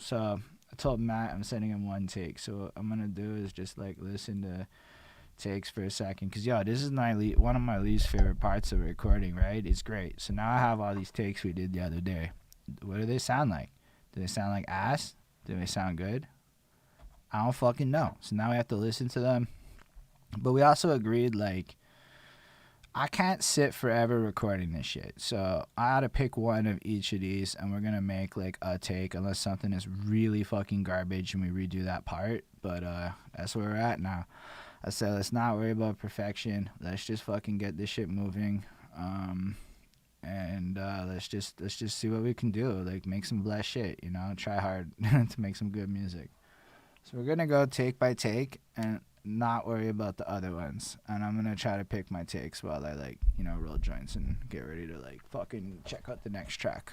So I told Matt I'm sending him one take. So what I'm gonna do is just like listen to takes for a second, cause yo, this is one of my least favorite parts of recording. Right? It's great. So now I have all these takes we did the other day. What do they sound like? Do they sound like ass? Do they sound good? I don't fucking know. So now we have to listen to them. But we also agreed like I can't sit forever recording this shit. So I had to pick one of each of these and we're gonna make like a take unless something is really fucking garbage and we redo that part. But that's where we're at now. I said let's not worry about perfection. Let's just fucking get this shit moving. And let's just see what we can do. Like make some blessed shit, you know, try hard to make some good music. So we're gonna go take by take and not worry about the other ones. And I'm gonna try to pick my takes while I like, you know, roll joints and get ready to like fucking check out the next track.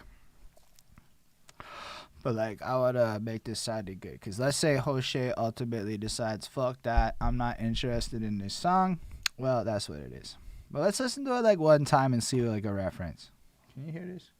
But like I would make this sound good, cause let's say Hoshe ultimately decides fuck that, I'm not interested in this song. Well, that's what it is. But let's listen to it like one time and see like a reference. Can you hear this?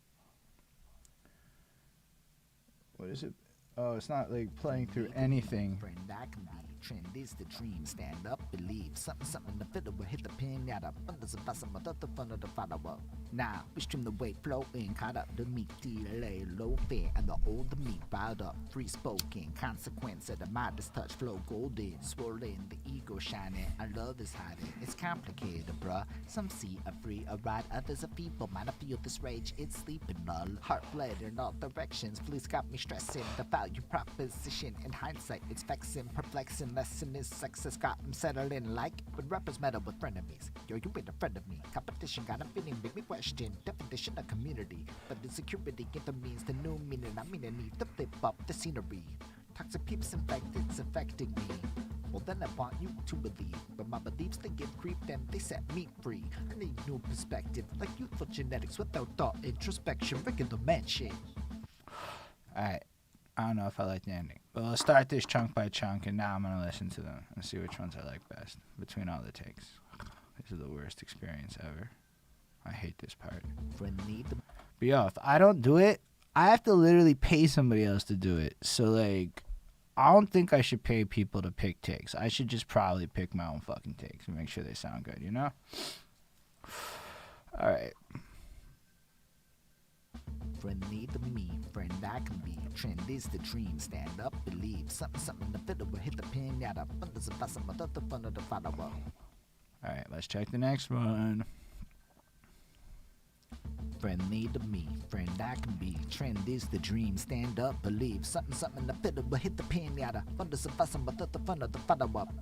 What is it? Oh, it's not like playing through anything. Friend, I can be. Trend is the dream. Stand up, believe. Something, the fiddle will hit the pinata. Funders of us, the fun of the follow up. Now, we stream the weight flowing. Caught up the meat, delay, low fare, and the old meat piled up. Free spoken, consequence of the Midas touch flow golden. Swirling, the ego shining. I love this hiding. It's complicated, bruh. Some see a free, a ride, others a feeble. Might I feel this rage, it's sleeping null. Heart bled in all directions. Please got me stressing. The value proposition in hindsight, it's vexing, perplexing. Lesson is success got them settling like when rappers meddle with frenemies. Yo, you ain't a friend of me. Competition got a feeling, make me question definition of community. But insecurity give the means to new meaning. I mean, I need to flip up the scenery. Toxic peeps infected, it's affecting me. Well, then I want you to believe. But my beliefs, they give creep and they set me free. I need new perspective, like youthful genetics without thought, introspection, regular man shit. Alright. I don't know if I like the ending. But I'll start this chunk by chunk, and now I'm going to listen to them and see which ones I like best between all the takes. This is the worst experience ever. I hate this part. But yo, if I don't do it, I have to literally pay somebody else to do it. So, like, I don't think I should pay people to pick takes. I should just probably pick my own fucking takes and make sure they sound good, you know? Alright. Friend need to me, friend I can be. Trend is the dream, stand up, believe. Something, the fiddle will hit the pinata. Funders of us, the fun of the follow up. Alright, let's check the next one. Friend need to me, friend I can be. Trend is the dream, stand up, believe. Something, the fiddle will hit the pinata. Funders of us, the fun of the follow up.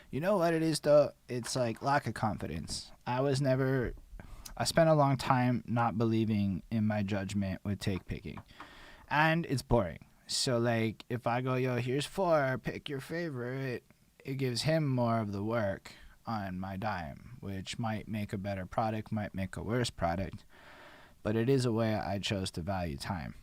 You know what it is, though? It's like lack of confidence. I spent a long time not believing in my judgment with take picking. And it's boring. So, like, if I go, yo, here's 4, pick your favorite, it gives him more of the work on my dime, which might make a better product, might make a worse product. But it is a way I chose to value time.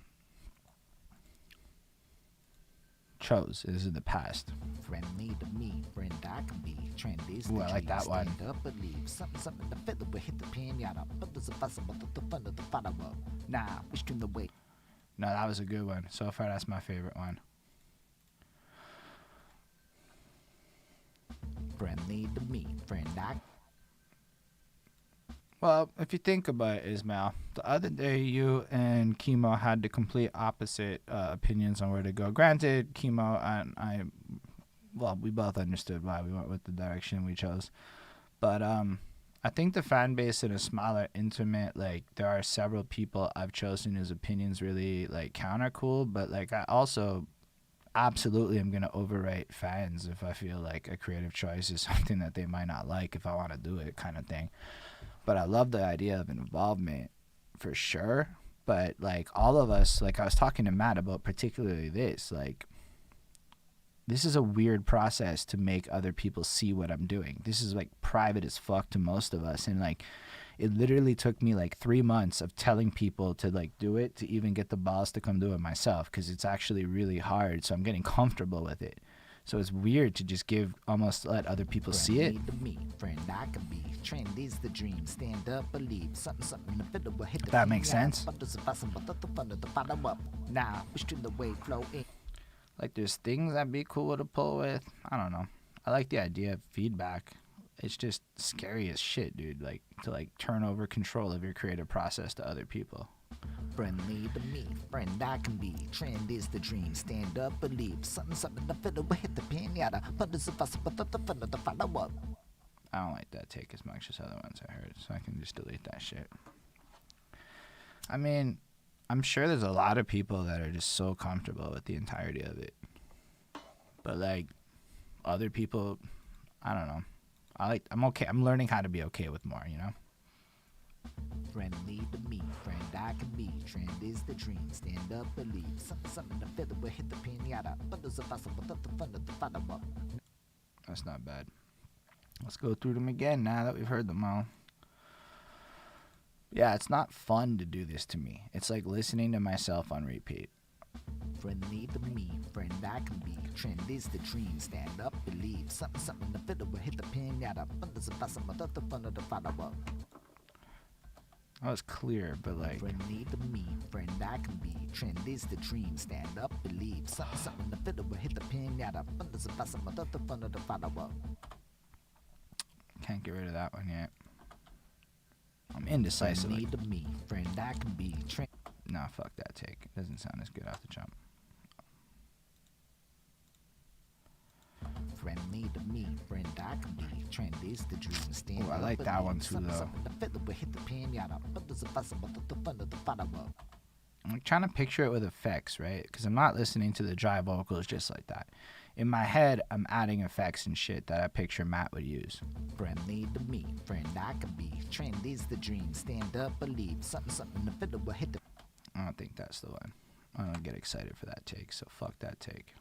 Chose is in the past. Friend need to me, friend I can be. Trend is the Ooh, I like that one. Stand up, believe. Something, the fiddle will hit the pinata. Funders of us, the fun of the follow up. Now, we stream the weight. No, that was a good one. So far, that's my favorite one. Friend need to me, friend I. Well, if you think about it, Ismail, the other day you and Chemo had the complete opposite opinions on where to go. Granted, Chemo and we both understood why we went with the direction we chose. But I think the fan base in a smaller, intimate, like, there are several people I've chosen whose opinions really, like, counter cool. But, like, I also absolutely am going to overrate fans if I feel like a creative choice is something that they might not like if I want to do it kind of thing. But I love the idea of involvement for sure. But, like, all of us, like, I was talking to Matt about particularly this, like, this is a weird process to make other people see what I'm doing. This is, like, private as fuck to most of us. And, like, it literally took me, like, 3 months of telling people to, like, do it to even get the balls to come do it myself, because it's actually really hard. So I'm getting comfortable with it. So it's weird to just let other people see it. Friend, need me, friend, I can be. Trend is the dream. Stand up, believe. Something, the fiddle will hit the That makes sense. Now, we stream the wave flow in. Like, there's things that'd be cool to pull with. I don't know. I like the idea of feedback. It's just scary as shit, dude. Like, to, like, turn over control of your creative process to other people. Friend, need me, friend, I can be. Trend is the dream. Stand up, believe. Something, the fiddle will hit the pinata. Follow up. I don't like that take as much as other ones I heard, so I can just delete that shit. I mean, I'm sure there's a lot of people that are just so comfortable with the entirety of it. But, like, other people, I don't know. I'm okay. I'm learning how to be okay with more, you know? Friend, need me, friend, I can be. Trend is the dream. Stand up, believe. Something, the fiddle will hit the pinata. Follow up. That's not bad. Let's go through them again now that we've heard them all. Yeah, it's not fun to do this to me. It's like listening to myself on repeat. Friend, need me, friend, I can be. Trend is the dream. Stand up, believe. Something, the fiddle will hit the pinata. Follow up. That was clear, but like... Friend, need me, friend, I can be. Trend is the dream. Stand up, believe. Something, the fiddle will hit the pinata. Follow up. Can't get rid of that one yet. I'm indecisive. Friend, need me, friend, I can be. Trend. Nah, fuck that take. It doesn't sound as good off the jump. Friend, need me, friend, I can be. Trend is the dream. Stand Ooh, I up, like that believe. one too, though. Something, the fiddle will hit the pinata. Follow up. I'm trying to picture it with effects, right? Because I'm not listening to the dry vocals just like that. In my head, I'm adding effects and shit that I picture Matt would use. Friend, need me, friend, I can be. Trend is the dream. Stand up, believe. Something, the fiddle will hit the. I don't think that's the one. I don't get excited for that take, so fuck that take.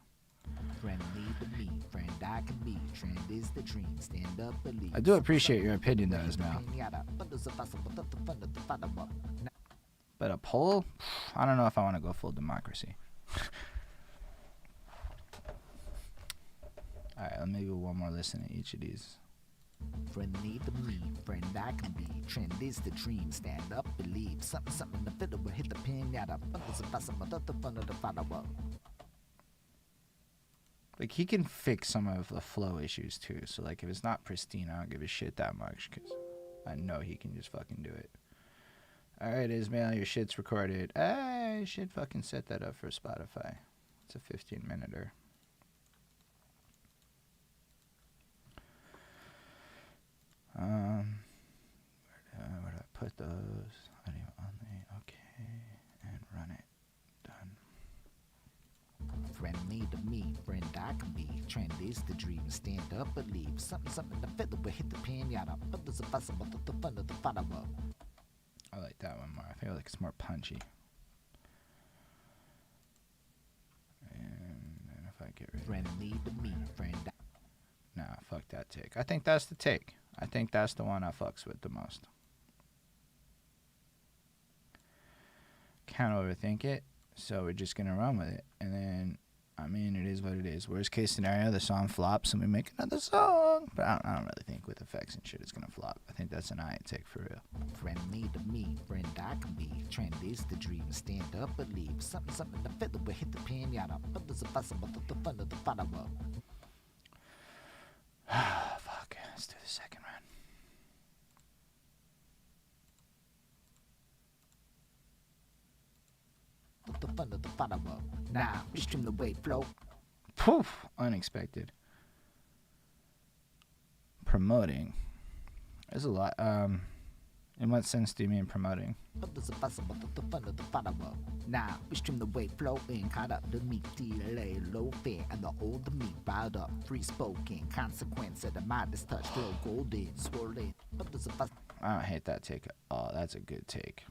Friend, need me, friend, I can be. Trend is the dream. Stand up, believe. I do appreciate your opinion, though, Ismail. But a poll? I don't know if I want to go full democracy. Alright, let me do one more listen to each of these. Friend, need me, friend, I can be. Trend is the dream. Stand up, believe. Something, the fiddle will hit the pinata. Follow up. Like, he can fix some of the flow issues, too. So, like, if it's not pristine, I don't give a shit that much, because I know he can just fucking do it. Alright, Ismail, your shit's recorded. I should fucking set that up for Spotify. It's a 15-minuter. Where do I put those? Audio only. Okay. And run it. Done. Friend, need me, friend, I can be. Trend is the dream. Stand up, believe. Something, the fiddle will hit the pinata. Follow up. I like that one more. I feel like it's more punchy. And then if I get rid of Friend, need me, friend. Nah, fuck that take. I think that's the take. I think that's the one I fucks with the most. Can't overthink it, so we're just gonna run with it. And then, I mean, it is what it is. Worst case scenario, the song flops and we make another song. But I don't really think with effects and shit it's gonna flop. I think that's an eye take for real. Friend, need me, friend, I can be. Trend is the dream. Stand up, believe. Something, the fiddle will hit the pinata. Follow up. Fuck. Let's do the second round. Follow up. Now, we stream the wave flow. Poof! Unexpected. Promoting. There's a lot. In what sense do you mean promoting? Now, we stream the wave flow in. Caught up the meat delay, low fare, and the old meat riled up. Free spoken, consequence of the Midas touch, flow golden, swirling. I don't hate that take at all. That's a good take.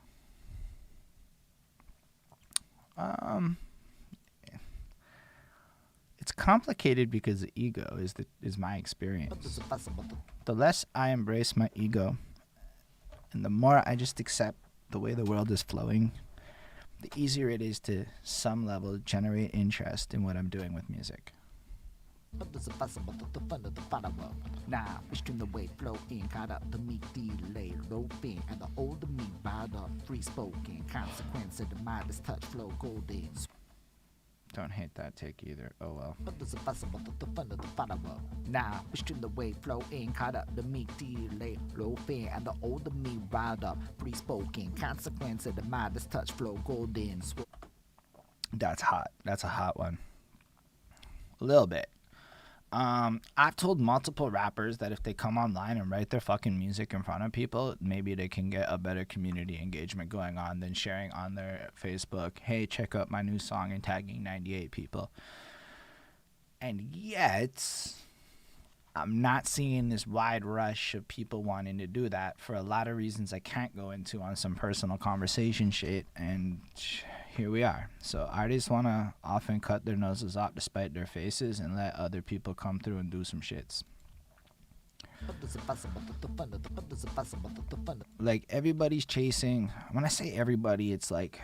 It's complicated because the ego is my experience. The less I embrace my ego, and the more I just accept the way the world is flowing, the easier it is to some level generate interest in what I'm doing with music. Others are possible, the fun of the follower. Now, we stream the wave flow in, caught up the meat delay, roping, and the older me bowed up, free spoken. Consequence of the Midas touch flow, golden. Don't hate that take either. Oh well. Others are possible, the fun of the follower. Now, we stream the wave flow in, caught up the meat delay, roping, and the older me bowed up, free spoken. Consequence of the Midas touch flow, golden. That's hot. That's a hot one. A little bit. I've told multiple rappers that if they come online and write their fucking music in front of people, maybe they can get a better community engagement going on than sharing on their Facebook, hey, check out my new song and tagging 98 people. And yet, I'm not seeing this wide rush of people wanting to do that for a lot of reasons I can't go into on some personal conversation shit, and here we are. So artists want to often cut their noses off despite their faces and let other people come through and do some shits. Like, everybody's chasing, when I say everybody, it's like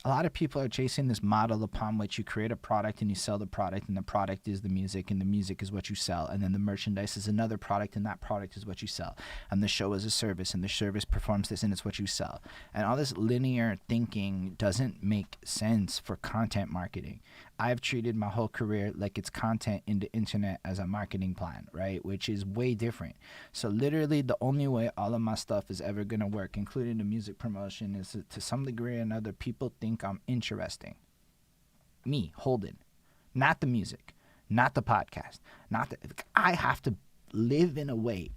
a lot of people are chasing this model upon which you create a product and you sell the product, and the product is the music, and the music is what you sell, and then the merchandise is another product, and that product is what you sell, and the show is a service, and the service performs this, and it's what you sell. And all this linear thinking doesn't make sense for content marketing. I've treated my whole career like it's content in the internet as a marketing plan, right? Which is way different. So literally the only way all of my stuff is ever going to work, including the music promotion, is to some degree or another people think I'm interesting. Me, Holden. Not the music. Not the podcast. I have to live in a way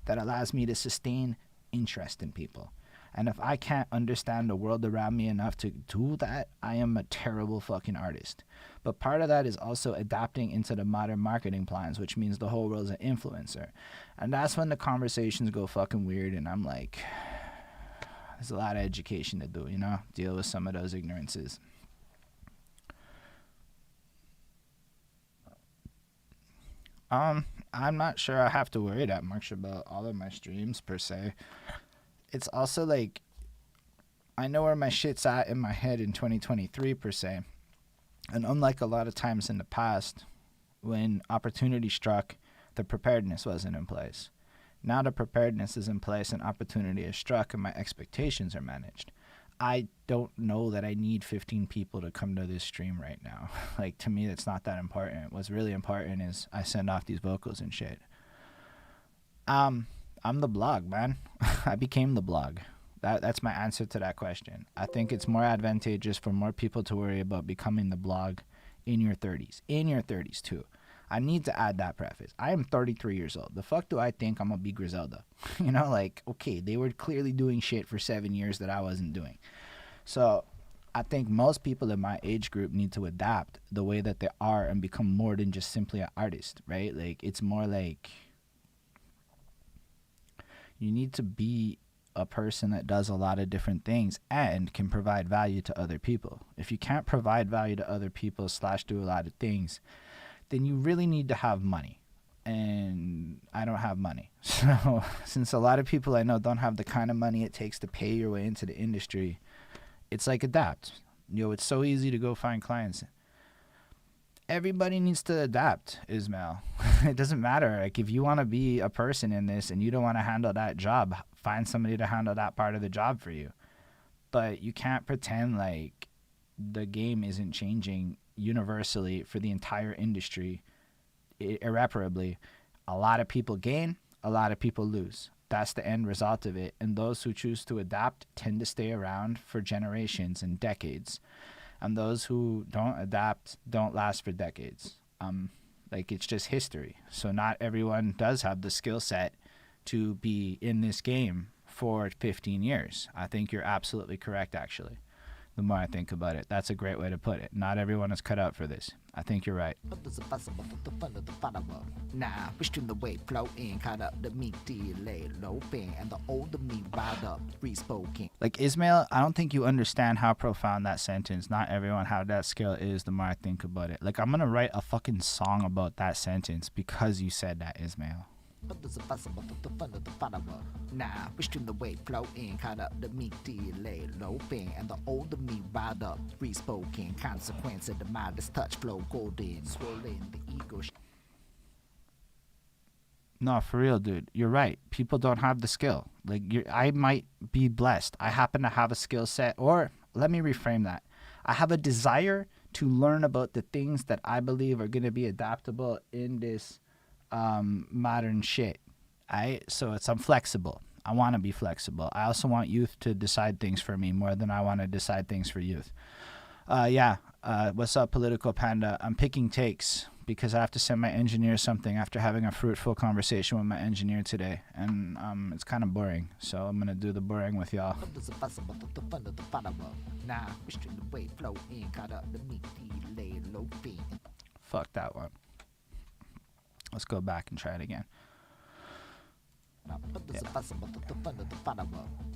that allows me to sustain interest in people. And if I can't understand the world around me enough to do that, I am a terrible fucking artist. But part of that is also adapting into the modern marketing plans, which means the whole world's an influencer. And that's when the conversations go fucking weird, and I'm like, there's a lot of education to do, you know? Deal with some of those ignorances. I'm not sure I have to worry that much about all of my streams, per se. It's also like, I know where my shit's at in my head in 2023 per se. And unlike a lot of times in the past, when opportunity struck, the preparedness wasn't in place. Now the preparedness is in place and opportunity is struck and my expectations are managed. I don't know that I need 15 people to come to this stream right now. Like, to me, that's not that important. What's really important is I send off these vocals and shit. I'm the blog, man. I became the blog. That's my answer to that question. I think it's more advantageous for more people to worry about becoming the blog in your 30s. In your 30s, too. I need to add that preface. I am 33 years old. The fuck do I think I'm going to be Griselda? You know, like, okay, they were clearly doing shit for 7 years that I wasn't doing. So I think most people in my age group need to adapt the way that they are and become more than just simply an artist, right? Like, it's more like you need to be a person that does a lot of different things and can provide value to other people. If you can't provide value to other people / do a lot of things, then you really need to have money. And I don't have money. So since a lot of people I know don't have the kind of money it takes to pay your way into the industry, it's like adapt. You know, it's so easy to go find clients. Everybody needs to adapt, Ismail. It doesn't matter. Like, if you want to be a person in this and you don't want to handle that job, find somebody to handle that part of the job for you. But you can't pretend like the game isn't changing universally for the entire industry irreparably. A lot of people gain, a lot of people lose. That's the end result of it. And those who choose to adapt tend to stay around for generations and decades. And those who don't adapt don't last for decades. Like, it's just history. So not everyone does have the skill set to be in this game for 15 years. I think you're absolutely correct, actually. The more I think about it, that's a great way to put it. Not everyone is cut out for this. I think you're right. Now, we stream the wave flow in, caught up the meat delay, loping, and the older me riled up, re-spoken. Like, Ismail, I don't think you understand how profound that sentence, not everyone, how that skill is, the more I think about it. Like, I'm going to write a fucking song about that sentence because you said that, Ismail. Now, we stream the wave flow in, caught up the meat delay, loping, and the older me riled up, re-spoken. Consequence of the Midas touch flow, golden, swollen, the ego. No, for real, dude. You're right. People don't have the skill. I might be blessed. I happen to have a skill set, or let me reframe that. I have a desire to learn about the things that I believe are going to be adaptable in this modern shit. I'm flexible. I want to be flexible. I also want youth to decide things for me more than I want to decide things for youth. What's up, Political Panda? I'm picking takes because I have to send my engineer something after having a fruitful conversation with my engineer today, and it's kind of boring. So I'm gonna do the boring with y'all. Fuck that one. Let's go back and try it again.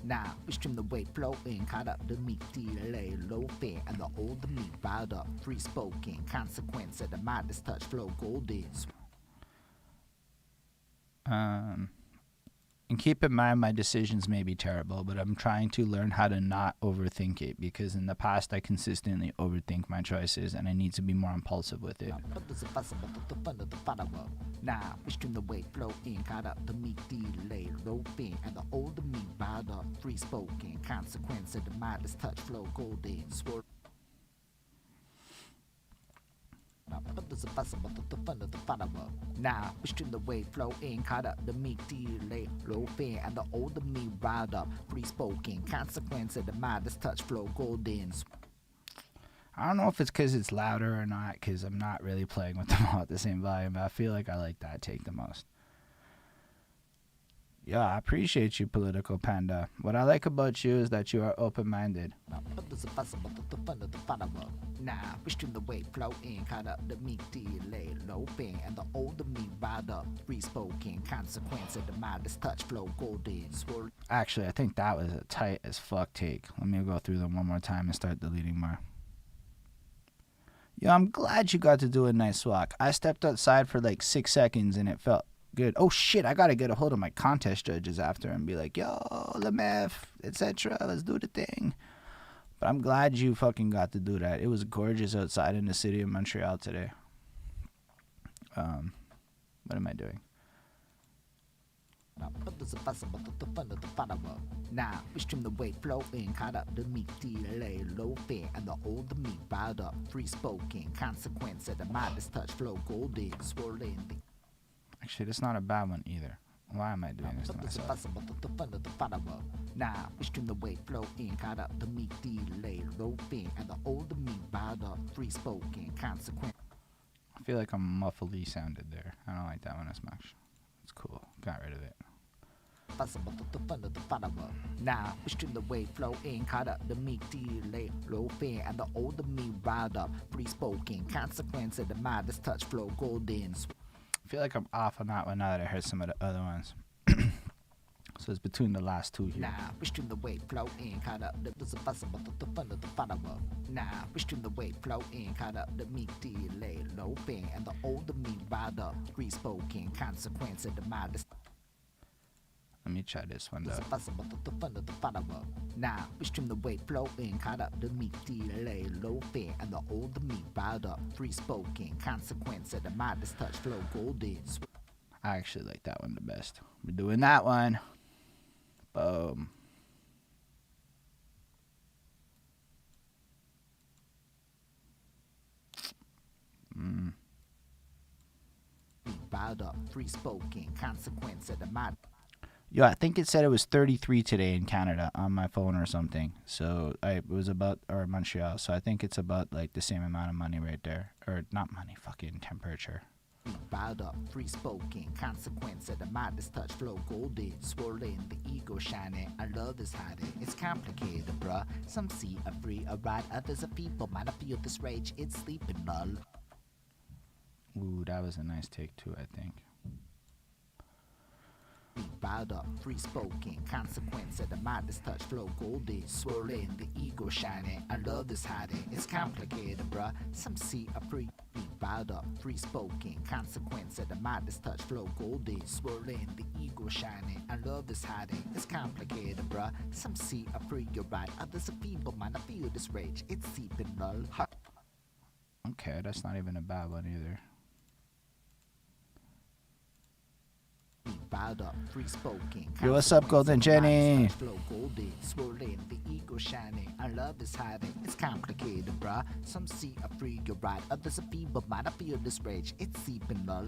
Now we stream the weight flowing, caught up the meat delay, low fat, and the old meat riled up, free spoken, consequence of the Midas touch flow golden. And keep in mind, my decisions may be terrible, but I'm trying to learn how to not overthink it, because in the past I consistently overthink my choices, and I need to be more impulsive with it. Now we stream the weight flowing, caught up the meat delay, low fat, and the old meat riled up, free spoken, consequence of the Midas touch flow golden. Now we stream the weight flow in, caught up the meat delay, low fat, and the older meat riled up, free spoken, consequence of the Midas touch flow golden. I don't know if it's because it's louder or not, because I'm not really playing with them all at the same volume, but I feel like I like that take the most. Yeah, I appreciate you, Political Panda. What I like about you is that you are open-minded. Now we stream the weight flow in, caught up the meat delay, low fat, and the older meat riled up, free spoken, consequence of the Midas touch flow golden. Actually, I think that was a tight as fuck take. Let me go through them one more time and start deleting more. Yo, I'm glad you got to do a nice walk. I stepped outside for like 6 seconds and it felt good. Oh shit, I gotta get a hold of my contest judges after and be like, yo, Lemef, etc. Let's do the thing. But I'm glad you fucking got to do that. It was gorgeous outside in the city of Montreal today. What am I doing? Now we stream the weight flow in, caught up the meat delay, low fat, and the older meat riled up, free spoken, consequence of the Midas touch flow golden, swirling the. Actually, that's not a bad one either. Why am I doing this to myself? Now we stream the weight flow in, caught up the meat delay, low fat, and the older meat riled up, free spoken, consequence. I feel like I'm muffly sounded there. I don't like that one as much. It's cool. Got rid of it. Now we stream the weight flow in, caught up the meat delay, low fat, and the older meat riled up, free spoken, consequence of the Midas touch flow golden. I feel like I'm off on that one now that I heard some of the other ones. So it's between the last two here. Now we stream the weight flow in, caught up the Now we stream the weight flow in, caught up the meat delay, low fat, and the older meat riled up, free spoken, consequence of the Midas. Let me try this one though. Now we stream the weight flow in, caught up the meat delay, low fat, and the older meat riled up, free spoken, consequence of the Midas touch flow golden. I actually like that one the best. We're doing that one. Boom. Riled up, free spoken, consequence of the Midas. Yo, I think it said it was 33 today in Canada on my phone or something. So it was about, or Montreal. So I think it's about like the same amount of money right there. Or not money, fucking temperature. Riled up, free spoken, consequence of the Midas touch flow golden, swirling the ego shining. I love this hiding. It's complicated, bruh. Some see a free, a ride, others are people. Might I feel this rage? It's sleeping null. Ooh, that was a nice take too, I think. Riled up, free spoken, consequence of the Midas touch flow golden, swirling the ego shining. I love this hiding. It's complicated, bruh. Some see a free. Riled up, free spoken, consequence of the Midas touch flow golden, swirling the ego shining. I love this hiding. It's complicated, bruh. Some see a free, you're right. Others are people, might I feel this rage? It's seeping null. Okay, that's not even a bad one either. riled up, free spoken. Yo, what's up, Golden Jenny? Flow golden, swirling, the ego shining. Our love is hiding, it's complicated, bruh. Some see a free your ride, others a fee, but might I feel this rage. It's seeping all.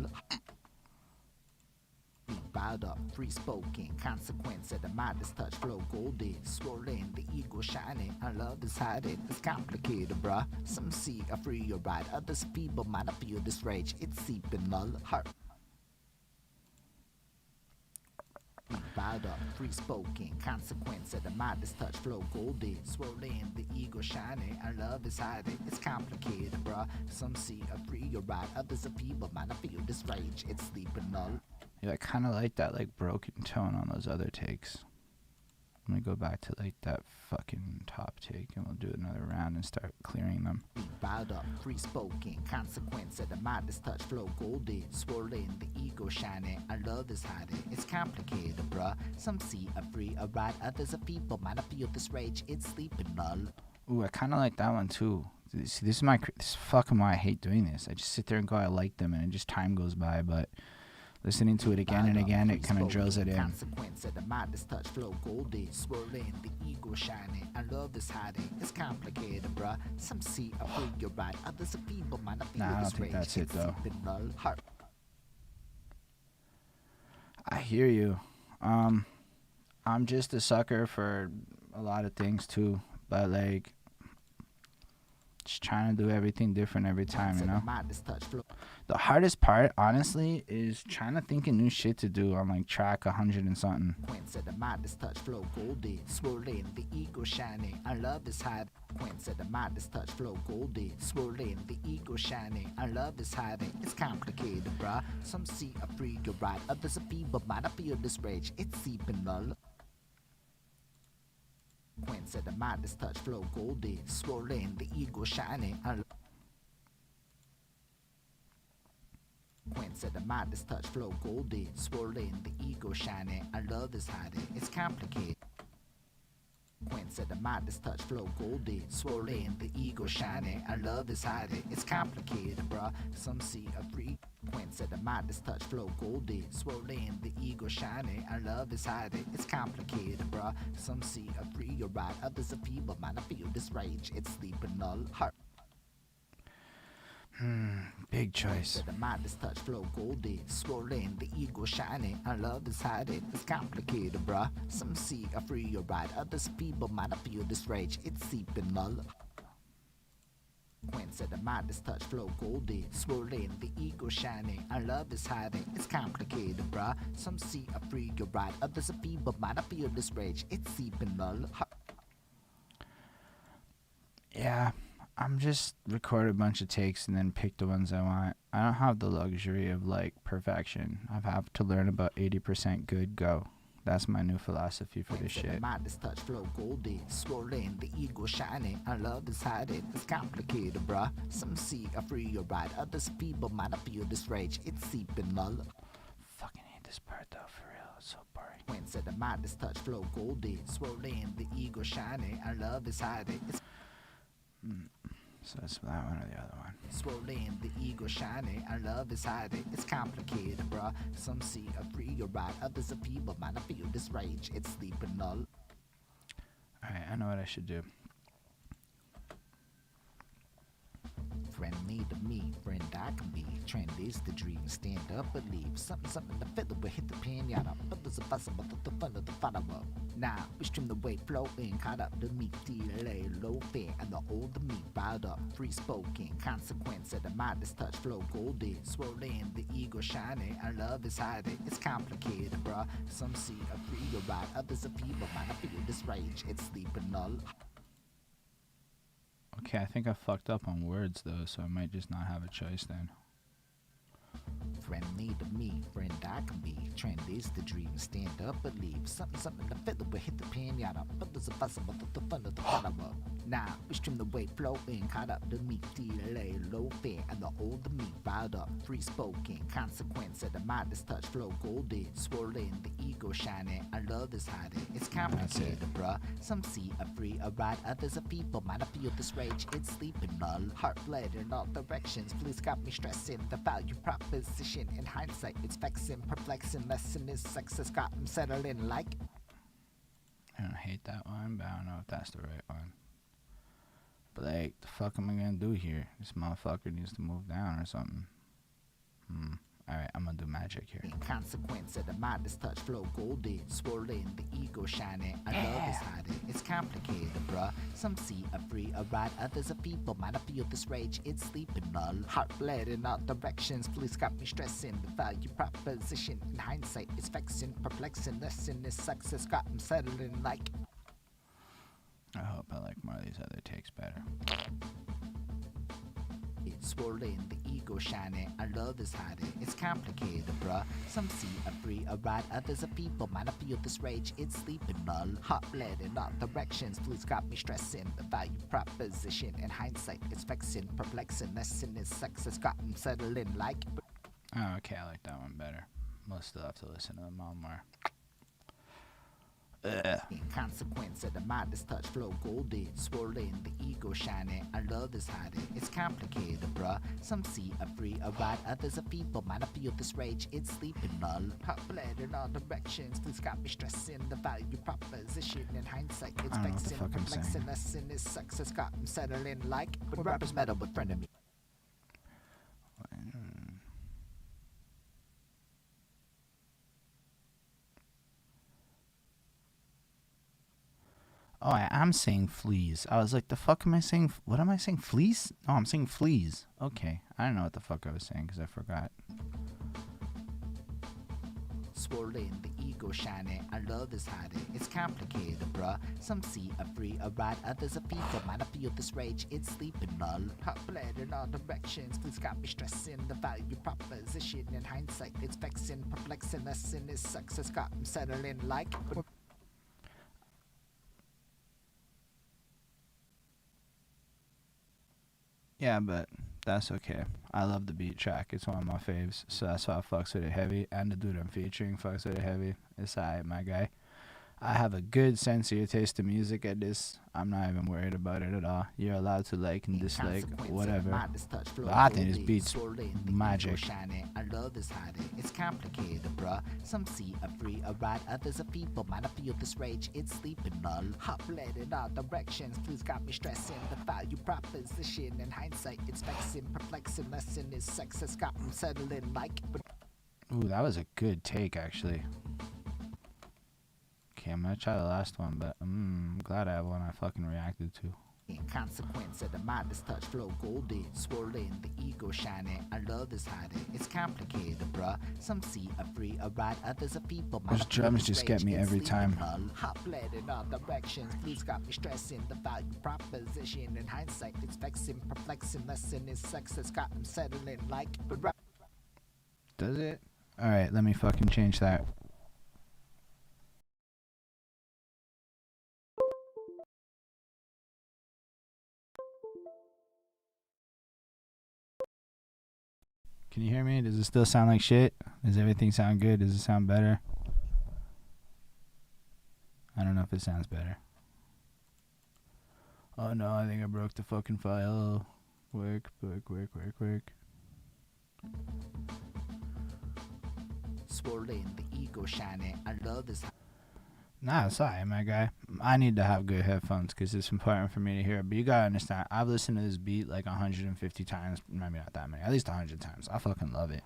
Riled up, free spoken, consequence of the Midas touch, flow golden, swirling, the ego shining. Our love is hiding, it's complicated, bruh. Some see a free your ride, others a fee, but might I feel this rage. It's seeping all. Heart. Riled up, free spoken, consequence of the Midas touch, flow golden, swirling, the ego shining. Our love is hiding, it's complicated, bruh. Some see a free your ride, others a fee, but might I feel this rage. It's sleeping all. Yeah, I kind of like that like broken tone on those other takes. Let me go back to like that fucking top take and we'll do another round and start clearing them. Riled up, free spoken, consequence of the Midas touch, flow golden, swirling, the ego shining. Our love is hiding, it's complicated, bruh. Some see a free a ride, others a fee, but might I feel this rage. It's sleeping all. Ooh, I kind of like that one too. See, this is fucking why I hate doing this. I just sit there and go, I like them, and it just time goes by, but listening to it again and again, it kind of drills it in. Consequence of the Midas touch, flow golden, swirling, the ego shining. Our love is hiding, it's complicated, bruh. Some see a free your ride, others a fee, but might I feel Nah, I this don't think rage. that's it, It's though. sleeping all. Heart. I hear you. I'm just a sucker for a lot of things too, but like, just trying to do everything different every time, you know? Midas touch, flow. The hardest part, honestly, is trying to think of new shit to do on like track 100 and something. Consequence of the Midas touch, flow golden, swirling, the ego shining. Our love is hiding. Consequence of the Midas touch, flow golden, swirling, the ego shining. Our love is hiding, it's complicated, bruh. Some see a free your ride, others a fee, but might I feel this rage. It's seeping all. Consequence of the Midas touch, flow golden, swirling, the ego shining. Our Consequence of the Midas touch, flow golden, swirling, the ego shining. Our love is hiding, it's complicated. Consequence of the Midas touch, flow golden, swirling, the ego shining. Our love is hiding, it's complicated, bruh. Some see a free. Consequence of the Midas touch, flow golden, swirling, the ego shining. Our love is hiding, it's complicated, bruh. Some see a free your ride, others a fee, but might I feel this rage. It's sleeping all. Heart. Big choice. The Midas touch, flow golden, swirling, the ego shining. Our love is hiding, it's complicated, bruh. Some see a free your ride, others people might not feel this rage. It's seeping all. Consequence of the Midas touch, flow golden, swirling, the ego shining. Our love is hiding, it's complicated, bruh. Some see a free your ride, others people might not feel this rage. It's seeping all. Yeah, I'm just record a bunch of takes and then pick the ones I want. I don't have the luxury of like perfection. I have to learn about 80% good, go. That's my new philosophy for this shit. Midas touch, flow golden, swirling, the ego shining. Our love is hiding, it's complicated, bruh. Some see a free your ride, others people might not feel this rage. It's seeping all. Fucking hate this part though, for real. It's so boring. Consequence of the Midas touch, flow golden, swirling, the ego shining. Our love is hiding, it's So that's that one or the other one. swirling, the ego shining. Our love is hiding, it's complicated, bruh. Some see a free your ride, others a people might not feel this rage. It's sleeping all. Alright, I know what I should do. Friendly to me, friend I can be. Trend is the dream, stand up, believe. Something the fiddle will hit the pinata. But there's a possible the fun of the follow-up. Now, we stream the weight flowing, caught up the meat, delay, low fare, and the old meat, riled up, free spoken. Consequence of the Midas touch, flow golden, swirling, the ego shining. Our love is hiding, it's complicated, bruh. Some see a free your ride, others a people might not feel this rage. It's sleeping all. Okay, I think I fucked up on words though, so I might just not have a choice then. Friendly to me, friend I can be. Trend is the dream, stand up, believe. Something the fiddle will hit the pinata. But there's a possible the fun of the follow-up. Now, we stream the weight flowing, caught up the meat, delay, low fair and the older me riled up, free spoken. Consequence of the Midas touch flow golden, swirling, the ego shining. I love this hiding. It's complicated, bruh. Some see a free, a ride, others a people. Might I feel this rage? It's sleeping null. Heart bled in all directions. Please got me stressing the value proposition. In hindsight, it's vexing, perplexing. Lesson is sex has got them settling like. I don't hate that one, but I don't know if that's the right one. But like, the fuck am I gonna do here? This motherfucker needs to move down or something. Alright, I'm gonna do magic here. In consequence of the Midas touch flow golden, swirling, the ego shining. I love this hiding. It's complicated, bruh. Some see a free, a ride, others a people. Might I feel this rage? It's sleeping null. Heart bled in all directions. Please got me stressing the value proposition. In hindsight, it's vexing, perplexing. Lesson is success got them settling like. I hope I like more of these other takes better. It's swirling, the ego shining. I love this hiding. It's complicated, bruh. Some see a free, a ride, others a people. Might I feel this rage? It's sleeping null. Heart bled in all directions. Please got me stressing the value proposition. In hindsight, it's vexing, perplexing. Lesson is success got them settling like. Oh, okay, I like that one better. We'll still have to listen to them all more. In consequence of the Midas touch flow golden, swirling, the ego shining. I love this hiding. It's complicated, bruh. Some see a free, a ride, others a people. Might I feel this rage? It's sleeping null. Heart bled in all directions. Please got me stressing the value proposition. In hindsight, it's vexing, perplexing. Lesson is success got them settling like. When rappers meddle with friend of me. Oh, I am saying fleas. I was like, the fuck am I saying? What am I saying? Fleas? No, I'm saying fleas. Okay. I don't know what the fuck I was saying because I forgot. Swirling, the ego shining. I love this hiding. It's complicated, bruh. Some see a free, a ride, others a people. Might I feel this rage? It's sleeping null. Heart bled in all directions. Please got me stressing the value proposition. In hindsight, it's vexing, perplexing. Lesson is success got them settling like. Yeah, but that's okay. I love the beat track. It's one of my faves. So that's why I fucks with it heavy. And the dude I'm featuring fucks with it heavy. It's alright, my guy. I have a good sense of your taste in music at this. I'm not even worried about it at all. You're allowed to like and dislike, whatever. But I think this beat's magic. I love this hiding. It's complicated, bruh. Some see a free, a ride, others a people. Might I feel this rage? It's sleeping null. Heart bled in all directions. Please got me stressing the value proposition. In hindsight, it's vexing, perplexing. Lesson is success got me settling like. Ooh, that was a good take, actually. Okay, I'm gonna try the last one, but I'm glad I have one I fucking reacted to. In consequence of the Midas touch flow golden, swirling, the ego shining. I love this hiding. It's complicated, bruh. Some see a free, a ride, others a people. Those drums just get me every time. Hot bled in all directions. Please got me stressing the value proposition. In hindsight, it's vexing, perplexing. Lesson is success got them settling like. Does it? Alright, let me fucking change that. Can you hear me? Does it still sound like shit? Does everything sound good? Does it sound better? I don't know if it sounds better. Oh no, I think I broke the fucking file. Work. Swirling, the ego shining. I love this. Nah, sorry, my guy. I need to have good headphones because it's important for me to hear it. But you gotta understand, I've listened to this beat like 150 times. Maybe not that many. At least 100 times. I fucking love it.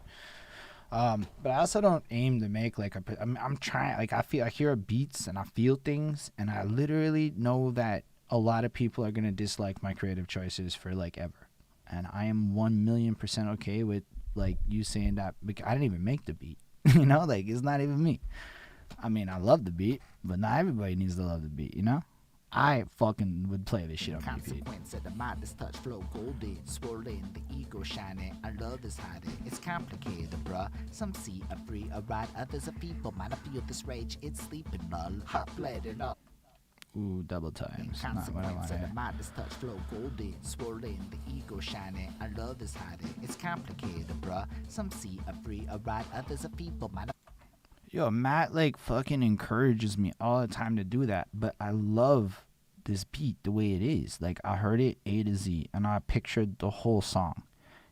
But I also don't aim to make like I'm trying. Like I hear beats and I feel things, and I literally know that a lot of people are gonna dislike my creative choices for like ever. And I am 1,000,000% okay with like you saying that. Because I didn't even make the beat. You know, like it's not even me. I mean, I love the beat, but not everybody needs to love the beat, you know? I fucking would play this shit on repeat. Consequence of the Midas touch flow golden, swirling, the ego shining. I love this hiding. It's complicated, bruh. Some see a free, a ride, others a people. Might I feel this rage? It's sleeping null. Heart bled in all. Ooh, double times. Not what I Consequence of the wanted. Midas touch flow golden, swirling, the ego shining. Our love is hiding. It's complicated, bruh. Some see a free, a ride, others a people. Yo, Matt like fucking encourages me all the time to do that, but I love this beat the way it is. Like I heard it A to Z and I pictured the whole song.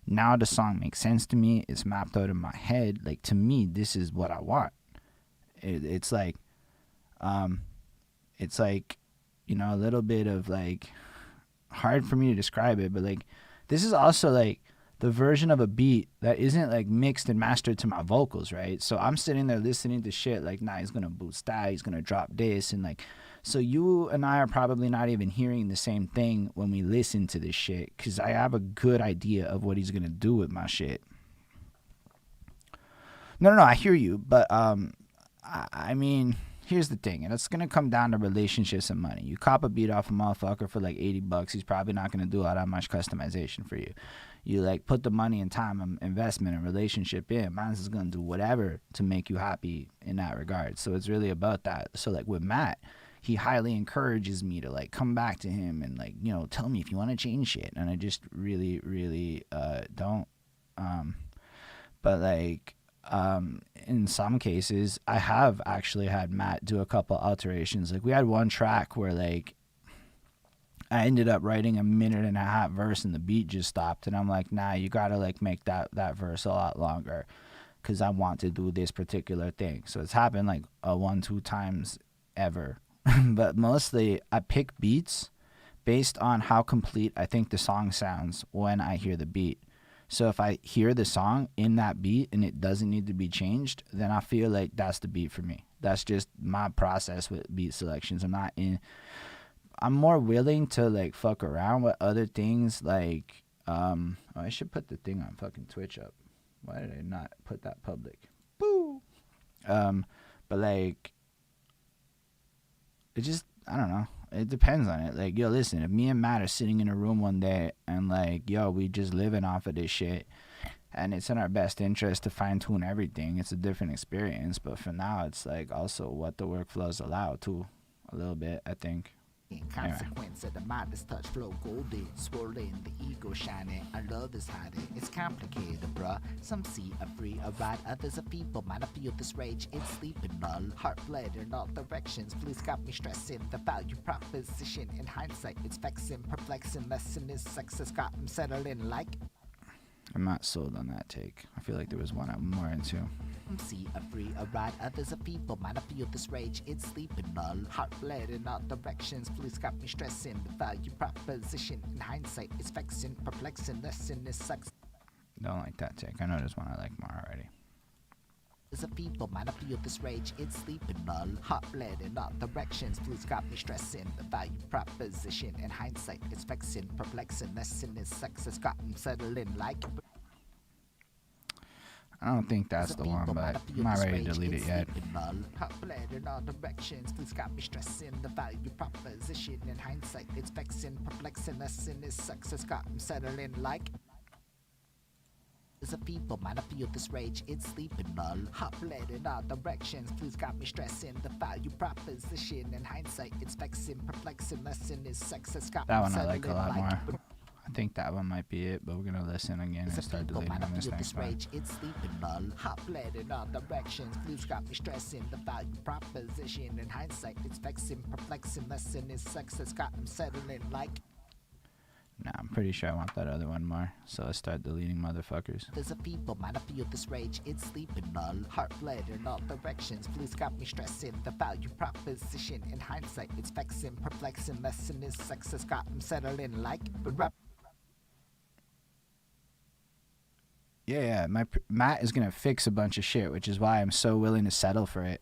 Now the song makes sense to me. It's mapped out in my head. Like to me, this is what I want. It's like, it's like, you know, a little bit of like hard for me to describe it, but like this is also like the version of a beat that isn't like mixed and mastered to my vocals, right? So I'm sitting there listening to shit like, nah, he's gonna boost that, he's gonna drop this, and like, so you and I are probably not even hearing the same thing when we listen to this shit, because I have a good idea of what he's gonna do with my shit. No, I hear you, but I mean, here's the thing, and it's gonna come down to relationships and money. You cop a beat off a motherfucker for like $80, he's probably not gonna do all that much customization for you. You like put the money and time and investment and relationship in, man's is gonna do whatever to make you happy in that regard. So it's really about that. So like with Matt, he highly encourages me to like come back to him and like, you know, tell me if you want to change shit, and I just really don't. But like in some cases I have actually had Matt do a couple alterations. Like we had one track where like I ended up writing a 1.5-minute verse and the beat just stopped, and I'm like, nah, you gotta like make that verse a lot longer because I want to do this particular thing. So it's happened like 1-2 times ever. But mostly I pick beats based on how complete I think the song sounds when I hear the beat. So if I hear the song in that beat and it doesn't need to be changed, then I feel like that's the beat for me. That's just my process with beat selections. I'm more willing to like fuck around with other things like I should put the thing on fucking Twitch up. Why did I not put that public? Boo. But like it just, I don't know. It depends on it. Like, yo, listen, if me and Matt are sitting in a room one day and like, yo, we just living off of this shit and it's in our best interest to fine tune everything, it's a different experience. But for now, it's like also what the workflows allow too, a little bit, I think. In consequence of the Midas touch flow golden, swirling, the ego shining. Our love is hiding. It's complicated, bruh. Some see a free, a ride, others a people. Might I feel this rage? It's sleeping null. Heart bled in all directions. Please got me stressing. The value proposition in hindsight, it's vexing, perplexing. Lesson is sex has got him settling like. I'm not sold on that take. I feel like there was one I'm more into. See a free, a ride, others a people. Might I feel this rage? It's sleeping null. Heart bled in all directions. Please got me stressing. The value proposition in hindsight, it's vexing, perplexing. Lesson is sex. Don't like that take. I know there's one I like more already. As a people, might I feel this rage? It's sleeping null. Heart bled in all directions. Please got me stressing. The value proposition in hindsight, it's vexing, perplexing. Lesson is sex has got him settling like. I don't think that's the one, but I'm not ready to delete it yet. Hot bled in all directions, please got me stressing. The value proposition in hindsight, it's vexing, perplexing. Lesson is sex has got him settling like. As a people, might I feel this rage? It's sleeping null. Hot bled in all directions, please got me stressing. The value proposition in hindsight, it's vexing, perplexing. Lesson is sex has got That me one I settling like a lot like. more. I think that one might be it, but we're gonna listen again and start deleting on this next one. Rage, it's sleeping null. Hot bled in all directions, blues got me stressing. The value proposition in hindsight, it's vexing, perplexing. Lesson is sex has got him settling like. Nah, I'm pretty sure I want that other one more, so let's start deleting motherfuckers. There's a people, might I feel this rage? It's sleeping null. Heart bled in all directions, blues got me stressing. The value proposition in hindsight, it's vexing, perplexing. Lesson is sex has got him settling like. Yeah, Matt is gonna fix a bunch of shit, which is why I'm so willing to settle for it.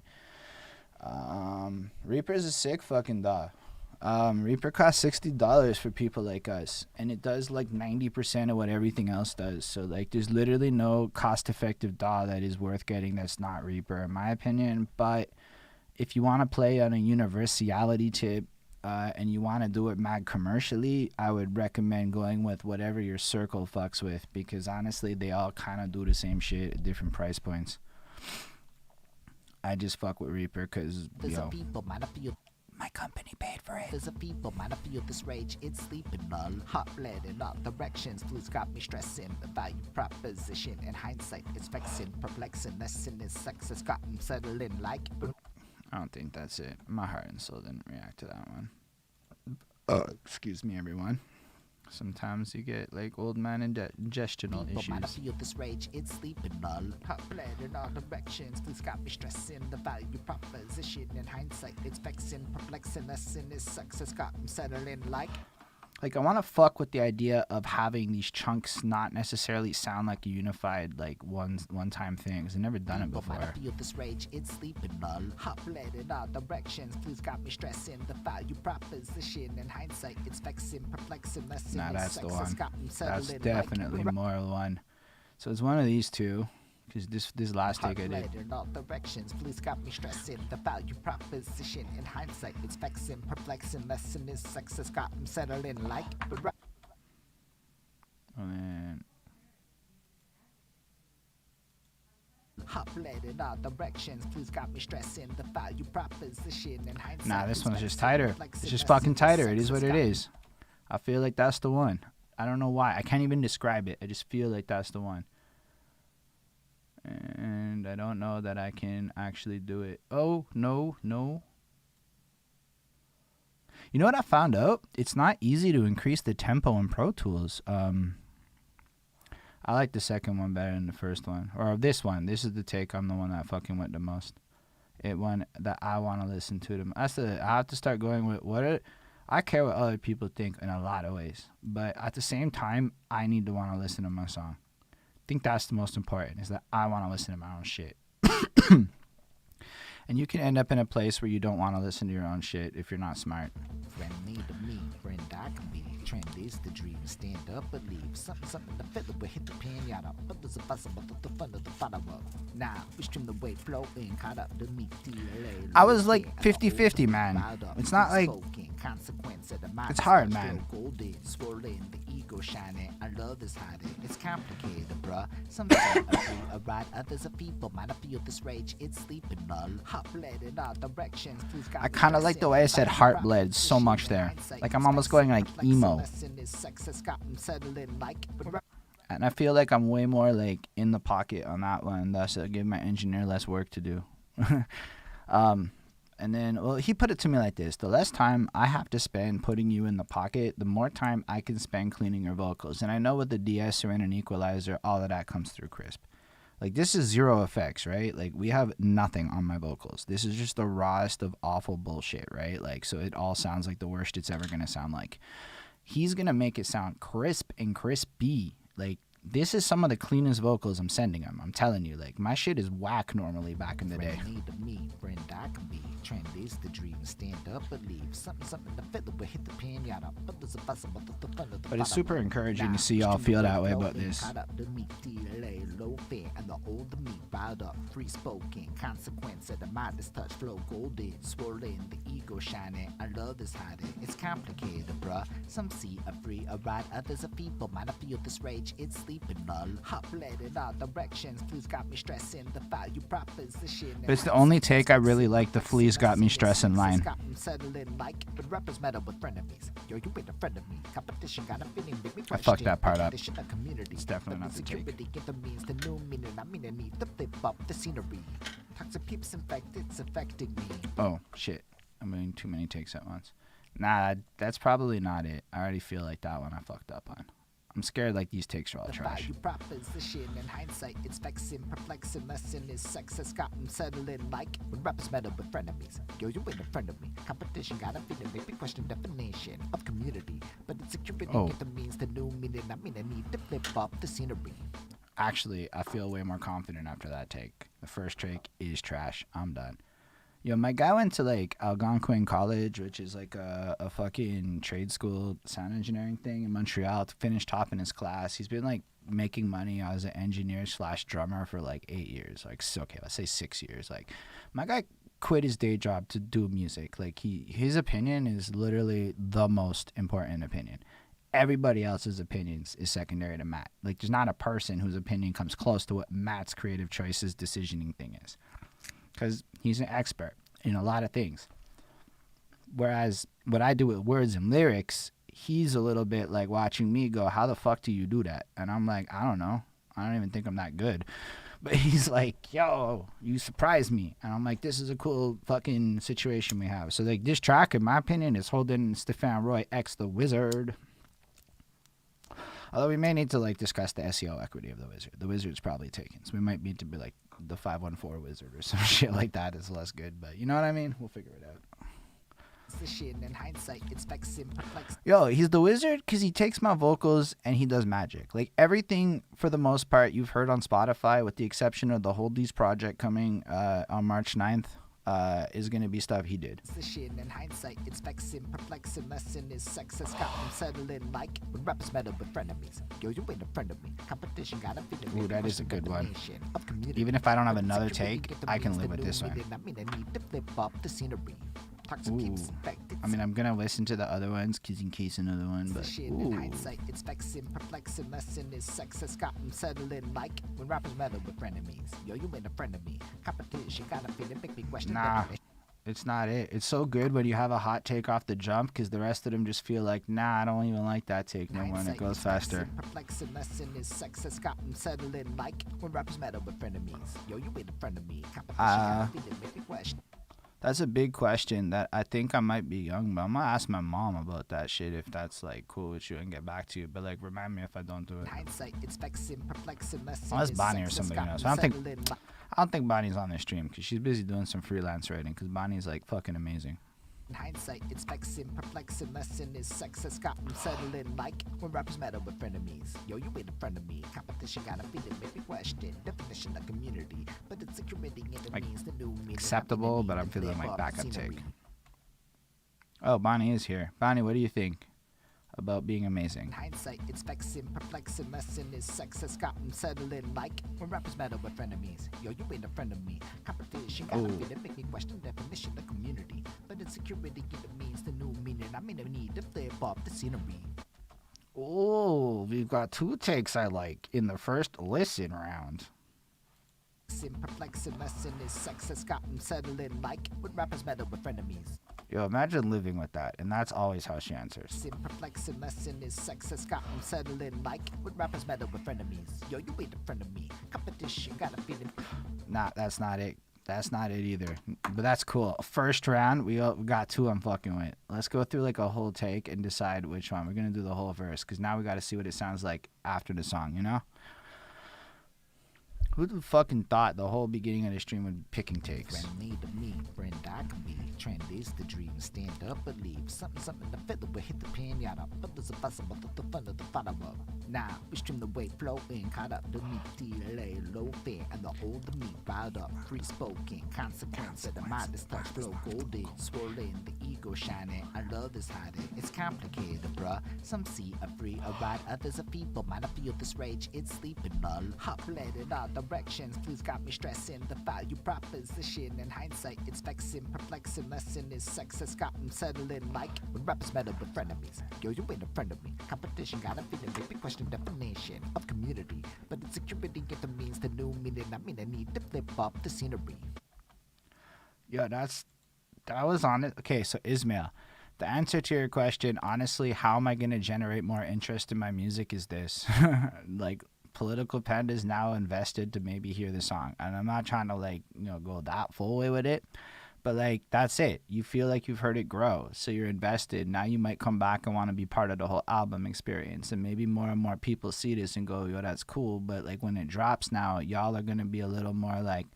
Reaper's a sick fucking DAW. Reaper costs $60 for people like us, and it does like 90% of what everything else does. So like, there's literally no cost-effective DAW that is worth getting that's not Reaper, in my opinion. But if you want to play on a universality tip, and you want to do it mad commercially, I would recommend going with whatever your circle fucks with, because honestly, they all kind of do the same shit at different price points. I just fuck with Reaper because, yo, My company paid for it. There's a people might not feel this rage, it's sleeping null. Hot blood in all directions, flu's got me stressing. The value proposition in hindsight, it's vexing, perplexing. Lesson is sex has gotten settling like. I don't think that's it. My heart and soul didn't react to that one. Excuse me, everyone. Sometimes you get like old man ingestional People might not issues. feel this rage, it's sleeping null. Hot blood in all directions, flu's got me stressing. The value proposition in hindsight, it's vexing, perplexing. Lesson is sex has gotten settling like. Like I want to fuck with the idea of having these chunks not necessarily sound like a unified like one-time thing. 'Cause I've never done it People might before. not feel this rage, it's sleeping null. Hot blood in all directions, flu's got me stressing. The value proposition in hindsight, it's vexing, perplexing. Lesson Nah, is that's the sex has one. gotten That's settling definitely like. more the one. So it's one of these two. Because this last Hot take I did. blood in all directions, flu's got me stressing. The value proposition in hindsight, it's vexing, perplexing. Lesson is sex has gotten settling like. And then Hot blood in all directions, flu's got me stressing. The value proposition in hindsight. nah, this it's one's just vexing, tighter. perplexing. It's just Lesson fucking is tighter. It sex is what has it gotten is. I feel like that's the one. I don't know why. I can't even describe it. I just feel like that's the one. And I don't know that I can actually do it. Oh, no. You know what I found out? It's not easy to increase the tempo in Pro Tools. I like the second one better than the first one. Or this one. This is the take. I'm the one that fucking went the most. It one that I want to listen to them. I have to start going with I care what other people think in a lot of ways. But at the same time, I need to want to listen to my song. I think that's the most important, is that I want to listen to my own shit. And you can end up in a place where you don't want to listen to your own shit if you're not smart. Friend need to me, friend I can be. Trend is the dream, stand up, believe. Something to fill it with, hit the pinata. But there's a buzz about the fun of the follow up. Now, we stream the wave flowing, caught up the meat delay. I was like 50-50, man. It's not like... It's hard, man. Golden, swirling, the ego shining. I love this hiding. It's complicated, bruh. Some say a ride, others are people. Might not feel this rage, it's sleeping null. Hot blood in all directions. I kind of like the way I said heart bled so much there. Like I'm almost going like emo. And I feel like I'm way more like in the pocket on that one. Thus, it'll give my engineer less work to do. And then, well, he put it to me like this. The less time I have to spend putting you in the pocket, the more time I can spend cleaning your vocals. And I know with the de-esser and an equalizer, all of that comes through crisp. Like, this is zero effects, right? Like, we have nothing on my vocals. This is just the rawest of awful bullshit, right? Like, so it all sounds like the worst it's ever going to sound like. He's going to make it sound crisp and crispy. Like, this is some of the cleanest vocals I'm sending him. I'm telling you, like, my shit is whack normally back in the day. Trend is the dream, stand up, believe. Something to fill it with, hit the pinata. But there's a buzz about the fun of the But it's follow super up. encouraging to Now, see y'all stream feel the that way wave about flowing, this. caught up the meat delay, low fare, and the older meat riled up, free spoken. Consequence of the Midas touch, flow golden, swirling, the ego shining. I love this hiding. It's complicated, bruh. Some see a free, a ride, others are people. Might not feel this rage, it's sleeping null. Hot blood in all directions, flu's got me stressing. The value proposition. But it's the only take I really like, the fleas got me stressing line. I fucked that part up. It's definitely not the take. Oh, shit. I'm doing too many takes at once. Nah, that's probably not it. I already feel like that one I fucked up on. I'm scared like these takes are all trash. Value proposition in hindsight, it's vexing, perplexing. Lesson is sex has gotten settling like when rappers meddle with frenemies. Yo, you ain't a friend of me. Competition got a feeling, make me question definition of community. But insecurity get the means to new meaning. I mean, I need to flip up the scenery. Actually, I feel way more confident after that take. The first take is trash. I'm done. Yo, my guy went to like Algonquin College, which is like a fucking trade school sound engineering thing in Montreal, to finish top in his class. He's been like making money as an engineer / drummer for like 8 years. Like, okay, let's say 6 years. Like, my guy quit his day job to do music. Like, his opinion is literally the most important opinion. Everybody else's opinions is secondary to Matt. Like, there's not a person whose opinion comes close to what Matt's creative choices decisioning thing is. Because he's an expert in a lot of things. whereas what I do with words and lyrics, he's a little bit like watching me go, how the fuck do you do that? And I'm like, I don't know. I don't even think I'm that good. But he's like, yo, you surprised me. And I'm like, this is a cool fucking situation we have. So like this track, in my opinion, is holding Stefan Roy X the Wizard. Although we may need to like discuss the SEO equity of the Wizard. The Wizard's probably taken. So we might need to be like the 514 Wizard or some shit like that is less good. But you know what I mean? We'll figure it out. Yo, he's the Wizard because he takes my vocals and he does magic. Like everything, for the most part, you've heard on Spotify, with the exception of the Holdies project coming on March 9th, is going to be stuff he did. Ooh, that is a good one. Even if I don't have another take, I can live with this one. Ooh. I mean, I'm gonna listen to the other ones because in case another one, but ooh. Nah, it's not it. It's so good when you have a hot take off the jump because the rest of them just feel like, nah, I don't even like that take no more, and it goes faster. That's a big question that I think I might be young, but I'm gonna ask my mom about that shit if that's like cool with you and get back to you. But like, remind me if I don't do it. Unless Bonnie or somebody else. I don't think Bonnie's on this stream because she's busy doing some freelance writing. Because Bonnie's like fucking amazing. In hindsight, it's vexing, perplexing, lesson is sex has gotten settling like when rappers meddle with frenemies. Yo, you ain't a friend of me. Competition got a feeling, make me question. Definition of community, but it's a committing enemies, the new meaning. Acceptable, but I'm feeling like backup take. Oh, Bonnie is here. Bonnie, what do you think about being amazing? In hindsight, it's vexing, perplexing, lesson is sex has gotten settling like when rappers meddle with frenemies. Yo, you ain't a friend of me. Competition got a feeling, make me question definition of community. But insecurity it means the new meaning. I mean, I need to flip up the scenery. Oh, we've got two takes I like in the first listen round. Perplexing lesson is sex has gotten settling like when rappers meddle with frenemies. Yo, imagine living with that, and that's always how she answers. Perplexing lesson is sex has gotten settling like when rappers meddle with frenemies. Yo, you ain't a friend of me. Competition got a feeling. Nah, that's not it. That's not it either. But that's cool. First round, we got two I'm fucking with. Let's go through like a whole take and decide which one. We're going to do the whole verse because now we got to see what it sounds like after the song, you know? Who the fucking thought the whole beginning of the stream would be picking takes? Friend me to me, friend I can be. Trend is the dream, stand up, believe. Something the feather will hit the pinata. But there's a possible the fun of the follow-up. Now, we stream the weight flowing, caught up the meat, delay, low fare, and the old meat riled up, free spoken. Consequence of the modest touch, flow golden, swollen, the ego shining. I love this hiding, it's complicated, bruh. Some see a free, a ride, others a people. Might I feel this rage, it's sleeping null. Hop, let it out. Directions, please got me stressing the value proposition. In hindsight, it's vexing, perplexing. Lesson is sex has gotten settling like when rappers meddle with frenemies. Yo, you ain't a friend of me. Competition got a feeling, make me question definition of community. But insecurity it means the new meaning. I mean, I need to flip up the scenery. Yo, that was on it. Okay, so Ismail, the answer to your question, honestly, how am I gonna generate more interest in my music is this. Like, Political Panda is now invested to maybe hear the song, and I'm not trying to like go that full way with it, but like that's it. You feel like you've heard it grow, so you're invested. Now you might come back and want to be part of the whole album experience, and maybe more and more people see this and go, yo, that's cool. But like when it drops now, y'all are gonna be a little more like,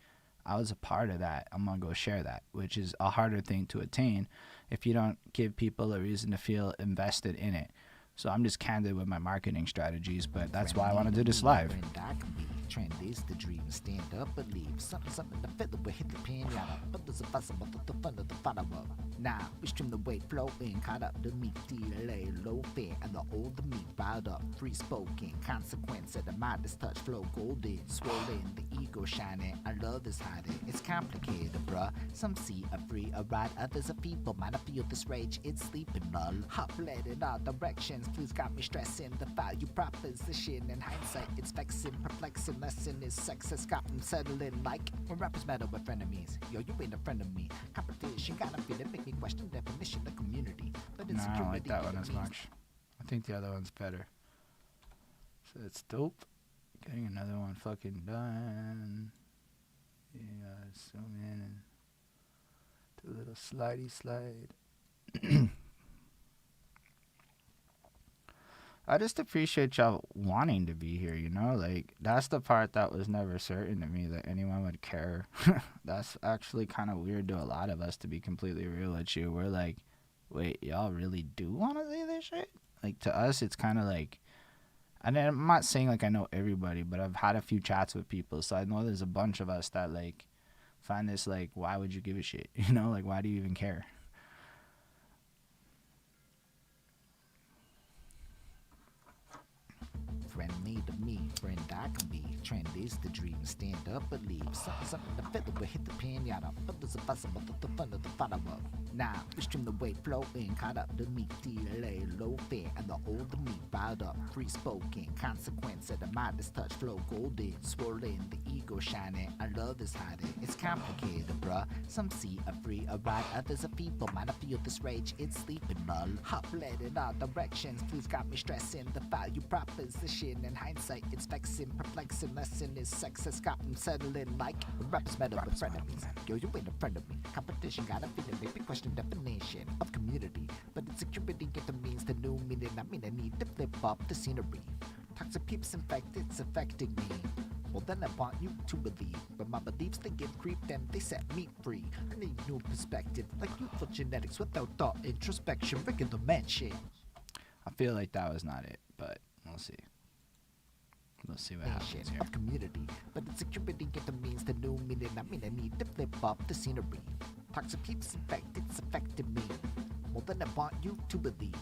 I was a part of that, I'm gonna go share that, which is a harder thing to attain if you don't give people a reason to feel invested in it. So I'm just candid with my marketing strategies, but that's why I want to do this live. Trend is the dream, stand up, believe. Something the feather will hit the pinata. But there's a possible the fun of the follow-up. Now, we stream the weight flowing, caught up the meat, delay, low fare, and the older meat riled up, free spoken. Consequence of the modest touch, flow golden, swollen, the ego shining. I love this hiding, it's complicated, bruh. Some see a free, a ride, others a people. Might I feel this rage, it's sleeping null. Hop, let it out directions, please got me stressing the value proposition. In hindsight, it's vexing, perplexing. lesson is sex has gotten settling like when rappers battle with frenemies. Yo, you ain't a friend of me. Competition got a feel it make me question the definition of community. But No, I don't like insecurity that one it as means much. I think the other one's better. So it's dope. Getting another one fucking done. Yeah, zoom in and do a little slidey slide. I just appreciate y'all wanting to be here, you know? Like, that's the part that was never certain to me that anyone would care. That's actually kind of weird to a lot of us, to be completely real with you. We're like, wait, y'all really do want to see this shit? Like, to us, it's kind of like, and I'm not saying like I know everybody, but I've had a few chats with people, so I know there's a bunch of us that like find this like, why would you give a shit? You know, like, why do you even care? friend made of me, friend I can be. Trend is the dream, stand up, believe. Something the feather will hit the pinata. Others are possible, the fun of the follow-up. Now, we stream the weight flowing, caught up the meat, delay, low fat, and the older meat riled up, free spoken. Consequence of the Midas touch, flow golden, swirling, the ego shining. I love this hiding, it's complicated, bruh. Some see a free, a ride, others are people. Might I feel this rage, it's sleeping, lull. Hop led in all directions, please got me stressing. The value proposition in hindsight, it's vexing, perplexing. Lesson is sex has gotten settling like rappers meddle with frenemies. Yo, you ain't a friend of me. Competition got a feeling, make me question definition of community. But insecurity get the means to new meaning. I mean, I need to flip up the scenery. Toxic peeps, in fact, it's affecting me. Well, then I want you to believe. But my beliefs, they get creeped and they set me free. I need new perspective, like youthful genetics without thought, introspection, regular man shit. I feel like that was not it, but we'll see. We'll see what happens here. Of community, but insecurity get the means to new meaning. I mean, I need to flip up the scenery. Toxic peeps, in fact, it's affecting me. Well, then I want you to believe.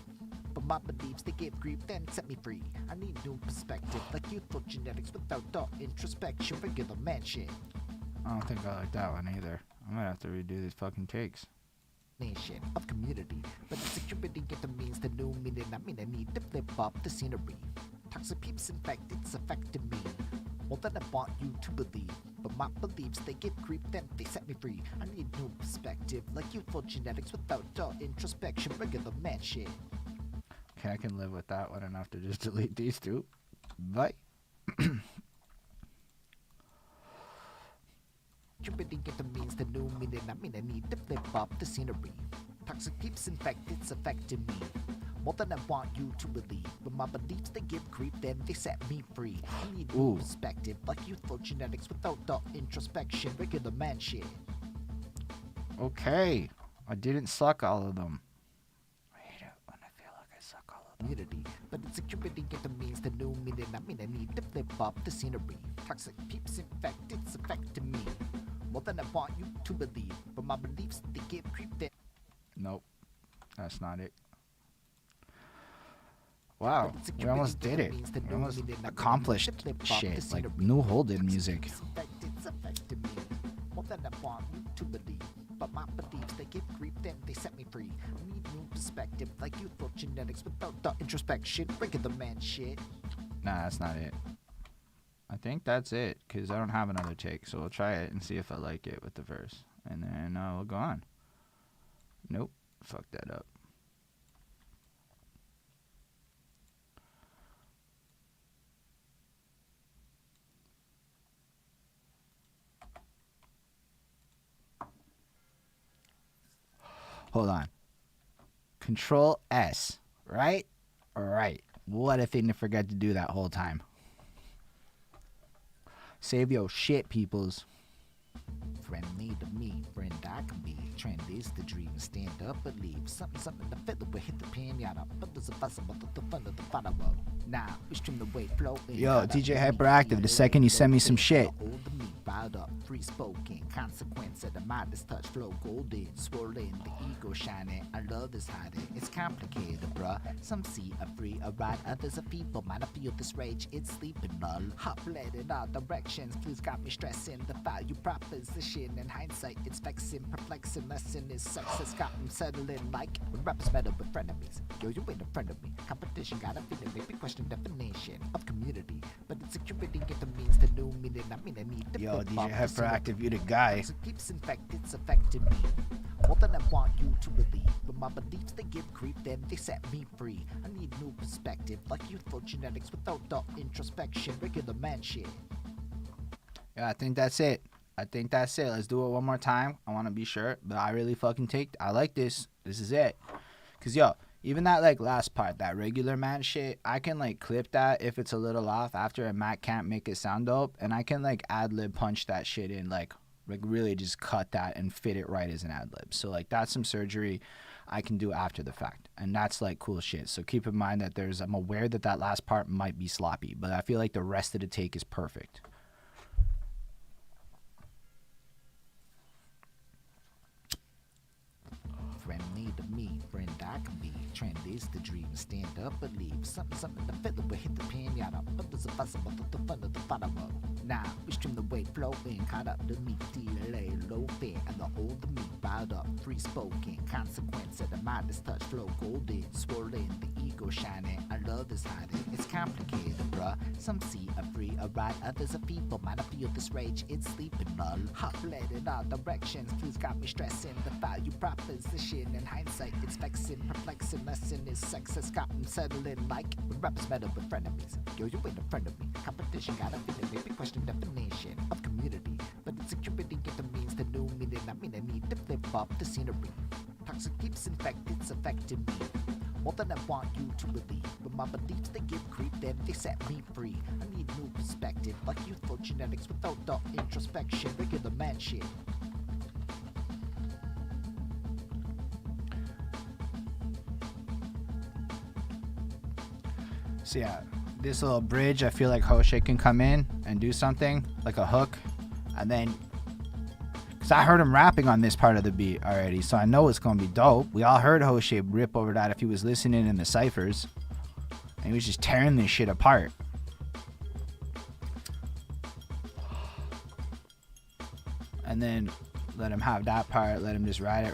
But my beliefs, they give grief, then set me free. I need new perspective, like youthful genetics without thought, introspection, regular man shit. I don't think I like that one either. I might have to redo these fucking takes. Nation of community, but insecurity get the means to new meaning. I mean, I need to flip up the scenery. Toxic peeps, in fact, it's affecting me. Well, then I want you to believe. But my beliefs, they give grief, then they set me free. I need new perspective, like youthful genetics without thought, introspection, regular man shit. Okay, I can live with that one enough to just delete these two. Bye. Insecurity get the means to new meaning. I mean, I need to flip up the scenery. Toxic peeps, in fact, it's affecting me. More than I want you to believe. But my beliefs, they give grief, then they set me free. I need new perspective, like youthful genetics without thought, introspection, regular man shit. Okay. I didn't suck all of them. I hate it when I feel like I suck all of them. Community, but insecurity get the means to new meaning. I mean, I need to flip up the scenery. Toxic peeps, in fact, it's affecting me. More than I want you to believe. But my beliefs, they give grief, then. Nope. That's not it. Wow, we almost did it. We almost accomplished shit, like New Holden music. It's affecting me. More than I want you to believe. But my beliefs, they give grief, then they set me free. I need new perspective, like youthful genetics without thought, introspection, regular man shit. Nah, that's not it. I think that's it, because I don't have another take, so we'll try it and see if I like it with the verse. And then we'll go on. Nope, fuck that up. Hold on. Control S, right? Right. What a thing to forget to do that whole time. Save your shit, peoples. Friend made of me, friend I can be. Trend is the dream, stand up, believe. Something the feather will hit the pinata. But there's a possible the fun of the follow-up. Now, we stream the weight flow. Yo, DJ Hyperactive, the second you send me some shit. Old the meat riled up, free spoken. Consequence of the Midas touch, flow golden. Swirling, the ego shining. I love this hiding, it's complicated, bruh. Some see a free, a ride, others are people. Might I feel this rage, it's sleeping, lull. Hop led in all directions, please got me stressing. The value proposition in hindsight, it's vexing, perplexing. Lesson is sex has gotten settling like when rappers meddle with frenemies. Yo, you ain't a friend of me. Competition got a feeling, make me question definition of community. But insecurity get the means to new me. minute, I mean I need to Yo, flip DJ off the Hyperactive, you the guy. so keeps infected, it's affecting me. More than I want you to believe. But my beliefs they give grief, then they set me free. I need new perspective, like youthful genetics without the introspection. Regular man shit. Yeah, I think that's it. Let's do it one more time. I want to be sure, but I really fucking I like this. This is it. Cause yo, even that like last part, that regular man shit, I can like clip that if it's a little off after, and Matt can't make it sound dope, and I can like ad lib punch that shit in, like really just cut that and fit it right as an ad lib. So like that's some surgery I can do after the fact, and that's like cool shit. So keep in mind that I'm aware that that last part might be sloppy, but I feel like the rest of the take is perfect. Friendly to me, friend I can be. Trend is the dream, stand up, believe. Something to fill it will hit the pinata. But there's a possible the fun of the follow. Now we stream the wave flowing, caught up the meat, delay, low fit, and the whole the meat piled up, free spoken. Consequence of the Midas touch flow golden, swirling, the ego shining. I love this hiding, it's complicated, bruh. Some see a free, a right, others a feeble. Might I feel this rage, it's sleeping, lol. Hot blade in all directions, fuse got me stressing. The value proposition in hindsight, it's vexing, perplexing. Lesson is sex has got me settling like when rappers meddle with frenemies. Yo, you ain't a friend of me. Competition got a feeling, maybe question definition of community. But insecurity get the means the new meaning. I mean, I need to flip up the scenery. Toxic keeps infected, it's affecting me. More than I want you to believe. But my beliefs they give grief, then they set me free. I need new perspective, like youthful genetics without the introspection. Regular man shit. So yeah, this little bridge, I feel like Hoshe can come in and do something, like a hook, and then, because I heard him rapping on this part of the beat already, so I know it's going to be dope. We all heard Hoshe rip over that if he was listening in the ciphers, and he was just tearing this shit apart. And then let him have that part, let him just ride it.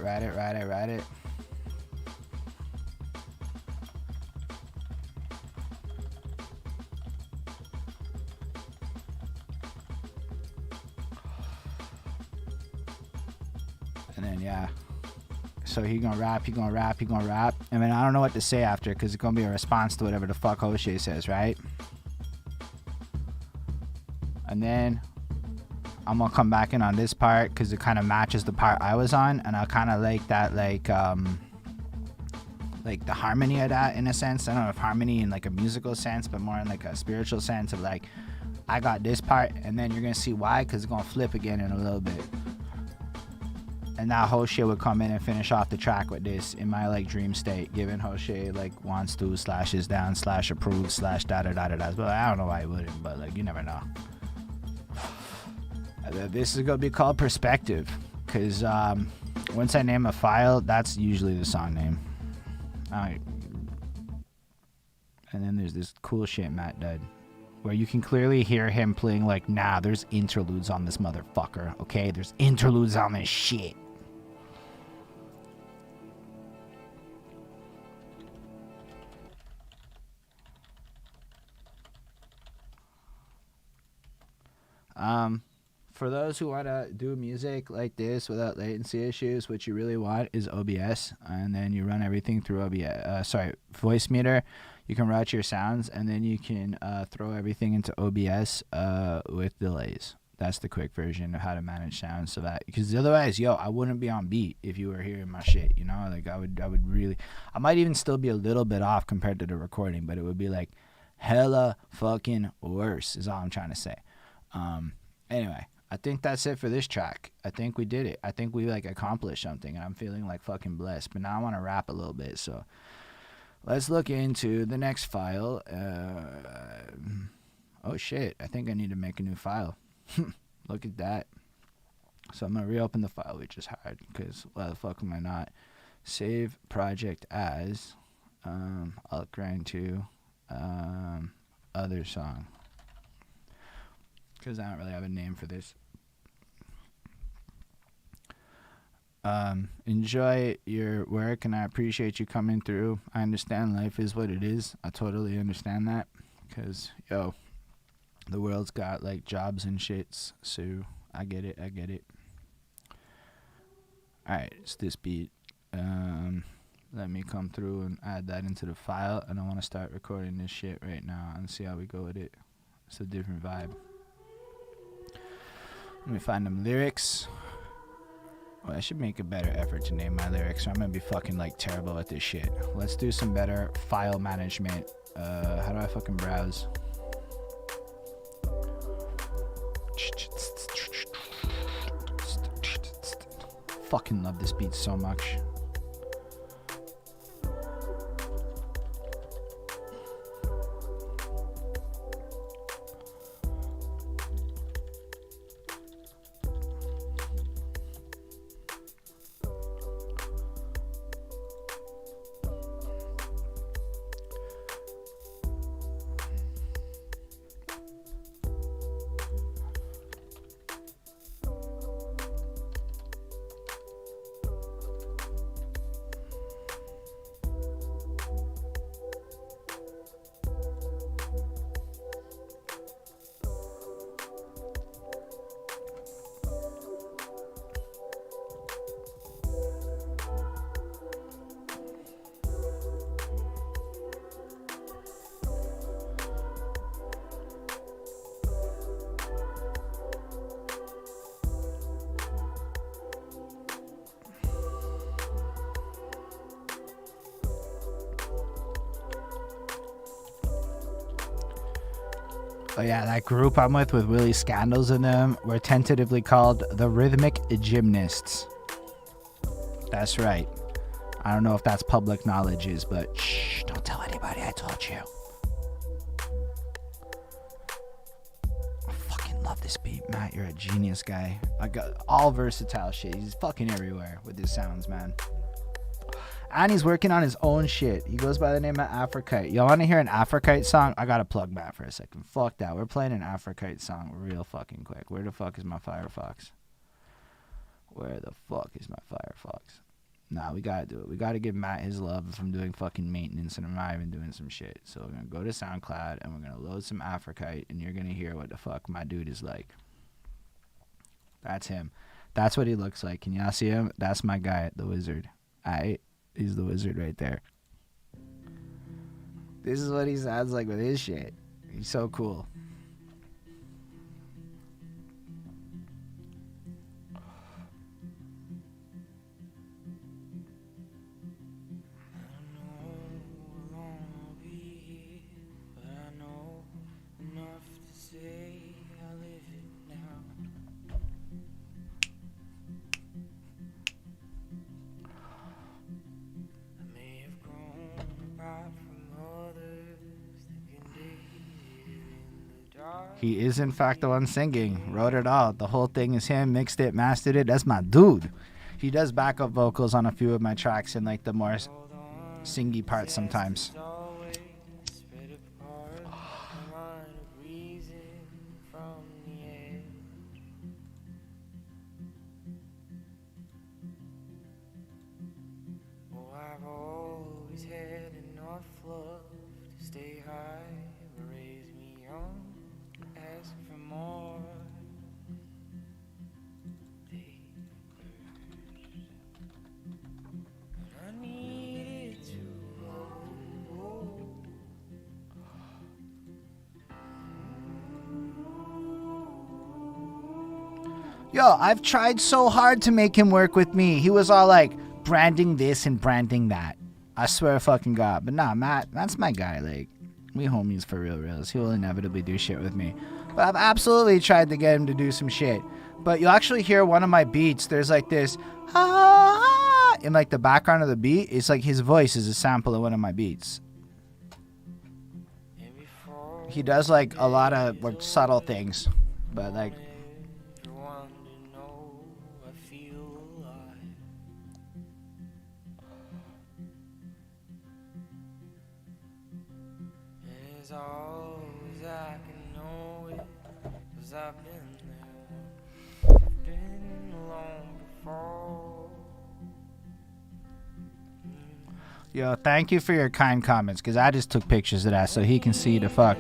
And then, yeah. So he gonna rap. And then I don't know what to say after, because it's gonna be a response to whatever the fuck Hoshe says, right? And then I'm gonna come back in on this part, because it kind of matches the part I was on, and I kind of like that, like the harmony of that, in a sense. I don't know if harmony in like a musical sense, but more in like a spiritual sense of like, I got this part, and then you're gonna see why, because it's gonna flip again in a little bit. And now Hoshe would come in and finish off the track with this in my like dream state, given Hoshe like wants to / is down / approves / da. But I don't know why he wouldn't, but like you never know. This is gonna be called Perspective, because once I name a file, that's usually the song name. And then there's this cool shit Matt did, where you can clearly hear him playing like, nah, there's interludes on this motherfucker, okay? There's interludes on this shit. For those who want to do music like this without latency issues, what you really want is OBS, and then you run everything through Voicemeeter. You can route your sounds, and then you can throw everything into OBS with delays. That's the quick version of how to manage sounds, so that, because otherwise, I wouldn't be on beat if you were hearing my shit, you know? Like I would really, I might even still be a little bit off compared to the recording, but it would be like hella fucking worse is all I'm trying to say. Anyway, I think that's it for this track. I think we did it. I think we like accomplished something, and I'm feeling like fucking blessed. But now I want to rap a little bit, so let's look into the next file. Oh shit, I think I need to make a new file. Look at that. So I'm gonna reopen the file, which is hard, because why the fuck am I not? Save project as Alt grind to other song, because I don't really have a name for this. Enjoy your work, and I appreciate you coming through. I understand life is what it is. I totally understand that, because The world's got like jobs and shits, so I get it. Alright, it's this beat. Let me come through and add that into the file, and I want to start recording this shit right now and see how we go with it. It's a different vibe. Let me find them lyrics. Well, I should make a better effort to name my lyrics, or I'm gonna be fucking like terrible at this shit. Let's do some better file management. How do I fucking browse? Fucking love this beat so much. Oh yeah, that group I'm with Willie Scandals in them were tentatively called the Rhythmic Gymnasts. That's right. I don't know if that's public knowledge is, but shh, don't tell anybody I told you. I fucking love this beat, Matt. You're a genius guy. I got all versatile shit. He's fucking everywhere with his sounds, man. And he's working on his own shit. He goes by the name of Afrikite. Y'all want to hear an Afrikite song? I gotta plug Matt for a second. Fuck that. We're playing an Afrikite song real fucking quick. Where the fuck is my Firefox? Where the fuck is my Firefox? Nah, we gotta do it. We gotta give Matt his love from doing fucking maintenance and I'm even doing some shit. So we're gonna go to SoundCloud and we're gonna load some Afrikite and you're gonna hear what the fuck my dude is like. That's him. That's what he looks like. Can y'all see him? That's my guy, the wizard. Aight. He's the wizard right there. This is what he sounds like with his shit. He's so cool. He is in fact the one singing. Wrote it all. The whole thing is him. Mixed it, mastered it. That's my dude. He does backup vocals on a few of my tracks in like the more singy parts sometimes. Yo, I've tried so hard to make him work with me. He was all like branding this and branding that. I swear to fucking God. But nah, Matt, that's my guy. Like, we homies for reals. He will inevitably do shit with me. But I've absolutely tried to get him to do some shit. But you'll actually hear one of my beats. There's like this, ah, in like the background of the beat. It's like his voice is a sample of one of my beats. He does like a lot of like subtle things. But like, yo, thank you for your kind comments, because I just took pictures of that so he can see the fuck.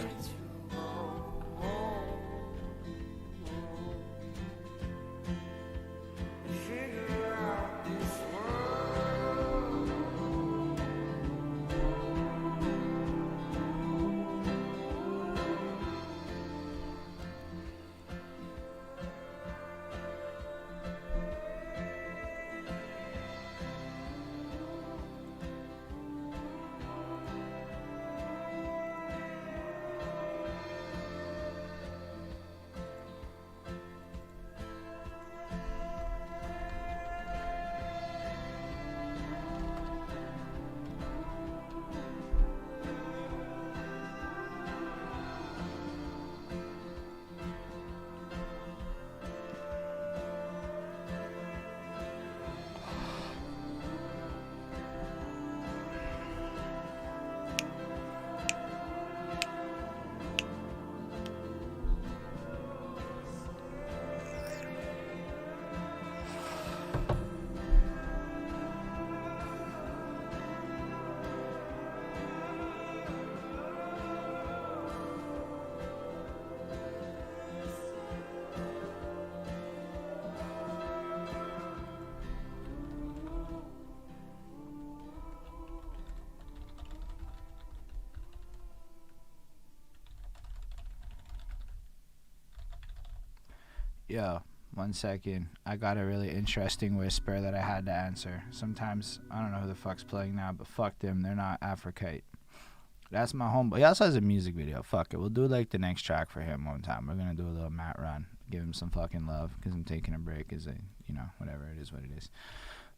Yo, 1 second. I got a really interesting whisper that I had to answer. Sometimes I don't know who the fuck's playing now, but fuck them. They're not Africite. That's my homeboy. He also has a music video. Fuck it. We'll do like the next track for him one time. We're gonna do a little Matt run. Give him some fucking love because I'm taking a break. Cause whatever it is, what it is.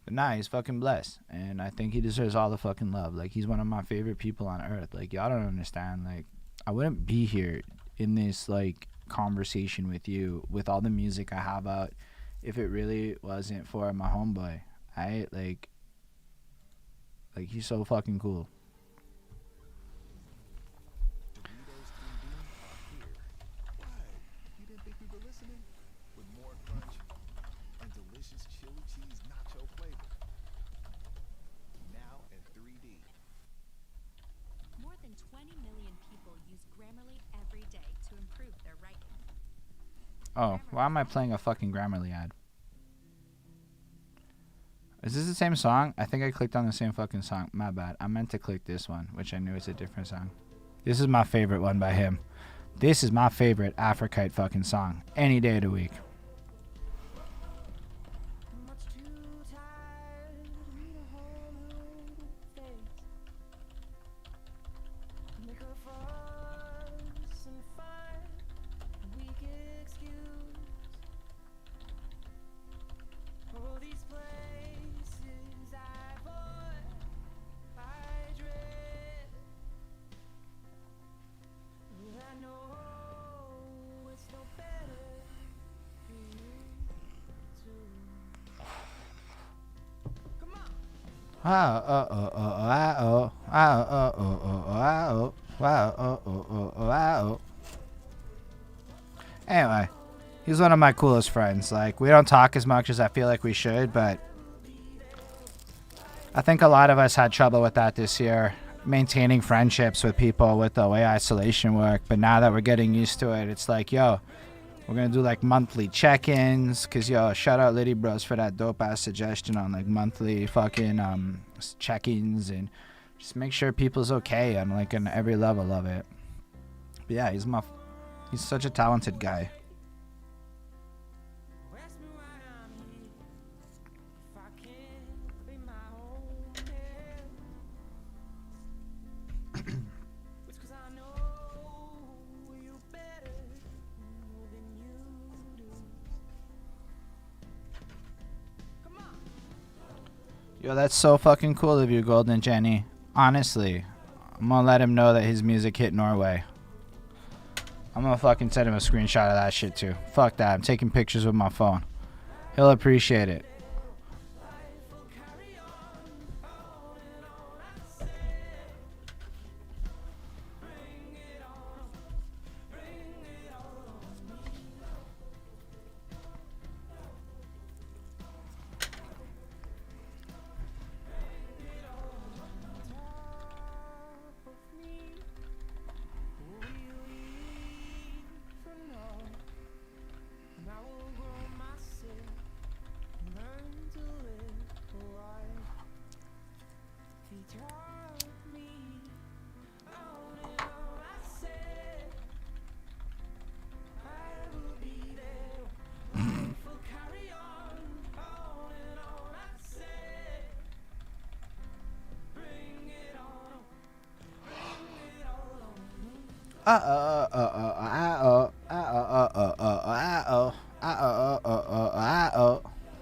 But nah, he's fucking blessed, and I think he deserves all the fucking love. Like he's one of my favorite people on earth. Like y'all don't understand. Like I wouldn't be here in this like conversation with you with all the music I have out if it really wasn't for my homeboy. I like he's so fucking cool. Doritos 3D are here. What? You didn't think we were listening? With more crunch and delicious chili cheese nacho flavor. Now in 3D. More than 20 million people use Grammarly every day to improve their writing. Oh, why am I playing a fucking Grammarly ad? Is this the same song? I think I clicked on the same fucking song. My bad. I meant to click this one, which I knew is a different song. This is my favorite one by him. This is my favorite Africite fucking song. Any day of the week. Anyway, he's one of my coolest friends. Like, we don't talk as much as I feel like we should, but I think a lot of us had trouble with that this year, maintaining friendships with people with the way isolation worked. But now that we're getting used to it, it's like, yo, we're going to do like monthly check-ins. Because, yo, shout out Liddy Bros for that dope-ass suggestion on like monthly fucking check-ins. And just make sure people's okay on like on every level of it. But yeah, he's such a talented guy. Yo, that's so fucking cool of you, Golden Jenny. Honestly, I'm gonna let him know that his music hit Norway. I'm gonna fucking send him a screenshot of that shit too. Fuck that. I'm taking pictures with my phone. He'll appreciate it.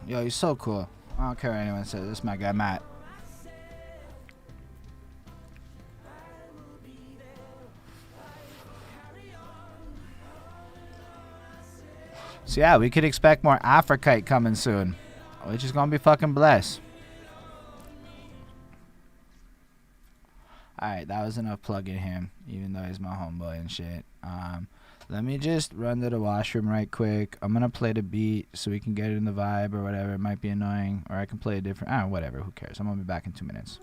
Yo, he's so cool. I don't care what anyone says. This is my guy, Matt. So yeah, we could expect more Africite coming soon, which is gonna be fucking blessed. Alright, that was enough plugging him, even though he's my homeboy and shit. Let me just run to the washroom right quick. I'm gonna play the beat so we can get in the vibe or whatever. It might be annoying, or I can play a different. Whatever. Who cares? I'm gonna be back in 2 minutes.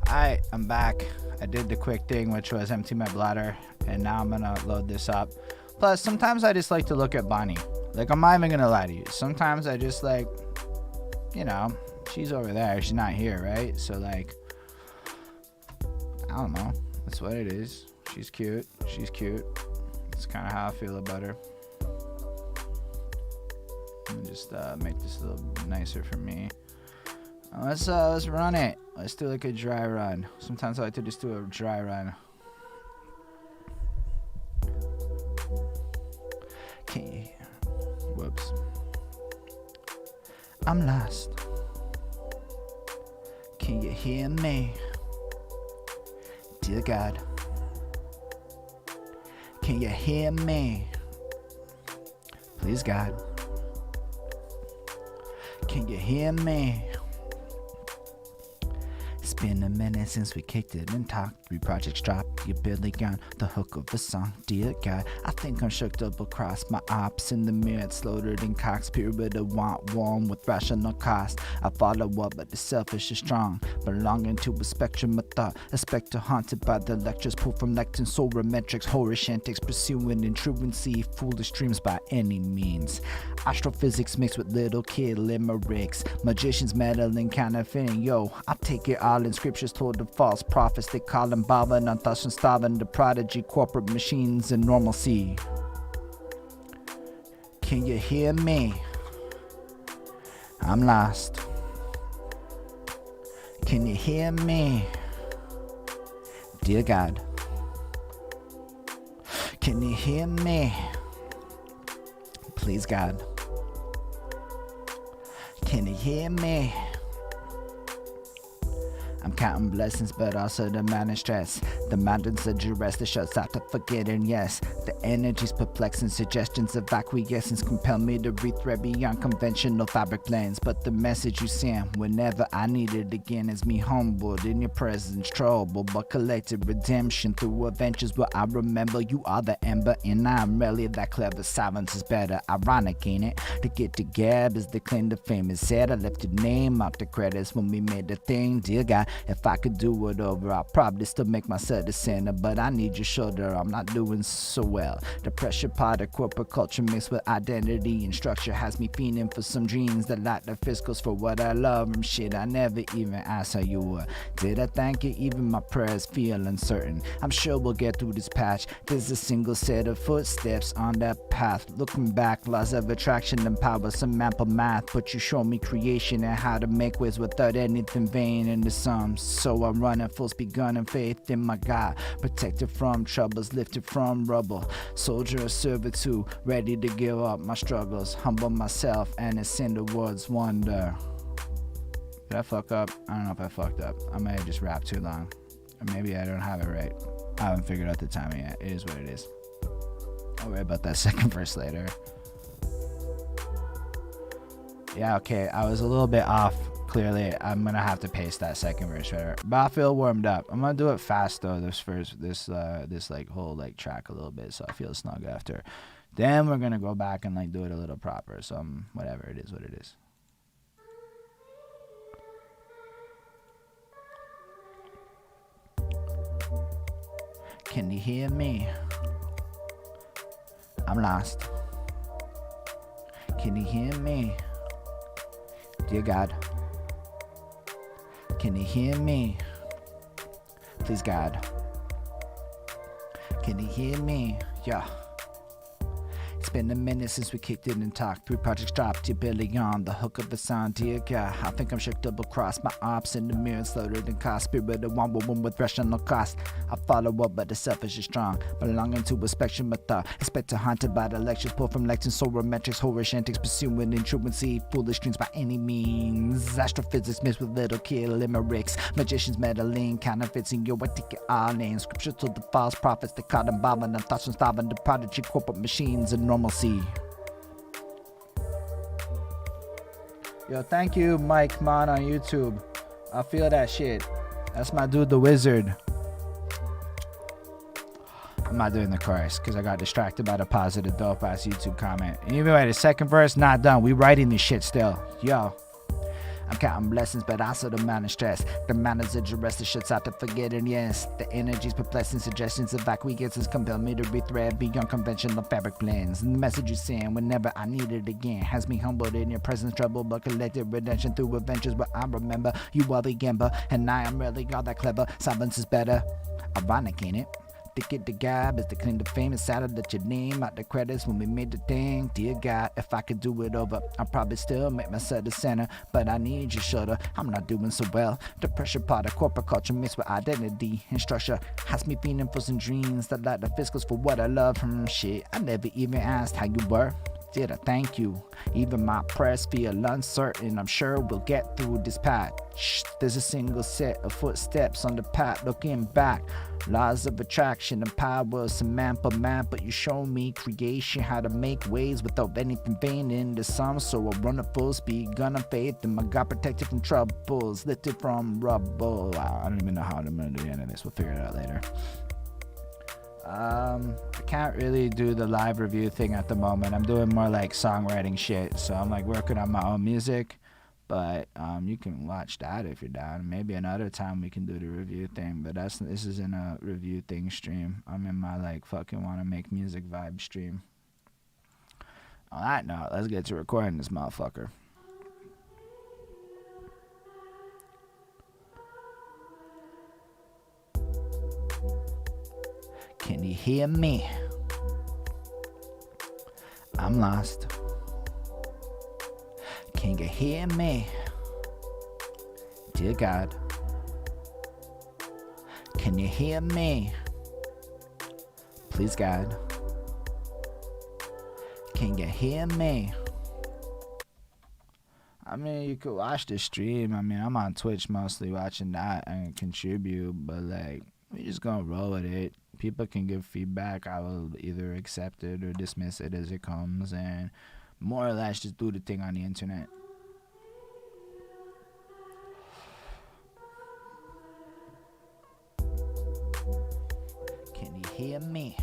Alright, I'm back. I did the quick thing, which was empty my bladder, and now I'm gonna load this up. Plus, sometimes I just like to look at Bonnie. Like, I'm not even gonna lie to you. Sometimes I just like, you know, she's over there. She's not here, right? So, like, I don't know. That's what it is. She's cute. She's cute. That's kind of how I feel about her. Let me just make this a little nicer for me. Let's run it. Let's do like a dry run. Sometimes I like to just do a dry run. Okay. Whoops. I'm lost. Can you hear me? Dear God. Can you hear me? Please, God. Can you hear me? It's been a minute since we kicked it and talked. 3 projects dropped, you barely got the hook of the song. Dear God, I think I'm shook double across my ops in the mirror. It's loaded in cocks, period of want warm with rational cost. I follow up, but the selfish is strong. Belonging to a spectrum of thought, a spectre haunted by the lectures pulled from lectins, solar metrics, horish antics, pursuing intrudency, foolish dreams by any means. Astrophysics mixed with little kid limericks, magicians meddling, counterfeiting. Yo, I take it all in scriptures told the false prophets. They call them bobbing on thoughts and starving the prodigy, corporate machines, and normalcy. Can you hear me? I'm lost. Can you hear me? Dear God. Can you hear me? Please, God. Can you hear me? I'm counting blessings, but also demanding stress. The mountains of duress, the shuts out to forgetting, yes. The energy's perplexing, suggestions of acquiescence compel me to breathe thread beyond conventional fabric plans. But the message you send whenever I need it again is me humbled in your presence, troubled, but collected redemption through adventures where I remember you are the ember, and I'm really that clever. Silence is better, ironic, ain't it? To get to gab is the claim to fame is said. I left your name out the credits when we made the thing, dear God. If I could do it over, I'd probably still make myself the center, but I need your shoulder, I'm not doing so well. The pressure part of corporate culture mixed with identity and structure has me fiending for some dreams that lack the fiscals for what I love and shit. I never even asked how you were. Did I thank you? Even my prayers feel uncertain. I'm sure we'll get through this patch. There's a single set of footsteps on that path. Looking back, laws of attraction and power, some ample math, but you show me creation and how to make ways without anything vain in the sum. So I'm running full speed, gunning faith in my God, protected from troubles, lifted from rubble, soldier of servitude, ready to give up my struggles, humble myself and ascend towards wonder. Did I fuck up? I don't know if I fucked up. I may have just rapped too long, or maybe I don't have it right. I haven't figured out the timing yet. It is what it is. I'll worry about that second verse later. Yeah, okay, I was a little bit off. Clearly, I'm gonna have to paste that second verse right. But I feel warmed up. I'm gonna do it fast though. This like whole like track a little bit, so I feel snug after. Then we're gonna go back and like do it a little proper. So whatever it is, what it is. Can you hear me? I'm lost. Can you hear me? Dear God. Can you hear me? Please, God. Can you hear me? Yeah. It's been a minute since we kicked it and talked. 3 projects dropped, you barely on the hook of the sound. Dear God, I think I'm shook double cross. My ops in the mirror slowed and cost. Spirit of one woman with rational cost. I follow up, but the selfish is strong. Belonging to a spectrum of thought. Expect to haunted by the lectures pulled from lectins, solar metrics, horish antics, pursuing intrudency, foolish dreams by any means. Astrophysics mixed with little kid limericks. Magicians meddling, counterfeits in your ticket all names. Scriptures to the false prophets, they caught them bobbing and thoughts from starving the prodigy, corporate machines, and normalcy. Yo, thank you, Mike Mon on YouTube. I feel that shit. That's my dude, the wizard. I'm not doing the chorus because I got distracted by the positive dope ass YouTube comment. Anyway, the second verse not done. We writing this shit still. Yo. I'm counting blessings, but also the amount of stress. The amount of address that shuts out the forgetting, yes. The energy's perplexing suggestions of acquiescence compel me to rethread beyond conventional fabric blends. And the message you send whenever I need it again has me humbled in your presence, trouble, but collected redemption through adventures where I remember you are the gambler, and I am really all that clever. Silence is better. Ironic, ain't it? To get the gab is to claim the fame inside of that your name out the credits when we made the thing. Dear God, if I could do it over, I'd probably still make myself the center, but I need your shoulder. I'm not doing so well. The pressure part of corporate culture mixed with identity and structure has me feeling for some dreams that like the fiscals for what I love. Shit, I never even asked how you were. Did I thank you? Even my prayers feel uncertain. I'm sure we'll get through this patch. There's a single set of footsteps on the path looking back. Laws of attraction and power, some man per man, but you show me creation, how to make waves without anything vain in the sun. So I run at full speed, gun of faith, and I got protected from troubles, lifted from rubble. Wow, I don't even know how I'm gonna do the end of this. We'll figure it out later. I can't really do the live review thing at the moment. I'm doing more like songwriting shit, so I'm like working on my own music. But you can watch that if you're down. Maybe another time we can do the review thing. But this isn't a review thing stream. I'm in my like fucking wanna make music vibe stream. On that note, let's get to recording this motherfucker. Can you hear me? I'm lost. Can you hear me? Dear God. Can you hear me? Please, God. Can you hear me? I mean, you could watch the stream. I mean, I'm on Twitch mostly watching that and contribute, but like, we just gonna roll with it. People can give feedback. I will either accept it or dismiss it as it comes, and more or less just do the thing on the internet. Can you hear me?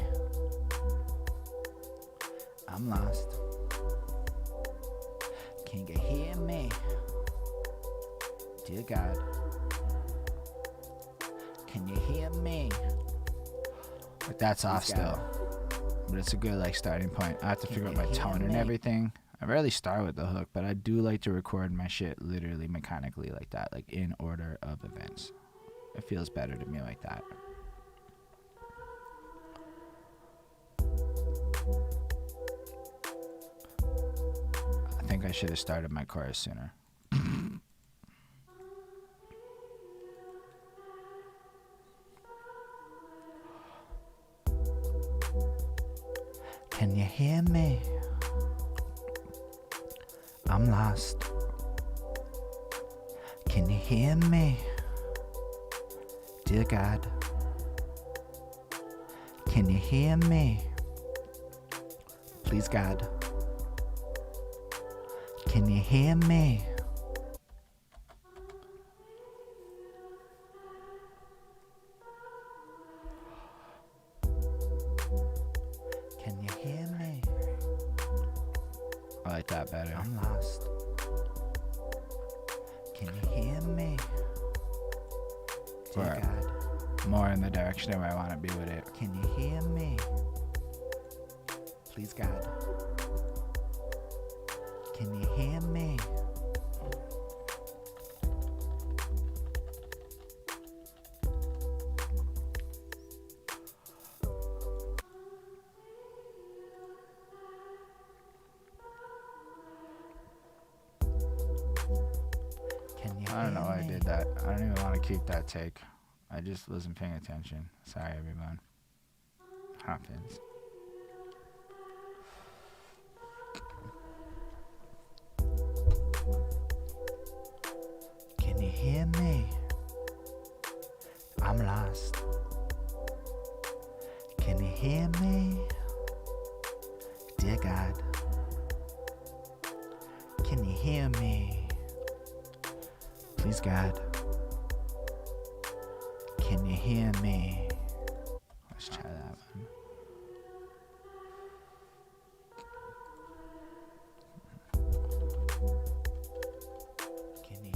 I'm lost. Can you hear me? Dear God. Can you hear me? But that's off still. But it's a good like starting point. I have to figure out my tone and everything. I rarely start with the hook, but I do like to record my shit literally mechanically like that, like in order of events. It feels better to me like that. I think I should have started my chorus sooner. Can you hear me? I'm lost. Can you hear me? Dear God. Can you hear me? Please, God. Can you hear me? Can you hear me? I like that better. I'm lost. Can you hear me? Dear God. More in the direction of where I want to be with it. Can you hear me? Please, God. Can you hear me? I don't know why I did that. I don't even want to keep that take. I just wasn't paying attention. Sorry, everyone. Happens. Can you hear me? I'm lost. Can you hear me? Dear God. Can you hear me? Please, God. Can you hear me? Let's try that one. Can you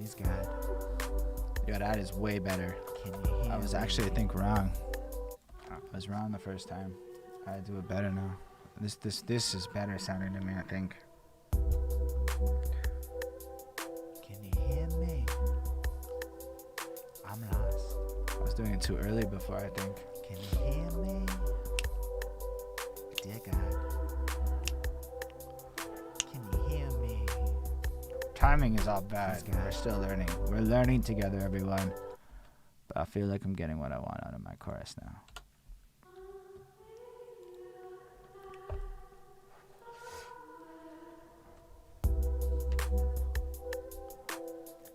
Please God. Yo, that is way better. Can you hear I was me? actually, I think, wrong. I was wrong the first time. I do it better now. This is better sounding to me, I think. Can you hear me? I'm lost. I was doing it too early before, I think. Can you hear me? Dear God. Can you hear me? Timing is all bad. Please, God. We're still learning. We're learning together, everyone. But I feel like I'm getting what I want out of my chorus now.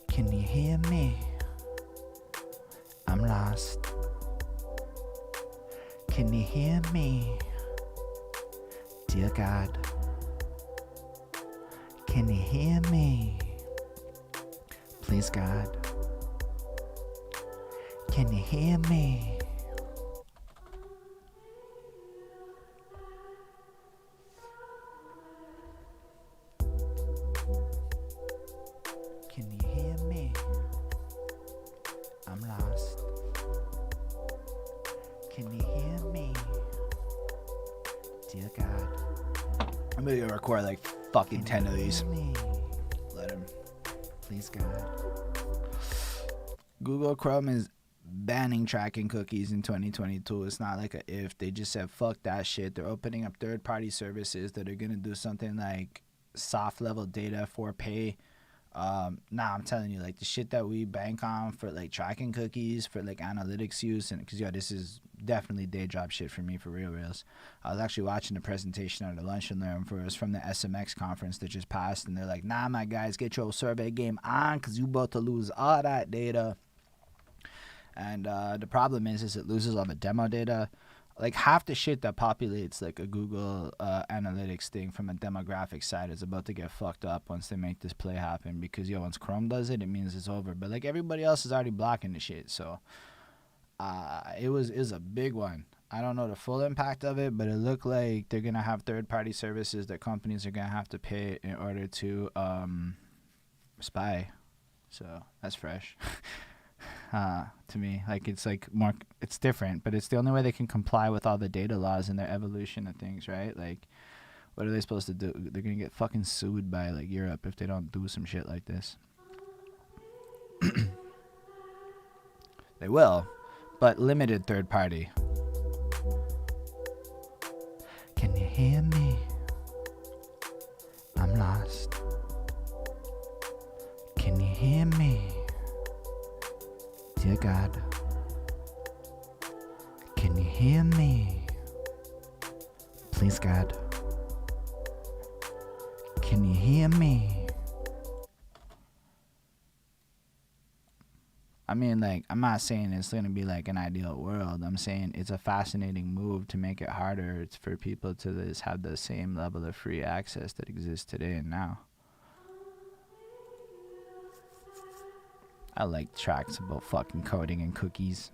Can you hear me? I'm lost. Can you hear me? Dear God. Can you hear me? Please, God. Can you hear me? Can you hear me? I'm lost. Can you hear me? Dear God. I'm gonna record like fucking 10 of these. Hear me? Let him. Please, God. Google Chrome is banning tracking cookies in 2022. It's not like a if. They just said fuck that shit. They're opening up third-party services that are gonna do something like soft level data for pay. I'm telling you, like the shit that we bank on for like tracking cookies for like analytics use, and because this is definitely day job shit for me for reals. I was actually watching the presentation at the Lunch and Learn for us from the SMX conference that just passed, and they're like, nah, my guys, get your survey game on because you about to lose all that data. And the problem is it loses all the demo data. Like half the shit that populates like a Google analytics thing from a demographic side is about to get fucked up once they make this play happen, because once Chrome does it, it means it's over. But like everybody else is already blocking the shit, so it was a big one. I don't know the full impact of it, but it looked like they're gonna have third-party services that companies are gonna have to pay in order to spy. So that's fresh. To me, like it's like more, it's different, but it's the only way they can comply with all the data laws and their evolution of things, right? Like, what are they supposed to do? They're gonna get fucking sued by like Europe if they don't do some shit like this. They will, but limited third party. Can you hear me? I'm lost. Can you hear me? Dear God. Can you hear me? Please, God. Can you hear me? I mean, like, I'm not saying it's going to be like an ideal world. I'm saying it's a fascinating move to make it harder for people to just have the same level of free access that exists today and now. I like tracks about fucking coding and cookies.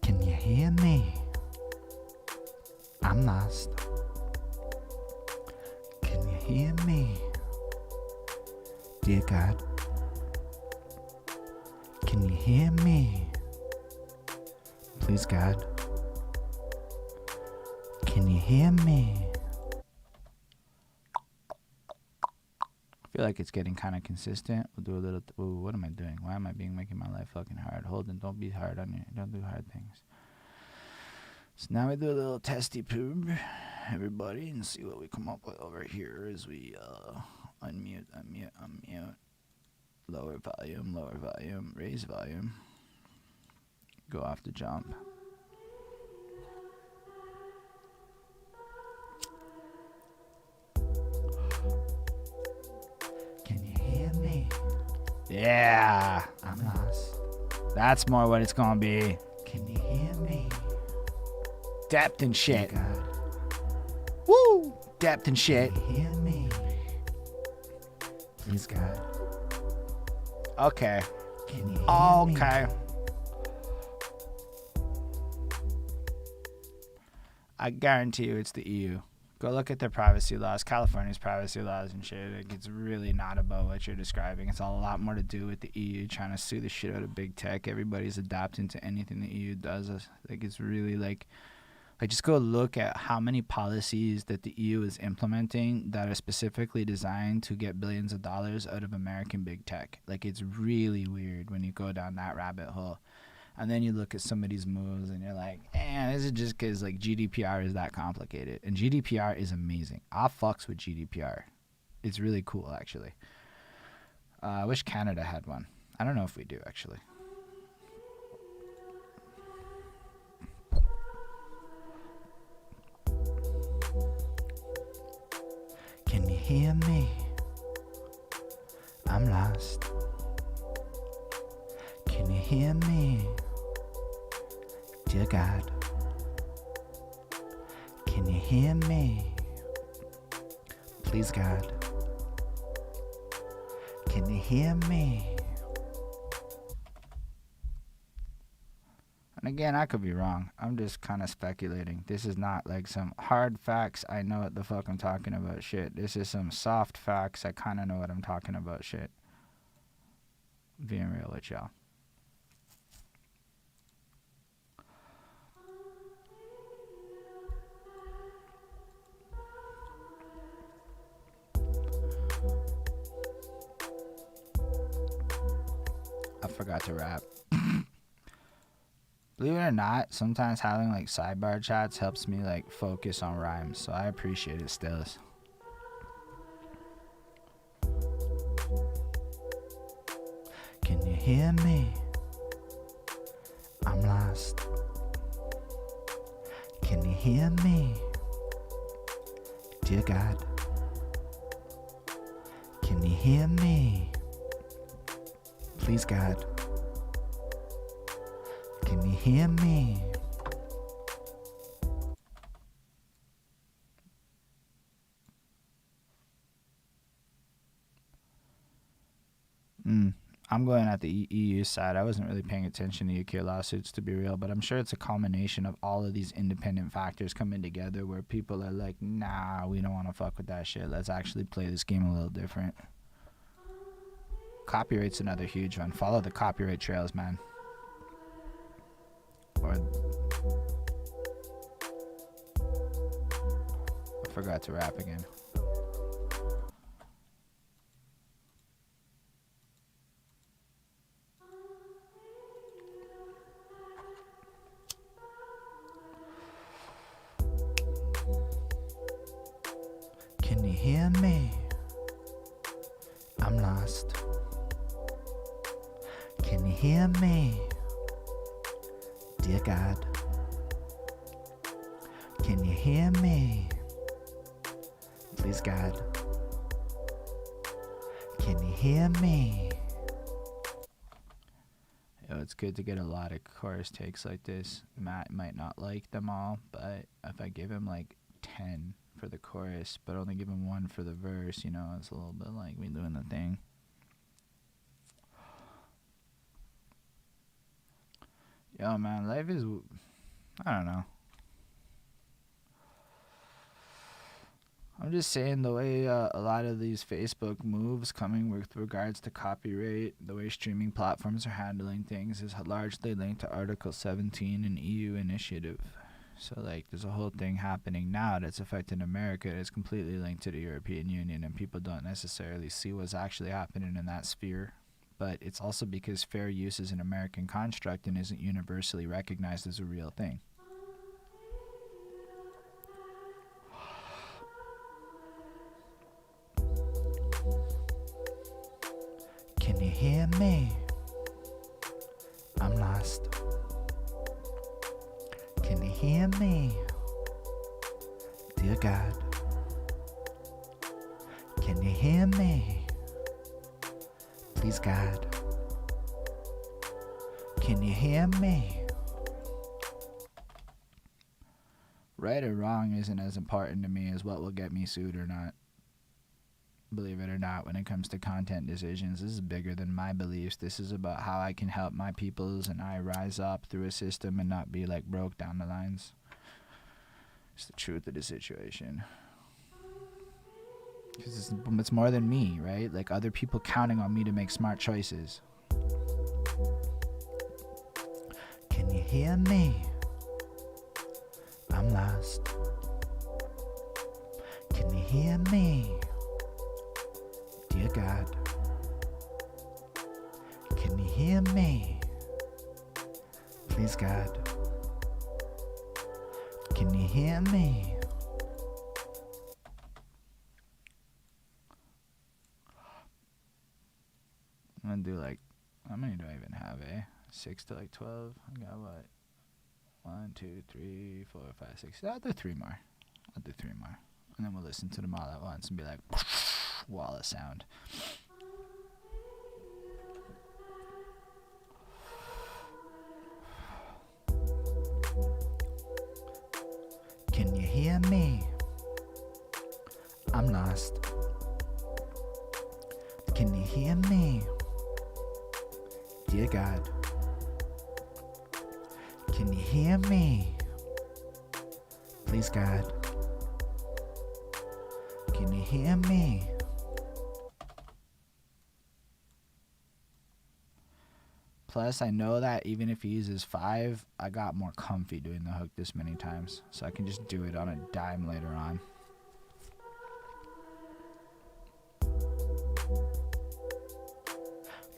Can you hear me? I'm lost. Can you hear me? Dear God. Can you hear me? Please, God. Can you hear me? I feel like it's getting kind of consistent. We'll do a little. Ooh, what am I doing? Why am I making my life fucking hard? Holden, don't be hard on you. Don't do hard things. So now we do a little testy poob, everybody, and see what we come up with over here as we unmute, lower volume, raise volume, go off the jump. Can you hear me? Yeah, I'm lost. that's more what it's gonna be. Can you hear me? Depth and shit. Dear God. Woo! Depth and shit. Can you hear me? Please, God. Okay. Can you hear me? Okay. I guarantee you it's the EU. Go look at their privacy laws, California's privacy laws and shit. Like, it's really not about what you're describing. It's a lot more to do with the EU trying to sue the shit out of big tech. Everybody's adapting to anything the EU does. Like, it's really like just go look at how many policies that the EU is implementing that are specifically designed to get billions of dollars out of American big tech. Like, it's really weird when you go down that rabbit hole. And then you look at some of these moves and you're like, this is just because like GDPR is that complicated. And GDPR is amazing. I fucks with GDPR. It's really cool, actually. I wish Canada had one. I don't know if we do, actually. Can you hear me? I'm lost. Can you hear me? Dear God, can you hear me? Please, God, can you hear me? And again, I could be wrong. I'm just kind of speculating. This is not like some hard facts. I know what the fuck I'm talking about shit. This is some soft facts. I kind of know what I'm talking about shit. Being real with y'all. I forgot to rap. Believe it or not, sometimes having like sidebar chats helps me like focus on rhymes, so I appreciate it still. Can you hear me? I'm lost. Can you hear me? Dear God, can you hear me? Please, God, can you hear me? I'm going at the EU side. I wasn't really paying attention to UK lawsuits, to be real, but I'm sure it's a culmination of all of these independent factors coming together where people are like, nah, we don't want to fuck with that shit. Let's actually play this game a little different. Copyright's another huge one. Follow the copyright trails, man. Or I forgot to rap again. Can you hear me? I'm lost. Can you hear me? Dear God, can you hear me? Please, God, can you hear me? Yo, it's good to get a lot of chorus takes like this. Matt might not like them all, but if I give him like 10 for the chorus, but only give him 1 for the verse, you know, it's a little bit like me doing the thing. Yo, man, life is, I don't know. I'm just saying the way a lot of these Facebook moves coming with regards to copyright, the way streaming platforms are handling things is largely linked to Article 17 and EU initiative. So, like, there's a whole thing happening now that's affecting America that's completely linked to the European Union, and people don't necessarily see what's actually happening in that sphere. But it's also because fair use is an American construct and isn't universally recognized as a real thing. Can you hear me? I'm lost. Can you hear me? Dear God, can you hear me? Please, God, can you hear me? Right or wrong isn't as important to me as what will get me sued or not. Believe it or not, when it comes to content decisions, this is bigger than my beliefs. This is about how I can help my peoples and I rise up through a system and not be like broke down the lines. It's the truth of the situation. Because it's more than me, right? Like other people counting on me to make smart choices. Can you hear me? I'm lost. Can you hear me? Dear God. Can you hear me? Please, God. Can you hear me? I'm gonna do like, how many do I even have, 6 to like 12? I got what? 1, 2, 3, 4, 5, 6. I'll do 3 more. And then we'll listen to them all at once and be like, wall of sound. Can you hear me? I'm lost. Can you hear me? Dear God. Can you hear me? Please, God. Can you hear me? Plus, I know that even if he uses 5, I got more comfy doing the hook this many times. So I can just do it on a dime later on.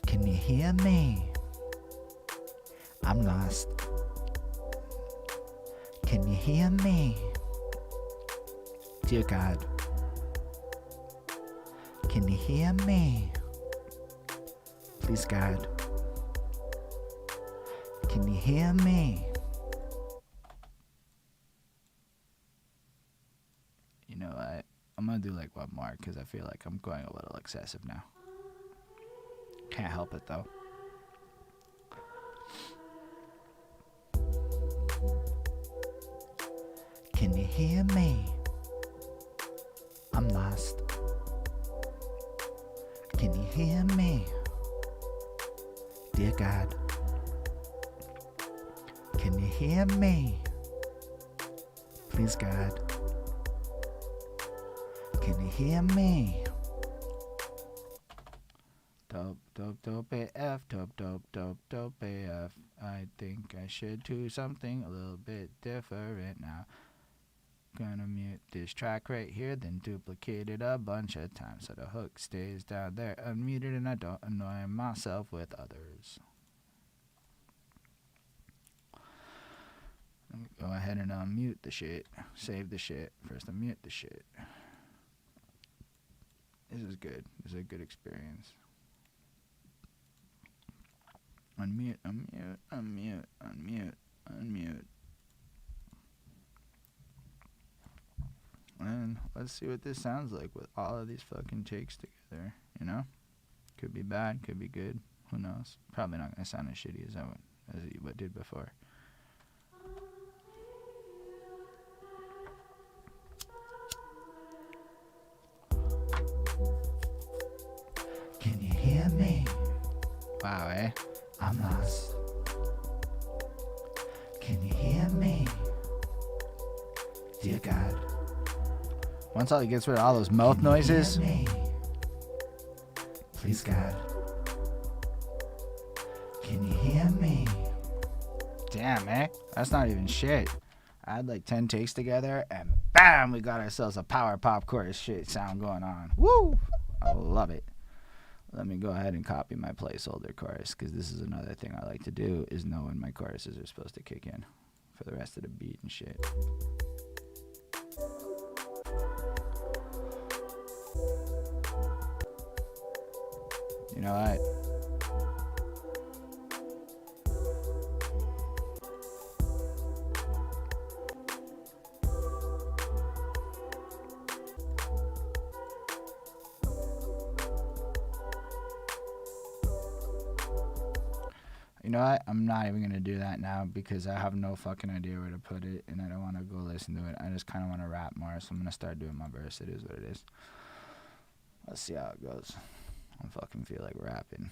Can you hear me? I'm lost. Can you hear me? Dear God. Can you hear me? Please, God. Can you hear me? You know what? I'm gonna do like one more because I feel like I'm going a little excessive now. Can't help it though. Can you hear me? I'm lost. Can you hear me? Dear God. Can you hear me? Please, God. Can you hear me? Dope, dope, dope AF, dope, dope, dope, dope AF. I think I should do something a little bit different now. Gonna mute this track right here, then duplicate it a bunch of times so the hook stays down there unmuted and I don't annoy myself with others. Go ahead and unmute the shit. Save the shit. First unmute the shit. This is good. This is a good experience. Unmute, unmute, unmute, unmute, unmute. And let's see what this sounds like with all of these fucking takes together, you know? Could be bad, could be good. Who knows? Probably not going to sound as shitty as what did before. Can you hear me? Wow, I'm lost. Can you hear me? Dear God. Once he gets rid of all those mouth noises. Please, God. Can you hear me? Damn, that's not even shit. I had like 10 takes together and bam, we got ourselves a power pop chorus shit sound going on. Woo! I love it. Let me go ahead and copy my placeholder chorus because this is another thing I like to do is know when my choruses are supposed to kick in for the rest of the beat and shit. You know what? You know what? I'm not even going to do that now because I have no fucking idea where to put it and I don't want to go listen to it. I just kind of want to rap more, so I'm going to start doing my verse. It is what it is. Let's see how it goes. I fucking feel like rapping.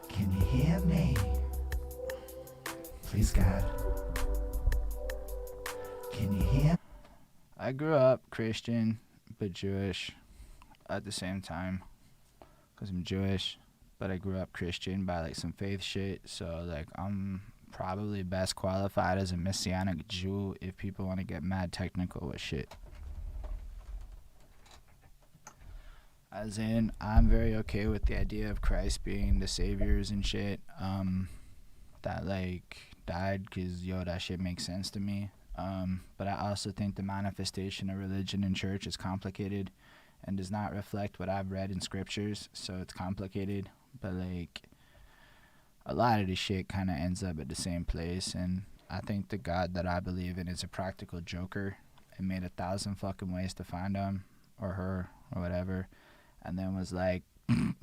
Can you hear me? Please, God. Can you hear? I grew up Christian but Jewish at the same time because I'm Jewish, but I grew up Christian by like some faith shit. So like I'm probably best qualified as a Messianic Jew if people want to get mad technical with shit. As in, I'm very okay with the idea of Christ being the saviors and shit. That like died because that shit makes sense to me. But I also think the manifestation of religion in church is complicated and does not reflect what I've read in scriptures, so it's complicated. But like a lot of this shit kind of ends up at the same place, and I think the God that I believe in is a practical joker and made 1,000 fucking ways to find him or her or whatever, and then was like,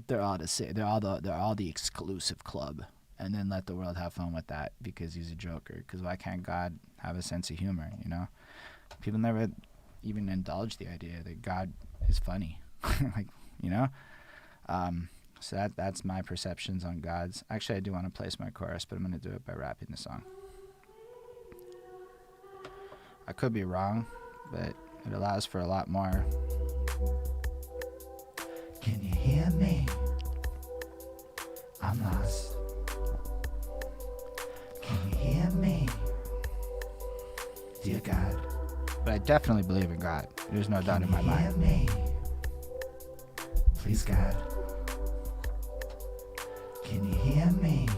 they're all the exclusive club, and then let the world have fun with that because he's a joker. Because why can't God have a sense of humor? You know, people never even indulge the idea that God is funny, like, you know. So that's my perceptions on gods. Actually, I do want to place my chorus, but I'm gonna do it by rapping the song. I could be wrong, but it allows for a lot more. Can you hear me? I'm lost. Can you hear me? Dear God. But I definitely believe in God. There's no doubt in my mind. Can you hear me? Please, God. Can you hear me?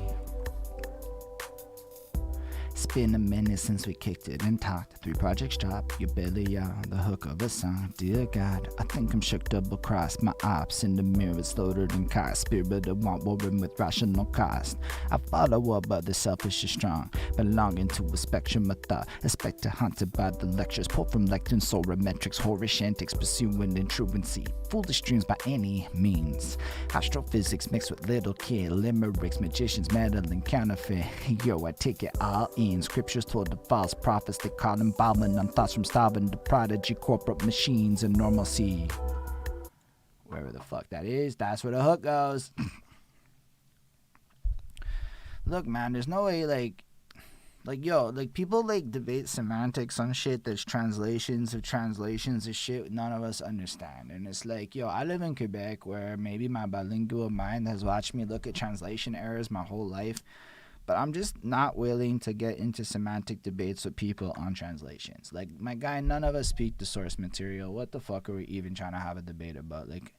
It's been a minute since we kicked it and talked. 3 projects dropped, you're barely on the hook of a song. Dear God, I think I'm shook double crossed. My ops in the mirror slaughtered and cast. Spirit of want warring with rational cost. I follow up, but the selfish is strong. Belonging to a spectrum of thought. Expected haunted by the lectures. Pulled from lectins, sorametrics, horish antics, pursuing intruency. Foolish dreams by any means. Astrophysics mixed with little kid limericks, magicians meddling counterfeit. Yo, I take it all in. Scriptures told the false prophets they caught involvement on thoughts from starving to prodigy corporate machines and normalcy. Wherever the fuck that is, that's where the hook goes. Look, man, there's no way like people like debate semantics on shit. There's translations of shit none of us understand. And it's like, yo, I live in Quebec where maybe my bilingual mind has watched me look at translation errors my whole life. But I'm just not willing to get into semantic debates with people on translations. Like, my guy, none of us speak the source material. What the fuck are we even trying to have a debate about? Like,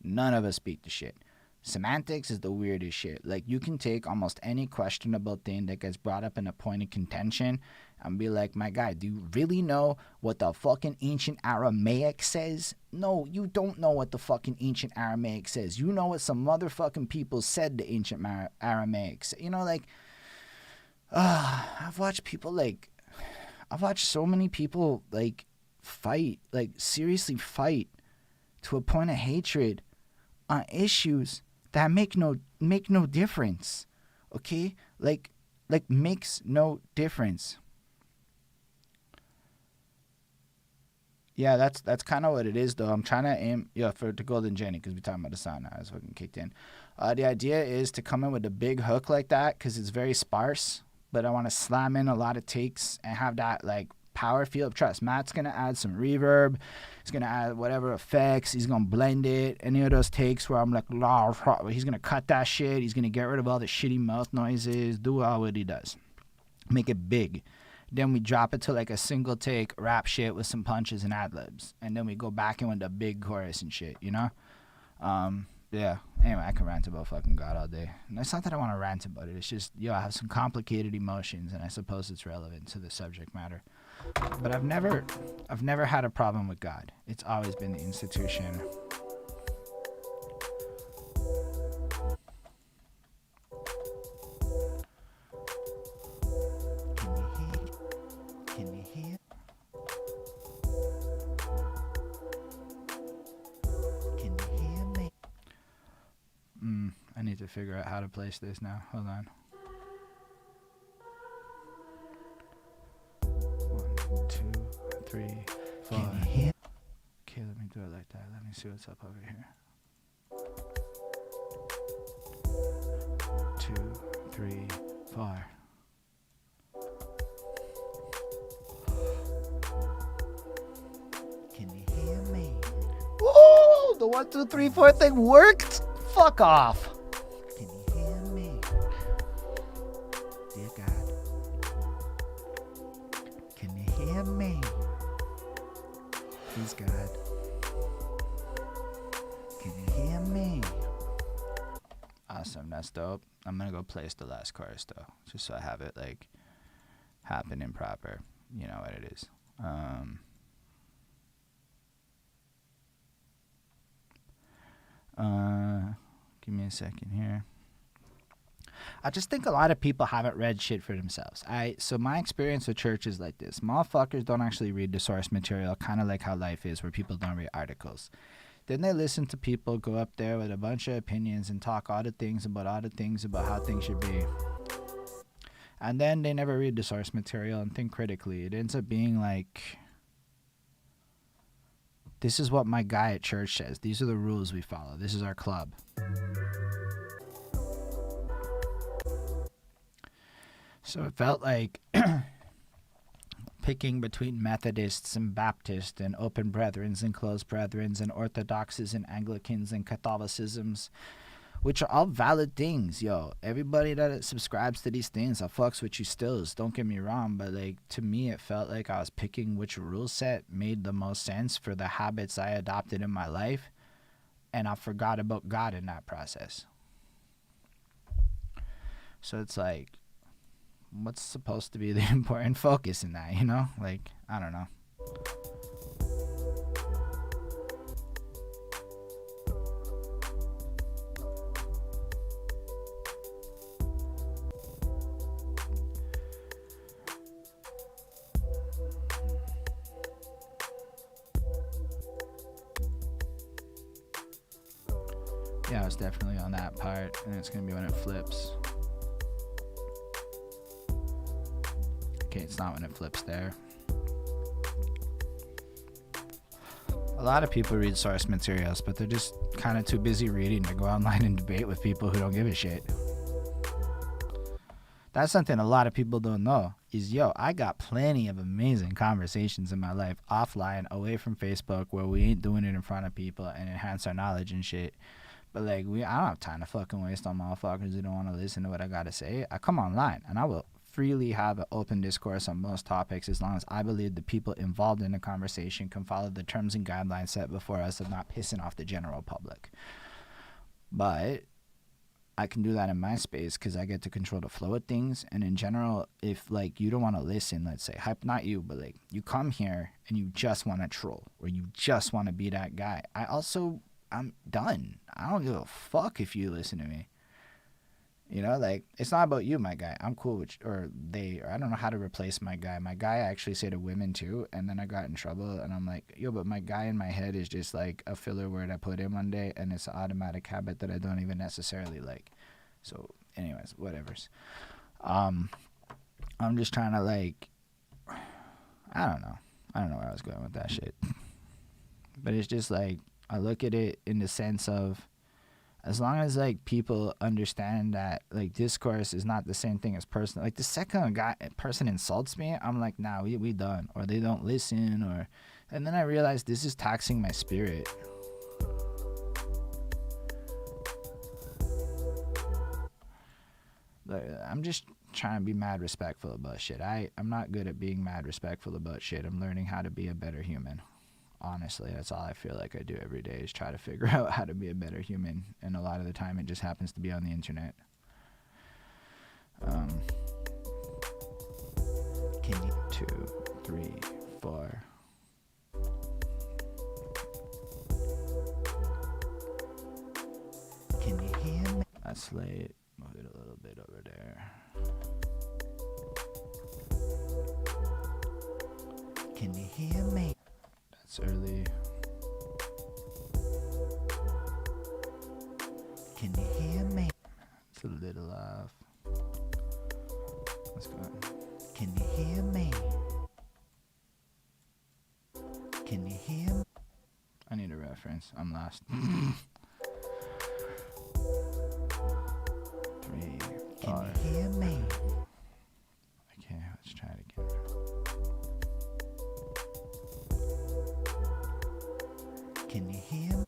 none of us speak the shit. Semantics is the weirdest shit. Like, you can take almost any questionable thing that gets brought up in a point of contention and be like, my guy, do you really know what the fucking ancient Aramaic says? No, you don't know what the fucking ancient Aramaic says. You know what some motherfucking people said the ancient Aramaic. You know, like, I've watched so many people like fight, like seriously fight to a point of hatred on issues that make no difference. Okay? Like makes no difference. Yeah, that's kind of what it is, though. I'm trying to aim, for the Golden Jenny, because we're talking about the song now. It's fucking kicked in. The idea is to come in with a big hook like that, because it's very sparse. But I want to slam in a lot of takes and have that like power feel. Trust, Matt's gonna add some reverb. He's gonna add whatever effects. He's gonna blend it. Any of those takes where I'm like, he's gonna cut that shit. He's gonna get rid of all the shitty mouth noises. Do all what he does. Make it big. Then we drop it to like a single take rap shit with some punches and ad libs, and then we go back in with the big chorus and shit. You know. Yeah. Anyway, I can rant about fucking God all day. And it's not that I want to rant about it. It's just, I have some complicated emotions, and I suppose it's relevant to the subject matter. But I've never had a problem with God. It's always been the institution. Can you hear? Can you hear me? I need to figure out how to place this now. Hold on. 1, 2, 3, 4. Can you hear? Okay, let me do it like that. Let me see what's up over here. 2, 3, 4. The 1, 2, 3, 4 thing worked? Fuck off. Can you hear me? Dear God. Can you hear me? Please, God. Can you hear me? Awesome, that's dope. I'm gonna go place the last chorus though, just so I have it like happening proper. You know what it is. Give me a second here. I just think a lot of people haven't read shit for themselves. So my experience with church is like this. Motherfuckers don't actually read the source material, kind of like how life is, where people don't read articles. Then they listen to people go up there with a bunch of opinions and talk all the things about how things should be. And then they never read the source material and think critically. It ends up being like, this is what my guy at church says. These are the rules we follow. This is our club. So it felt like picking between Methodists and Baptists and open brethrens and closed brethrens and Orthodoxes and Anglicans and Catholicisms, which are all valid things, yo. Everybody that subscribes to these things, I fucks with you stills, don't get me wrong, but like to me it felt like I was picking which rule set made the most sense for the habits I adopted in my life, and I forgot about God in that process. So it's like, what's supposed to be the important focus in that, you know? Like, I don't know. Yeah, it's definitely on that part, and it's gonna be when it flips. Okay, it's not when it flips there. A lot of people read source materials, but they're just kind of too busy reading to go online and debate with people who don't give a shit. That's something a lot of people don't know is, yo, I got plenty of amazing conversations in my life offline, away from Facebook, where we ain't doing it in front of people and enhance our knowledge and shit. But like, I don't have time to fucking waste on motherfuckers who don't want to listen to what I gotta say. I come online and I will freely have an open discourse on most topics as long as I believe the people involved in the conversation can follow the terms and guidelines set before us of not pissing off the general public. But I can do that in my space because I get to control the flow of things. And in general, if like you don't want to listen, let's say, not you, but like you come here and you just want to troll or you just want to be that guy, I'm done. I don't give a fuck if you listen to me. You know, like, it's not about you, my guy. I'm cool with, or I don't know how to replace my guy. My guy I actually say to women too, and then I got in trouble, and I'm like, yo, but my guy in my head is just like a filler word I put in one day, and it's an automatic habit that I don't even necessarily like. So, anyways, whatevers. I'm just trying to like, I don't know where I was going with that shit. But it's just like, I look at it in the sense of, as long as like people understand that like discourse is not the same thing as personal, like the second a person insults me, I'm like, nah, we done, or they don't listen, or, and then I realize this is taxing my spirit. Like, I'm just trying to be mad respectful about shit. I'm not good at being mad respectful about shit. I'm learning how to be a better human. Honestly, that's all I feel like I do every day is try to figure out how to be a better human, and a lot of the time it just happens to be on the internet. Can you 2, 3, 4? Can you hear me? That's late. Move it a little bit over there. Can you hear me? That's early. Can you hear me? It's a little off. Let's go. Can you hear me? Can you hear me? I need a reference. I'm lost. 3, Can 5. you hear me? Okay, let's try it again. Can you hear me?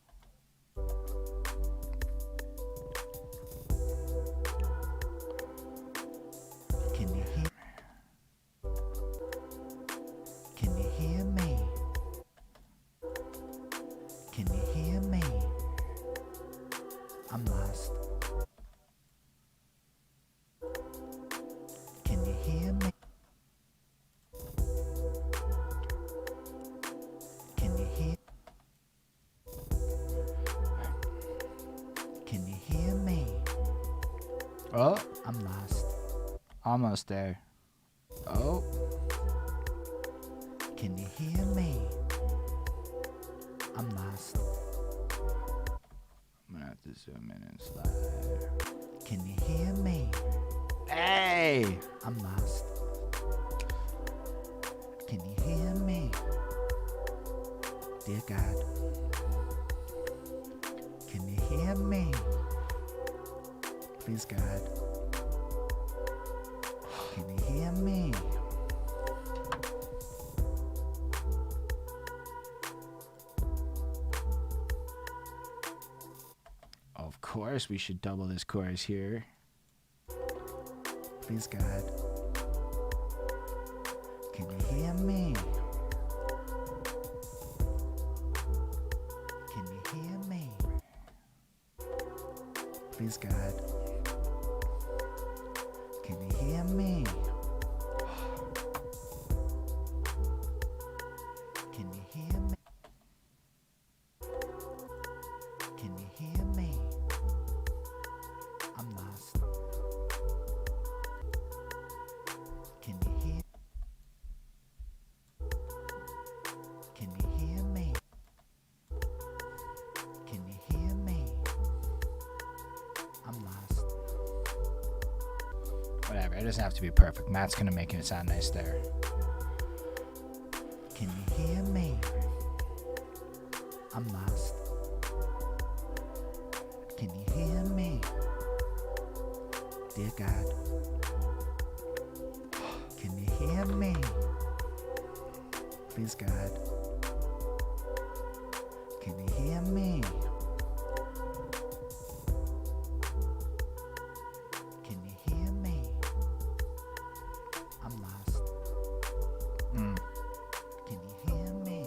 Oh, I'm lost. almost there. Oh, Can you hear me? I'm lost. I'm gonna have to zoom in and slide. Can you hear me? Hey! I'm lost. Can you hear me? Dear God. Can you hear me? Please, God. Can you hear me? Of course, we should double this chorus here. Please, God. Can you hear me? Can you hear me? Please, God. Can you hear me? Can you hear me? Can you hear me? I'm lost. Can you hear? Can you hear me? Can you hear me? I'm lost. Whatever, it doesn't have to be perfect. Matt's gonna make it sound nice there. Can you hear me? I'm lost. Can you hear me? Dear God. Can you hear me? Please, God. Can you hear me? Can you hear me? I'm lost. Can you hear me?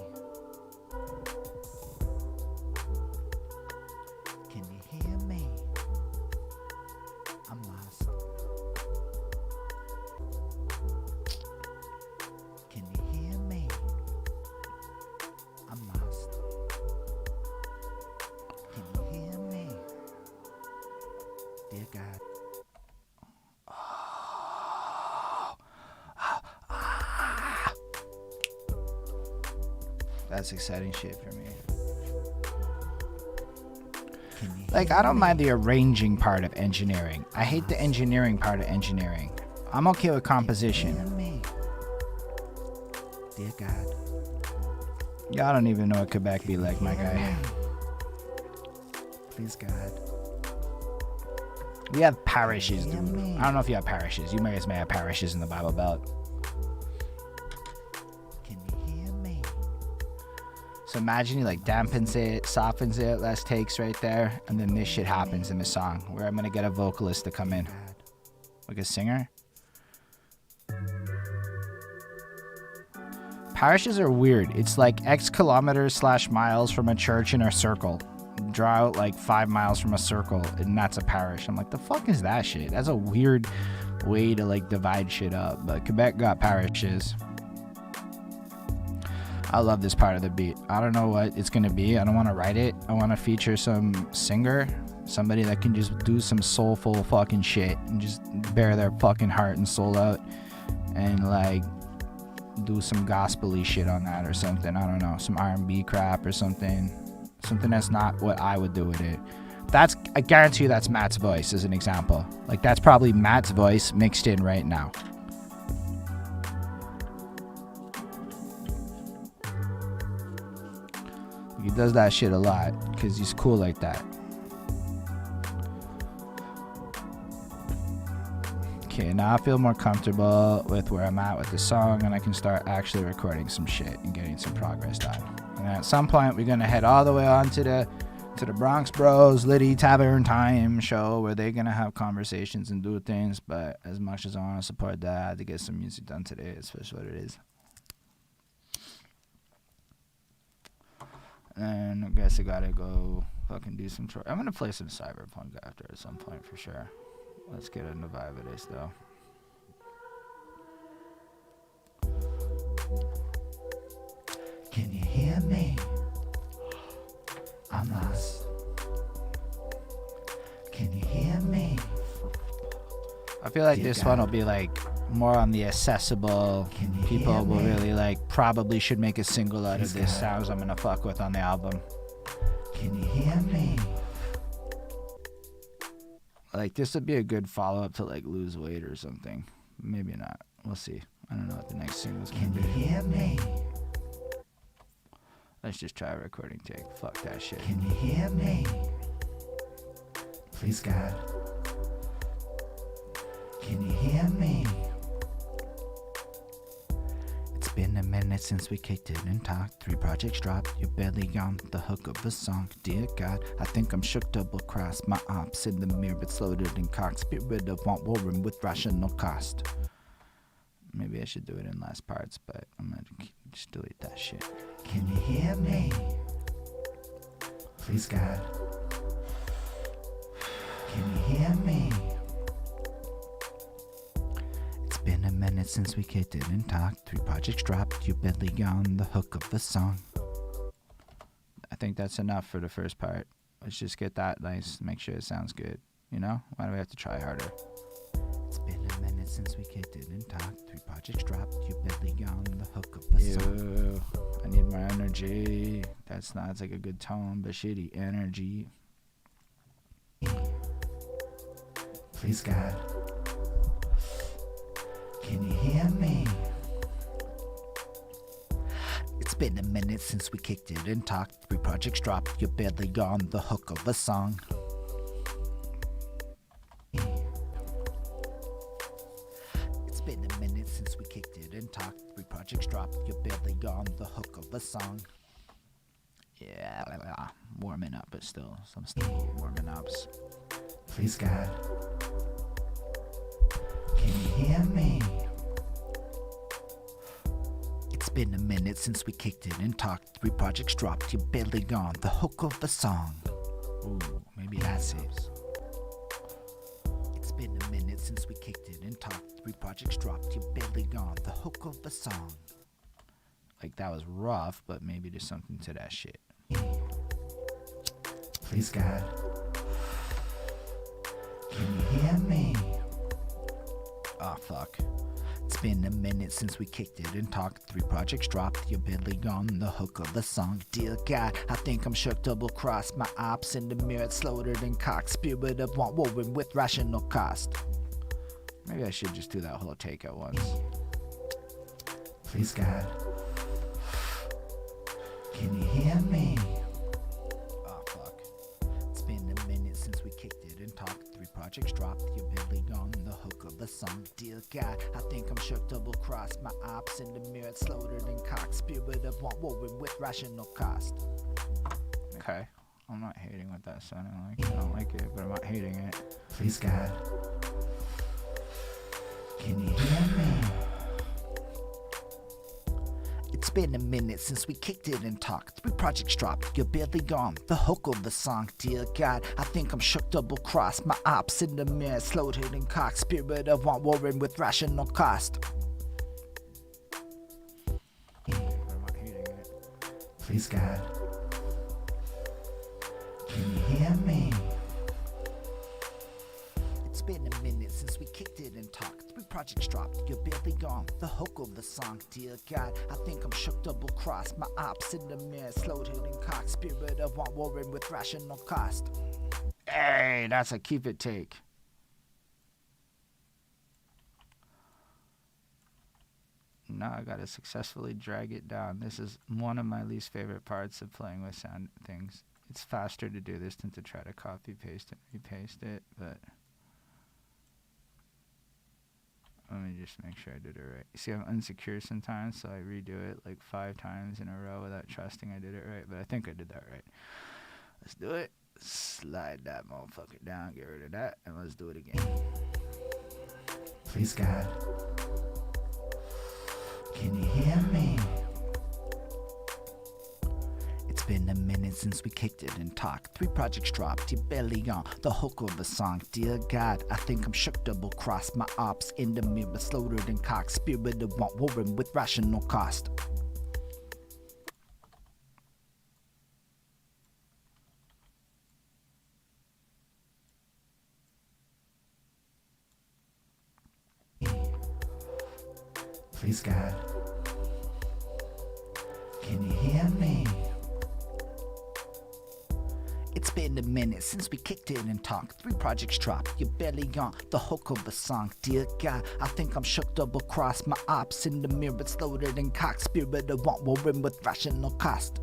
Can you hear me? I'm lost. Can you hear me? I'm lost. Can you hear me? Dear God. That's exciting shit for me. Can you Like, hear I don't me? mind the arranging part of engineering. I hate the engineering part of engineering. I'm okay with Hear composition. me? Dear God. Y'all don't even know what Quebec be like, my guy. Please, God. We have parishes, Hear dude. me? I don't know if you have parishes. You guys may have parishes in the Bible Belt. Can you hear me? So imagine he like dampens it, softens it, less takes right there, and then this shit happens in the song where I'm gonna get a vocalist to come in, God. like a singer. Parishes are weird. It's like X kilometers / miles from a church in a circle. Draw out like 5 miles from a circle, and that's a parish. I'm like, the fuck is that shit? That's a weird way to like divide shit up. But Quebec got parishes. I love this part of the beat. I don't know what it's gonna be. I don't want to write it. I want to feature some singer, somebody that can just do some soulful fucking shit and just bear their fucking heart and soul out, and like do some gospel-y shit on that or something. I don't know, some R&B crap or something that's not what I would do with it. That's, I guarantee you that's Matt's voice as an example. Like, that's probably Matt's voice mixed in right now. He does that shit a lot because he's cool like that. Okay, now I feel more comfortable with where I'm at with the song, and I can start actually recording some shit and getting some progress done. And at some point, we're gonna head all the way on to the Bronx Bros Liddy Tavern Time show, where they're gonna have conversations and do things. But as much as I want to support that, I had to get some music done today. It's just what it is. And I guess I gotta go fucking do some. I'm gonna play some Cyberpunk after at some point for sure. Let's get in the vibe of this though. Can you hear me? I'm lost. Can you hear me? I feel like Dear this God. one will be like more on the accessible. Can you People hear will me? really like probably should make a single out Please, of this God. sounds I'm gonna fuck with on the album. Can you hear me? Like this would be a good follow up to like Lose Weight or something. Maybe not. We'll see. I don't know what the next single's gonna Can you be. hear me? Let's just try a recording take. Fuck that shit. Can you hear me? Please, God. Can you hear me? It's been a minute since we kicked it and talked. 3 projects dropped. You're barely on the hook of a song. Dear God, I think I'm shook double cross. My ops in the mirror, it's loaded in cock. Spirit of want warring with rational cost. Maybe I should do it in last parts, but I'm gonna just delete that shit. Can you hear me? Please, God. Can you hear me? It's been a minute since we kicked it and talked. 3 projects dropped. You're barely on the hook of a song. I think that's enough for the first part. Let's just get that nice, make sure it sounds good. You know? Why do we have to try harder? It's been a minute since we kicked it and talked. 3 projects dropped. You're barely on the hook of a song. Ew, I need more energy. That's not, it's like a good tone, but shitty energy. Please, God. Can you hear me? It's been a minute since we kicked it and talked. 3 projects dropped. You're barely on the hook of a song. It's been a minute since we kicked it and talked. 3 projects dropped. You're barely on the hook of a song. Yeah, warming up, but still, some still warming ups. Please, God. Can you hear me? It's been a minute since we kicked it and talked. 3 projects dropped. You're barely on the hook of a song. Ooh, maybe That's that's it. it. It's been a minute since we kicked it and talked. 3 projects dropped. You're barely on the hook of a song. Like that was rough, but maybe there's something to that shit. Please, God. Can you hear me? Oh fuck. It's been a minute since we kicked it and talked. 3 projects dropped. You're barely on the hook of the song. Dear God, I think I'm shook double cross. My ops in the mirror, it's loaded in cock. Spirit of want warring with rational cost. Maybe I should just do that whole take at once. Please, God. Can you hear me? Oh fuck. It's been a minute since we kicked it and talked. 3 projects dropped. You're barely on the hook of the song. Dear God, I think I'm shook double cross. My ops in the mirror, it's loaded in cock. Spirit of want warring with rational cost. Okay. I'm not hating what that sounded like. I don't like it, but I'm not hating it. Please, God. Can you hear me? It's been a minute since we kicked it and talked. 3 projects dropped. You're barely on the hook of the song. Dear God, I think I'm shook double cross. My ops in the mirror, it's loaded in cock. Spirit of want warring with rational cost. But I'm not hating it. Please, God. Can you hear me? It's been a minute since we kicked it and talked. 3 projects dropped. You're barely on the hook of the song. Dear God, I think I'm shook double cross. My ops in the mirror, it's loaded in cock. Spirit of want warring with rational cost. Hey, that's a keep it take. Now I gotta successfully drag it down. This is one of my least favorite parts of playing with sound things. It's faster to do this than to try to copy paste and repaste it, but let me just make sure I did it right. You see, I'm insecure sometimes, so I redo it like 5 times in a row without trusting I did it right, but I think I did that right. Let's do it. Slide that motherfucker down, get rid of that, and let's do it again. Please, God. Can you hear me? It's been a minute since we kicked it and talked. 3 projects dropped. You're barely on the hook of a song. Dear God, I think I'm shook double cross. My ops in the mirror, loaded in cock. Spirit of want warring with rational cost. Please God, can you hear me? It's been a minute since we kicked in and talked. 3 projects dropped, you're barely on the hook of the song. Dear God, I think I'm shook double cross. My ops in the mirror, it's loaded in cock. Spirit of want warring with rational cost.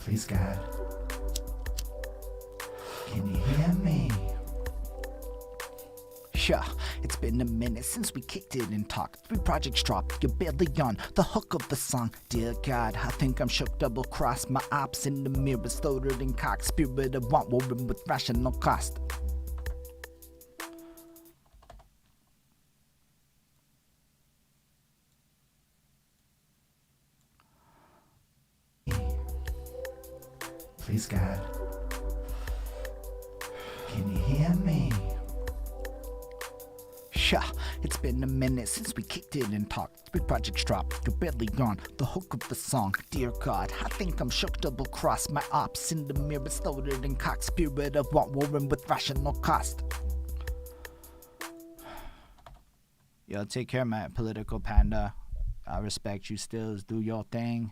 Please God, can you hear me? Yeah, it's been a minute since we kicked it and talked. 3 projects dropped, you're barely on the hook of the song. Dear God, I think I'm shook double cross. My ops in the mirror, it's loaded in cock. Spirit of want warring with rational cost. Please God, can you hear me? Yeah, it's been a minute since we kicked it and talked. 3 projects dropped, you're barely on the hook of the song. Dear God, I think I'm shook double cross. My ops in the mirror, it's loaded in cock. Spirit of want warring with rational cost. Yo, take care, my political panda. I respect you still. Do your thing.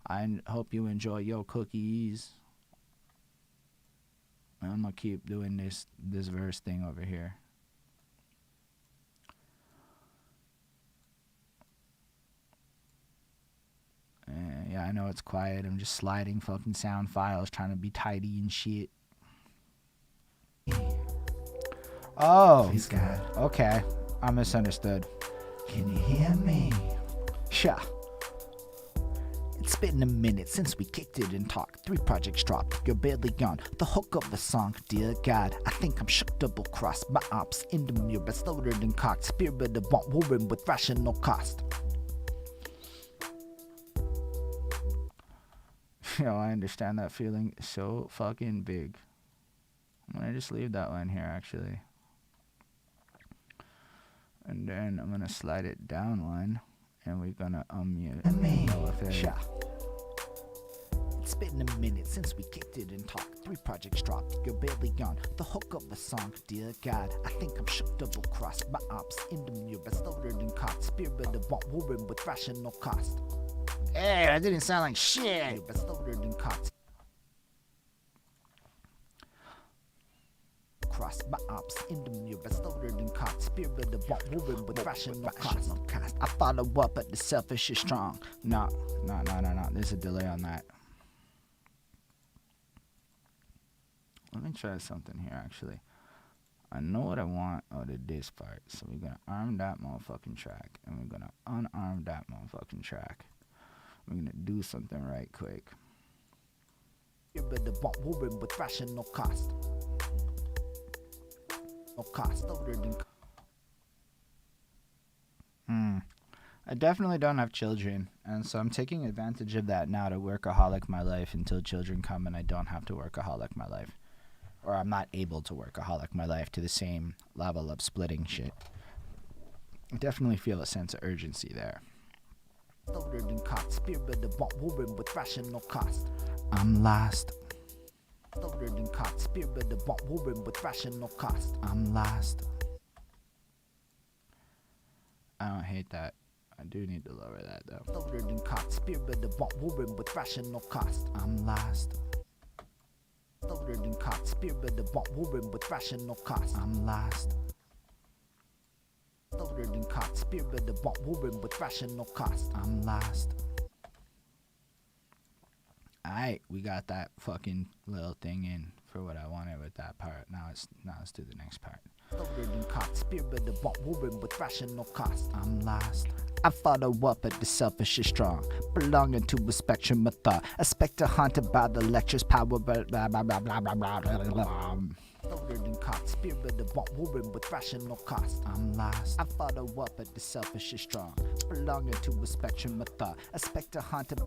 I hope you enjoy your cookies. I'm gonna keep doing this verse thing over here. Yeah, I know it's quiet. I'm just sliding fucking sound files, trying to be tidy and shit. Oh, Please God, okay. I misunderstood. can you hear me? Yeah. It's been a minute since we kicked it and talked. 3 projects dropped, you're barely on the hook of the song. Dear God, I think I'm shook double cross. My ops in the mirror, it's loaded in cock. Spirit of want warring with rational cost. Yo, I understand that feeling so fucking big. I'm gonna just leave that one here, actually. And then I'm gonna slide it down one, and we're gonna unmute. No effect. Yeah. It's been a minute since we kicked it and talked. 3 projects dropped, you're barely on the hook of the song. Dear God, I think I'm shook double cross. My ops in the mirror, it's loaded in cock. Spirit of want warring with rational cost. Hey, that didn't sound like shit. It's loaded in cock. Cross my ops in the mirror, it's loaded in cock. Spirit of want warring with rational cost. I follow up, but the selfish is strong. No. There's a delay on that. Let me try something here, actually. I know what I want out of this part. So we're going to arm that motherfucking track. And we're going to unarm that motherfucking track. We're going to do something right quick. Spirit of want warring with rational cost. No cost, loaded in I definitely don't have children, and so I'm taking advantage of that now to workaholic my life until children come and I don't have to workaholic my life. Or I'm not able to workaholic my life to the same level of splitting shit. I definitely feel a sense of urgency there. loaded in cock. Spirit of want warring with rational cost. I'm lost. Loaded in cock. Spirit of want warring with rational cost. I'm lost. I don't hate that. I do need to lower that though. Loaded in cock. Spirit of want warring with rational cost. I'm lost. Loaded in cock. Spirit of want warring with rational cost. I'm lost. Loaded in cock. Spirit of want warring with rational cost. I'm lost. Alright, we got that fucking little thing in for what I wanted with that part. Now let's do the next part. Loaded in cock. Spirit of want warring with rational cost. I'm lost. I follow up at the selfish is strong, belonging to a spectrum of thought. A spectre haunted by the lecture's power, blah blah blah blah blah blah blah blah. Loaded in cock. Spirit of want warring with rational cost. I'm lost. I follow up at the selfish is strong, belonging to a spectrum of thought. A spectre haunted.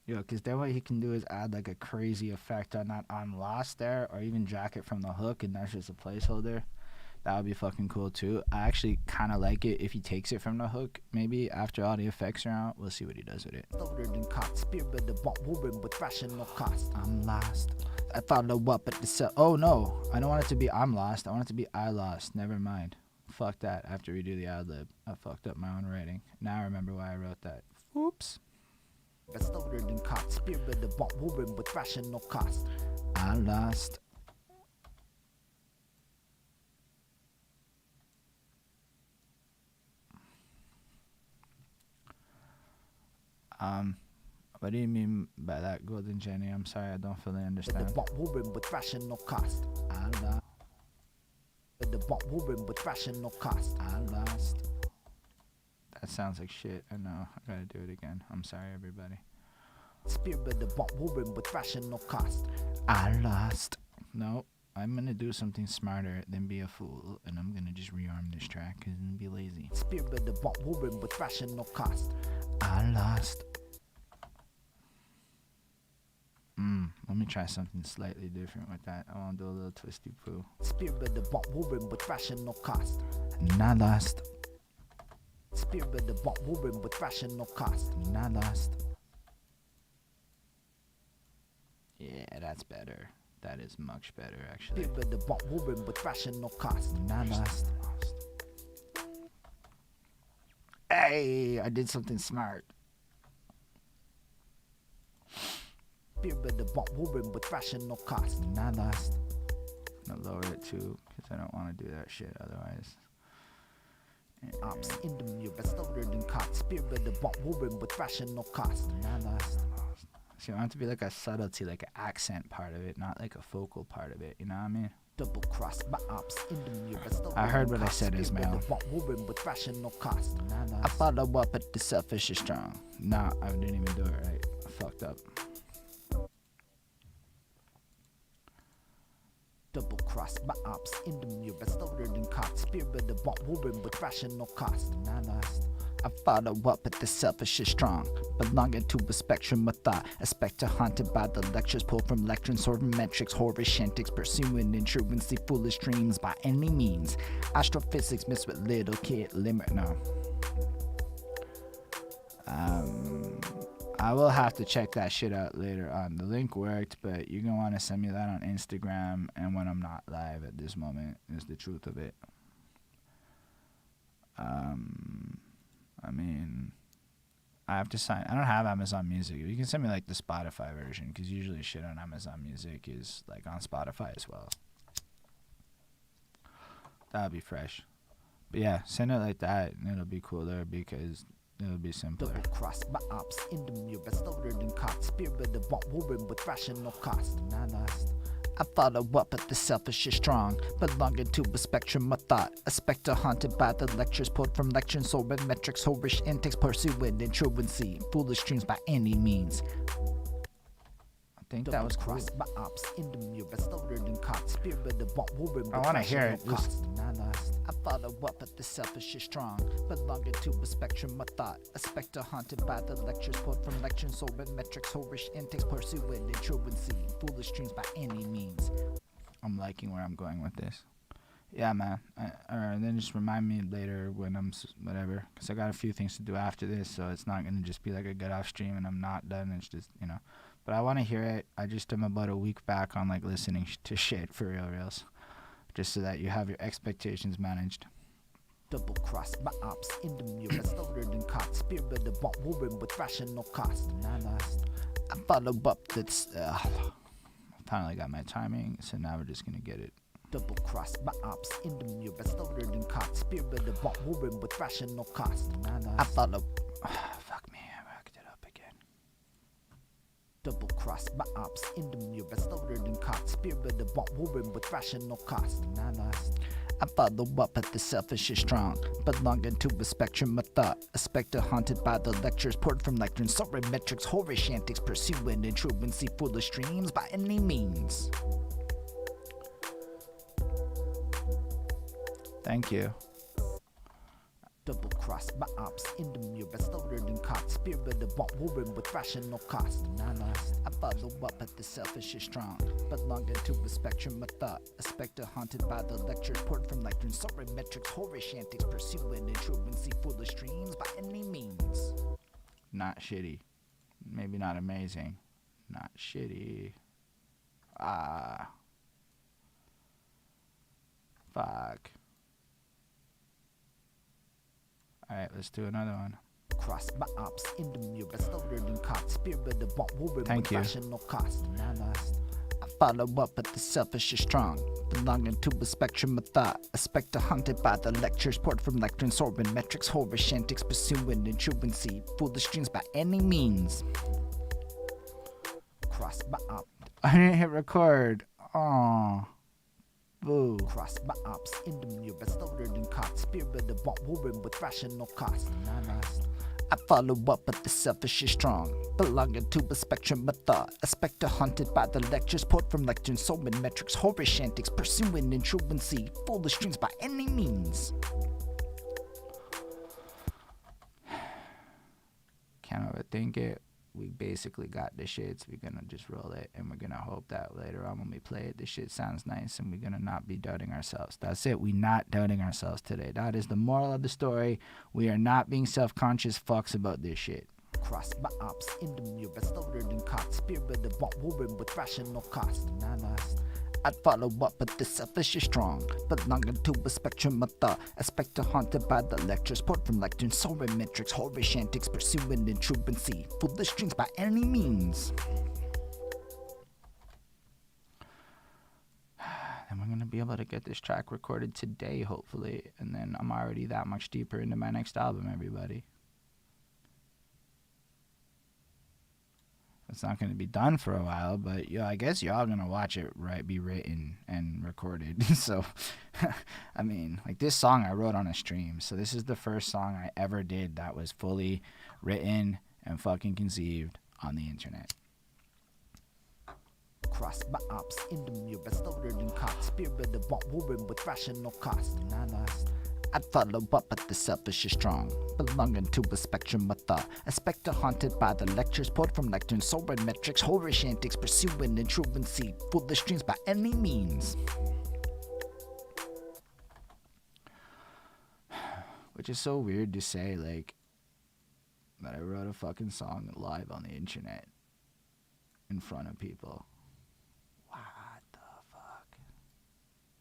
Yo, because then what he can do is add like a crazy effect on that I'm lost there, or even jack it from the hook, and that's just a placeholder. That would be fucking cool too. I actually kind of like it if he takes it from the hook. Maybe after all the effects are out, we'll see what he does with it. Loaded and caught, spirit of warring with rational cost. I'm lost. I follow up at the cell. Oh no, I don't want it to be I'm lost. I want it to be I lost. Never mind. Fuck that. After we do the ad lib, I fucked up my own writing. Now I remember why I wrote that. Oops. Loaded and caught, spirit of warring with rational cost. I lost. What do you mean by that, Golden Jenny? I'm sorry, I don't fully understand. Warring with rational cost. I lost. Warring with rational cost. I lost. That sounds like shit. I know. I gotta do it again. I'm sorry, everybody. Spirit of warring with rational cost. I lost. No, I'm gonna do something smarter than be a fool, and I'm gonna just rearm this track and be lazy. Spirit of warring with rational cost. I lost. Let me try something slightly different with that. I want to do a little twisty poo. Spirit of warring with rational cost. And I lost. Spirit of warring with rational cost. And I lost. Yeah, that's better. That is much better, actually. Spirit of warring with rational cost. And I lost. Hey, I did something smart. Spirit of warring with rational cost. And I lost. I'm gonna lower it too, because I don't want to do that shit otherwise. Ops in the mirror, loaded and caught. Spirit of warring with rational cost. And I lost. See, I want it to be like a subtlety, like an accent part of it, not like a focal part of it. You know what I mean? Double cross my ops in the mirror. I heard what I said, Ismail. Warring with rational cost. I follow up, but the selfish is strong. Nah, I didn't even do it right. I fucked up. Double cross my ops in the mirror, loaded and caught. Spirit of warring with rational cost. I lost. I follow up, but the selfish is strong. Belonging to a spectrum of thought. A spectre haunted by the lectures pulled from lectures, sorting metrics, horish antics, pursuing intrudency, foolish dreams by any means. Astrophysics mixed with little kid limit. No. I will have to check that shit out later on. The link worked, but you're gonna want to send me that on Instagram, and when I'm not live at this moment is the truth of it. I mean, I have to sign. I don't have Amazon Music. You can send me like the Spotify version, because usually shit on Amazon Music is like on Spotify as well. That'll be fresh. But yeah, send it like that, and it'll be cooler because it'll be simpler. Double cross my ops in the mirror, loaded and caught. Spirit of warring with rational cost. And I lost. I follow up, but the selfish is strong. Belonging to a spectrum of thought. A spectre haunted by the lectures pulled from lectures, soaring metrics, horish antics, pursuing intrudency, foolish dreams by any means. I think that was cool. Cross my ops in the mirror, loaded and caught. Spirit of warring with I want to hear it. cost. And I lost. I follow up, but the selfish is strong. Belonging to a spectrum of thought. A spectre haunted by the lectures pulled from lectures, soaring metrics, horish antics, pursuing intrudency, foolish dreams by any means. I'm liking where I'm going with this. Yeah, man. And then just remind me later when I'm whatever, because I got a few things to do after this, so it's not gonna just be like a get off stream and I'm not done. It's just, you know. But I want to hear it. I just am about a week back on like listening to shit for reals, just so that you have your expectations managed. Double cross my ops in the mirror, loaded and caught. Spirit of warring with rational cost. And I lost. I follow up. That's finally got my timing, so now we're just gonna get it. Double cross my ops in the mirror, loaded and caught. Spirit of warring with rational cost. And I lost. I follow. Fuck me. I fucked it up again. Double cross my ops in the mirror, loaded and caught. Spirit of warring with rational cost. And I lost. I follow up, but the selfish is strong. Belonging to a spectrum of thought. A spectre haunted by the lectures poured from lectures, soaring metrics, horish antics, pursuing intrudency, foolish dreams by any means. Thank you. Double crossed by ops in the mirror, stolen and caught. Spirit of want warring with rational cost. And I lost. I follow up, but the selfish is strong. Belonging to a spectrum of thought. A spectre haunted by the lectures poured from lecterns. Sorry metrics, horish antics, pursuing intrudency, foolish dreams by any means. Not shitty. Maybe not amazing. Not shitty. Ah. Fuck. Alright, let's do another one. Crossed by ops in the mirror, stolen and caught. Spirit of want warring Thank with you. rational cost. And I lost. I follow up, but the selfish is strong. Belonging to a spectrum of thought. A spectre haunted by the lectures poured from lecterns, sorbent metrics, horish antics, pursuing intrudency, foolish dreams by any means. Crossed by ops. I didn't hit record. Aw. Boo. Crossed by ops in the mirror, stolen and caught. Spirit of want warring with rational cost. And I lost. I follow up, but the selfish is strong. Belonging to a spectrum of thought. A spectre haunted by the lectures poured from lecterns, soulman metrics, horish antics, pursuing intrudency, foolish dreams by any means. Can't overthink it. We basically got the shits. We're gonna just roll it, and we're gonna hope that later on when we play it, the shit sounds nice, and we're gonna not be doubting ourselves. That's it. We not doubting ourselves today. That is the moral of the story. We are not being self-conscious fucks about this shit. Crossed by ops in the mirror, stolen and caught. Spirit of want warring with rational cost. And I lost. I'd follow up, but the selfish is strong. Belonging to a spectrum of thought. A spectre haunted by the lectures poured from lecterns, soaring metrics, horish antics, pursuing intrudency, foolish dreams by any means. And we're gonna be able to get this track recorded today, hopefully. And then I'm already that much deeper into my next album, everybody. It's not going to be done for a while, but I guess y'all gonna watch it be written and recorded. So, I mean, like this song I wrote on a stream. So this is the first song I ever did that was fully written and fucking conceived on the internet. Crossed by ops in the mirror, stolen and caught. Spirit of want warring with rational cost. And I lost. I'd follow up, but the selfish is strong. Belonging to a spectrum of thought. A spectre haunted by the lectures poured from lecterns, soaring metrics, horish antics, pursuing intrudency, foolish dreams by any means. Which is so weird to say, like, that I wrote a fucking song live on the internet in front of people. What the fuck?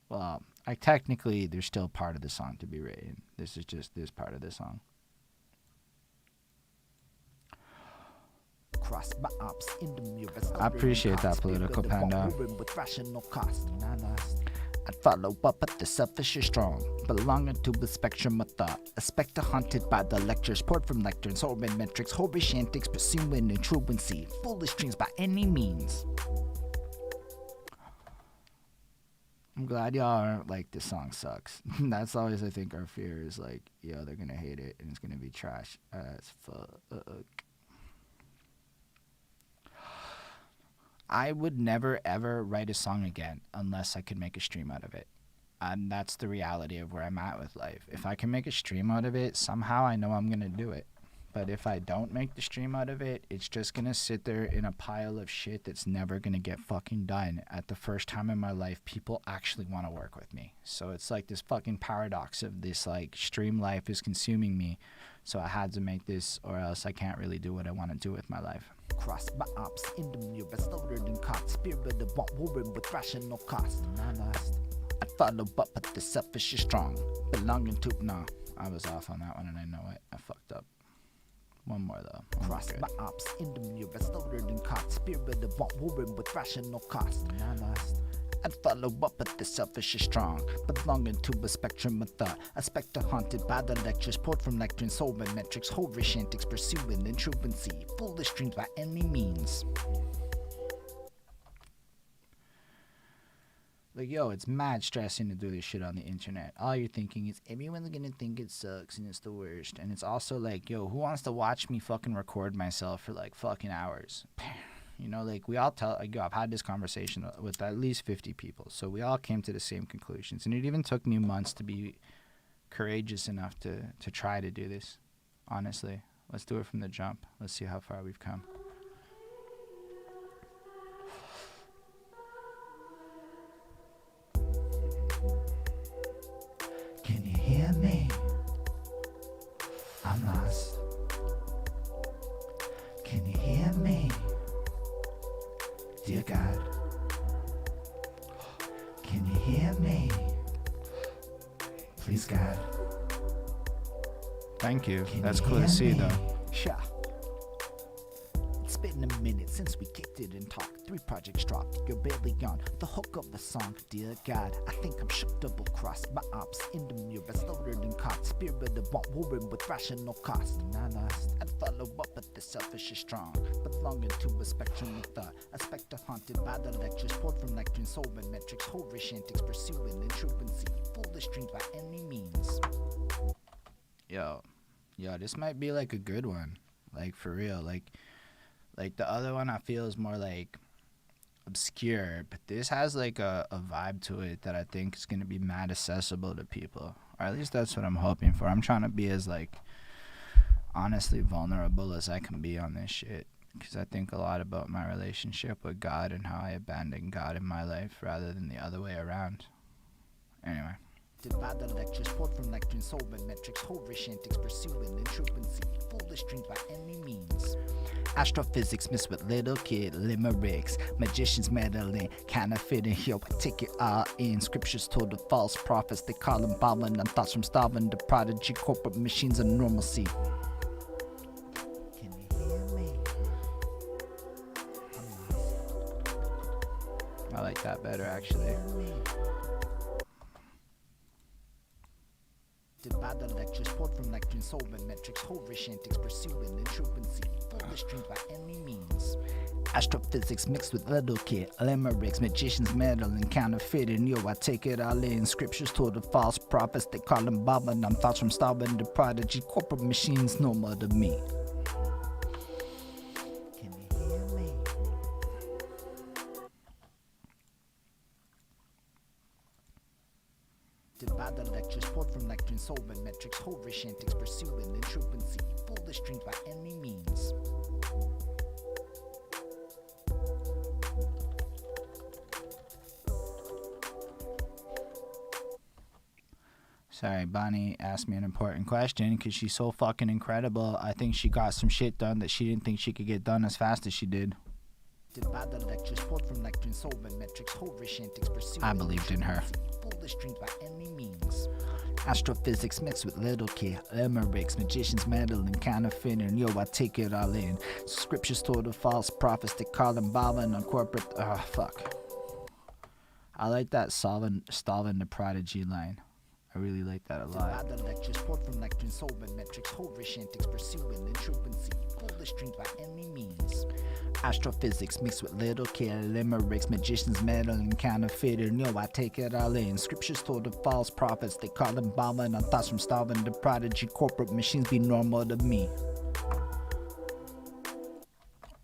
Well, technically, there's still part of the song to be written. This is just this part of the song. Crossed by ops in the mirror, I appreciate that, Political Panda. With rational cost. And I lost. I'd follow up, but the selfish is strong. Belonging to a spectrum of thought. A spectre haunted by the lectures poured from lecterns, soaring metrics, horish antics, pursuing intrudency, foolish dreams by any means. I'm glad y'all aren't like, this song sucks. That's always, I think, our fear is like, yo, they're gonna hate it and it's gonna be trash as fuck. I would never ever write a song again unless I could make a stream out of it. And that's the reality of where I'm at with life. If I can make a stream out of it, somehow I know I'm gonna do it. But if I don't make the stream out of it, it's just gonna sit there in a pile of shit that's never gonna get fucking done. At the first time in my life, people actually want to work with me. So it's like this fucking paradox of this, like, stream life is consuming me. So I had to make this, or else I can't really do what I want to do with my life. Crossed by ops in the mirror, stolen and caught. Spirit of want warring with rational cost. And I lost. I'd follow up, but the selfish is strong. Belonging to No, I was off on that one and I know it. I fucked up. One more though. I'm crossed good. by ops in the mirror, stolen and caught. Spirit of want warring with rational cost. And I lost. I'd follow up, but the selfish is strong. Belonging to a spectrum of thought. A spectre haunted by the lectures poured from lecterns, soaring metrics, horish antics, pursuing intrudency, foolish dreams by any means. Like, yo, it's mad stressing to do this shit on the internet. All you're thinking is everyone's gonna think it sucks and it's the worst. And it's also like, yo, who wants to watch me fucking record myself for like fucking hours? You know, like, we all tell, like, yo, I've had this conversation with at least 50 people. So we all came to the same conclusions. And it even took me months to be courageous enough to try to do this. Honestly, let's do it from the jump. Let's see how far we've come. Can you hear me? I'm lost. Can you hear me? Dear God. Can you hear me? Please, God. Thank you. Can That's you cool hear to see, me? though. Sure. It's been a minute since we kicked it and talked. 3 projects dropped, you're barely on the hook of the song. Dear God, I think I'm shook double crossed. My ops in the mirror, loaded and caught. Spirit of want warring with rational cost. And I lost. I'd follow up, but the selfish is strong. Belonging to a spectrum of thought. A spectre haunted by the lectures, poured from lecturing, soul and metrics, whorish antics, pursuing intrupancy. Foolish dreams by any means. Yo, this might be like a good one. Like, for real. Like the other one I feel is more like obscure, but this has like a vibe to it that I think is going to be mad accessible to people. Or at least that's what I'm hoping for. I'm trying to be as like honestly vulnerable as I can be on this shit, because I think a lot about my relationship with God and how I abandoned God in my life rather than the other way around. Anyway. By the lectures, poured from lecturing, soul and metrics, whorish antics, pursuing intrupancy. Foolish dreams by any means. Astrophysics mixed with little kid limericks. Magicians meddling, counterfeiting. Yo, I take it all in. Scriptures told the false prophets. They call them bombing on thoughts from starving. The prodigy corporate machines of normalcy. Can you hear me? I'm lost. I like that better, actually. By the lectures, poured from lecturing, soul and metrics, whorish antics, pursuing intrupancy. Foolish dreams by any means. Astrophysics mixed with little kid limericks. Magicians meddling, counterfeiting. Yo, I take it all in. Scriptures told the false prophets. They call them bombing on thoughts from starving. The prodigy corporate machines no more to me. Can you hear me? By the lectures, poured from lecturing, soul and metrics, whorish antics, pursuing intrupancy. Foolish dreams by any means. Sorry, Bonnie asked me an important question because she's so fucking incredible. I think she got some shit done that she didn't think she could get done as fast as she did. By the lectures, poured from lecturing, soul and metrics, whorish antics, pursuing I believed in her. Foolish dreams by any means. Astrophysics mixed with little kid limericks. Magicians meddling, counterfeiting. Yo, I take it all in. Scriptures told the false prophets. They call them bombing on corporate. Fuck. I like that Stalin the Prodigy line. I really like that a lot. By the lectures, poured from lecturing, soul and metrics, whorish antics, pursuing intrupancy. Foolish dreams by any means. Astrophysics mixed with little kid limericks. Magicians meddling, counterfeiting. Yo, I take it all in. Scriptures told the false prophets. They call them bombing on thoughts from starving. The prodigy corporate machines be normal to me.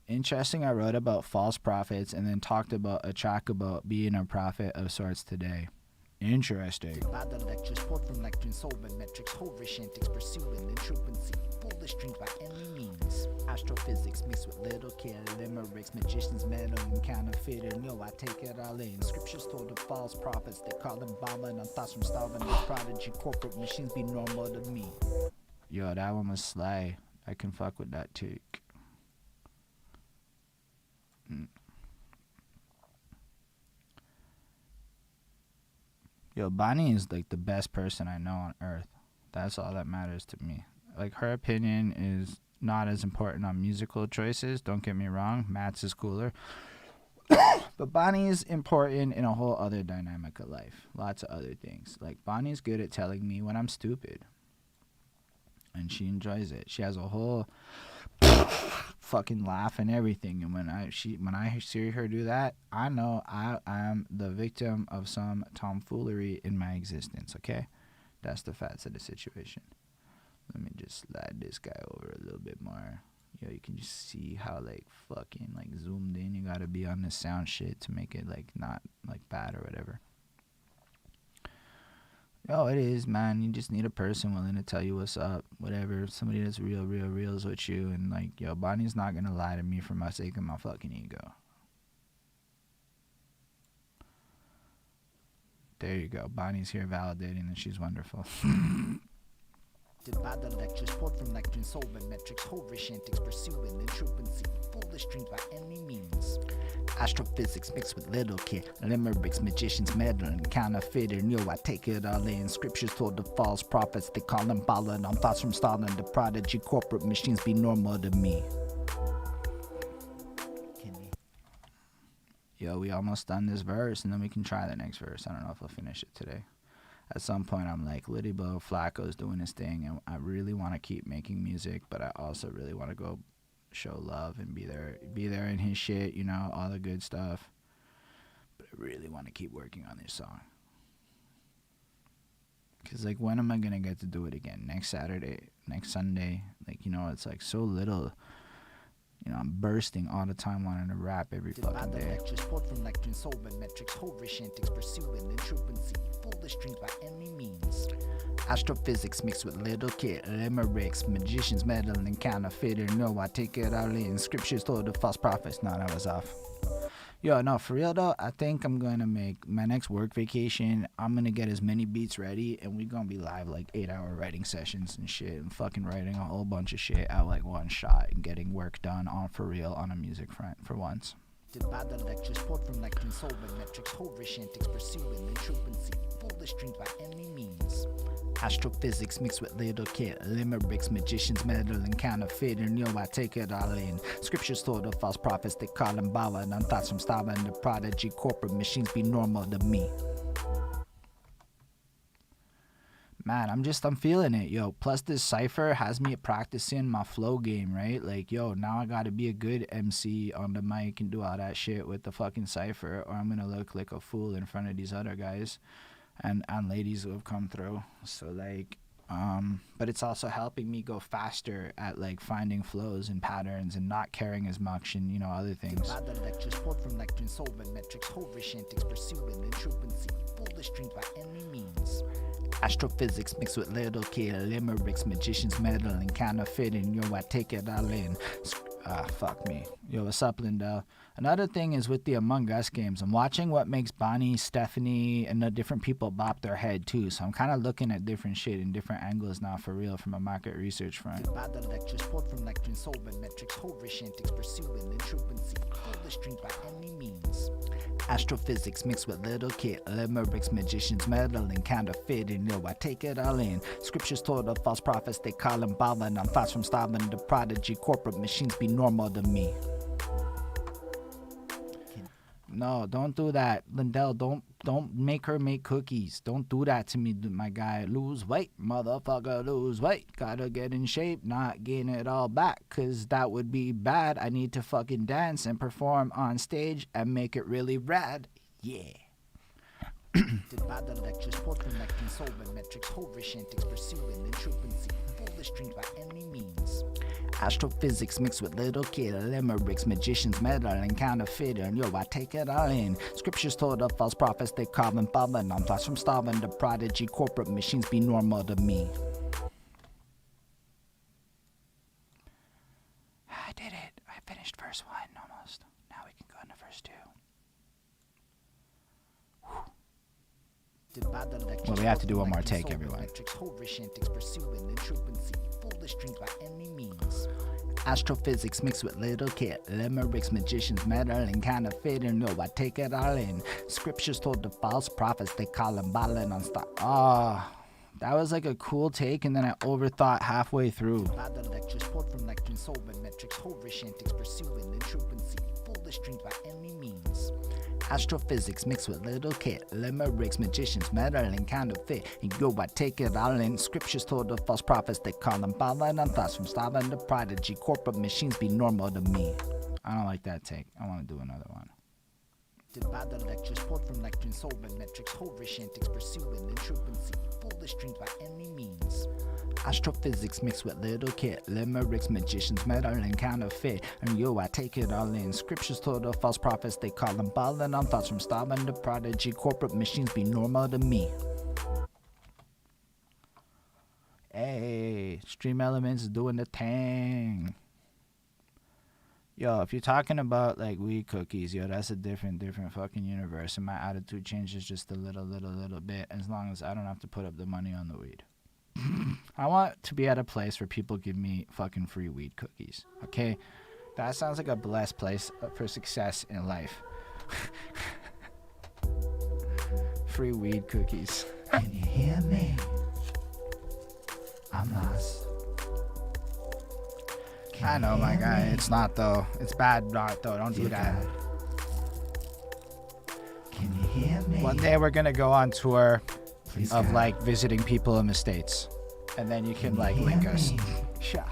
Interesting, I wrote about false prophets and then talked about a track about being a prophet of sorts today. Interesting. By the lectures, poured from lecturing, soul and metrics, whorish antics, pursuing intrupancy. Foolish dreams by any means. Astrophysics mixed with little kid limericks. Magicians meddling, counterfeiting. Yo, I take it all in. Scriptures told the false prophets. They call them bombing on thoughts from starving. The prodigy corporate machines be normal to me. Yo, that one was sly. I can fuck with that too. Yo, Bonnie is like the best person I know on earth. That's all that matters to me. Like, her opinion is not as important on musical choices. Don't get me wrong. Matt's is cooler. But Bonnie's important in a whole other dynamic of life. Lots of other things. Like, Bonnie's good at telling me when I'm stupid. And she enjoys it. She has a whole fucking laugh and everything. And when I see her do that, I know I am the victim of some tomfoolery in my existence, okay? That's the facts of the situation. Let me just slide this guy over a little bit more. Yo, you can just see how like fucking like zoomed in you gotta be on the sound shit to make it like not like bad or whatever. Oh, it is, man. You just need a person willing to tell you what's up, whatever. Somebody that's reals with you. And, like, yo, Bonnie's not going to lie to me for my sake of my fucking ego. There you go. Bonnie's here validating that she's wonderful. By the lectures poured from lecturing solvent metrics, whorish antics, pursuing the truth and see foolish dreams by any means. Astrophysics mixed with little kid, limericks, magicians, meddling, counterfeiting. Yo, I take it all in. Scriptures told the false prophets, they call them ballin' on thoughts from Stalin. The prodigy corporate machines be normal to me. Yo, we almost done this verse, and then we can try the next verse. I don't know if I'll finish it today. At some point, I'm like, Liddy Bo Flacco's doing his thing, and I really want to keep making music, but I also really want to go show love and be there in his shit, you know, all the good stuff. But I really want to keep working on this song. Because, like, when am I going to get to do it again? Next Saturday? Next Sunday? Like, you know, it's, like, so little. You know, I'm bursting all the time wanting to rap every fucking day. Lectures poured from lecturing solvent metrics, whorish antics, pursuing the truth and see foolish dreams by any means. Astrophysics mixed with little kid, limericks, magicians, meddling, counterfeiting. No, I take it all in. Scriptures told the false prophets. No, that was off. Yo, no, for real though, I think I'm gonna make my next work vacation. I'm gonna get as many beats ready, and we're gonna be live like 8-hour writing sessions and shit, and fucking writing a whole bunch of shit at like one shot and getting work done on for real on a music front for once. By the lectures poured from lecturing solvent metrics, whorish antics, pursuing the truth and see foolish dreams by any means. Astrophysics mixed with little kid, limericks, magicians, meddling, counterfeiting. Yo, I take it all in. Scriptures told the false prophets, they call them ballin' on thoughts from Stalin. The prodigy corporate machines be normal to me. Man, I'm feeling it, yo. Plus this cypher has me practicing my flow game, right? Like, yo, now I gotta be a good MC on the mic and do all that shit with the fucking cypher, or I'm gonna look like a fool in front of these other guys and ladies who have come through. So, like, but it's also helping me go faster at, like, finding flows and patterns and not caring as much and, you know, other things. The lectures poured from lecturing solvent metrics, whorish antics, pursuing the truth and see foolish dreams by any means. Astrophysics mixed with little kid, limericks, magicians, meddling, counterfeiting. Yo, I take it all in. Fuck me. Yo, what's up, Lindell? Another thing is with the Among Us games, I'm watching what makes Bonnie, Stephanie, and the different people bop their head too. So I'm kind of looking at different shit in different angles now for real from a market research front. By the lectures poured from lecturing solvent metrics, whorish antics, pursuing the truth and see foolish dreams by any means. Astrophysics mixed with little kid, limericks, magicians, meddling, counterfeiting. Yo, I take it all in. Scriptures told the false prophets, they call them ballin' on thoughts from Stalin. The prodigy corporate machines be normal to me. No, don't do that, Lindell. Don't make her make cookies. Don't do that to me, my guy. Lose weight, motherfucker, lose weight. Gotta get in shape, not gain it all back, cause that would be bad. I need to fucking dance and perform on stage and make it really rad. Yeah. By the lectures poured from lecturing solvent metrics, whorish antics, pursuing the truth and see foolish dreams by any means. Astrophysics mixed with little kid, limericks, magicians, meddling, counterfeiting. Yo, I take it all in. Scriptures told the false prophets, they call them ballin' on thoughts from Stalin. The prodigy corporate machines be normal to me. I did it. I finished verse 1 almost. Now we can go into verse 2. Well, we have to do one more take, everyone. Astrophysics mixed with little kid, limericks, magicians, meddling, counterfeiting. Yo, I take it all in. Scriptures told the false prophets, they call them ballin' on stuff. That was like a cool take, and then I overthought halfway through. Lectures poured from lecturing solvent metrics, whorish antics, pursuing the truth and see foolish dreams by any means. Astrophysics mixed with little kid, limericks, magicians, meddling, counterfeit. And yo, I take it all in. Scriptures told the false prophets, they call them ballin' on thoughts from Stalin. The prodigy corporate machines be normal to me. I don't like that take. I want to do another one. By the lectures poured from lecturing solvent metrics, whorish antics, pursuing the truth and see foolish dreams by any means. Astrophysics mixed with little kid, limericks, magicians, meddling, counterfeit. And yo, I take it all in. Scriptures told the false prophets, they call them ballin' on thoughts from Stalin. The prodigy corporate machines be normal to me. Hey, Stream Elements is doing the thing. Yo, if you're talking about like weed cookies, yo, that's a different fucking universe. And my attitude changes just a little bit, as long as I don't have to put up the money on the weed. I want to be at a place where people give me fucking free weed cookies. Okay? That sounds like a blessed place for success in life. Free weed cookies. Can you hear me? I'm lost. I know, my guy. It's not, though. It's bad, not, though. Don't do that. Can you hear me? One day we're going to go on tour Please of, God. like, visiting people in the States. And then you can, like, link us. Sure.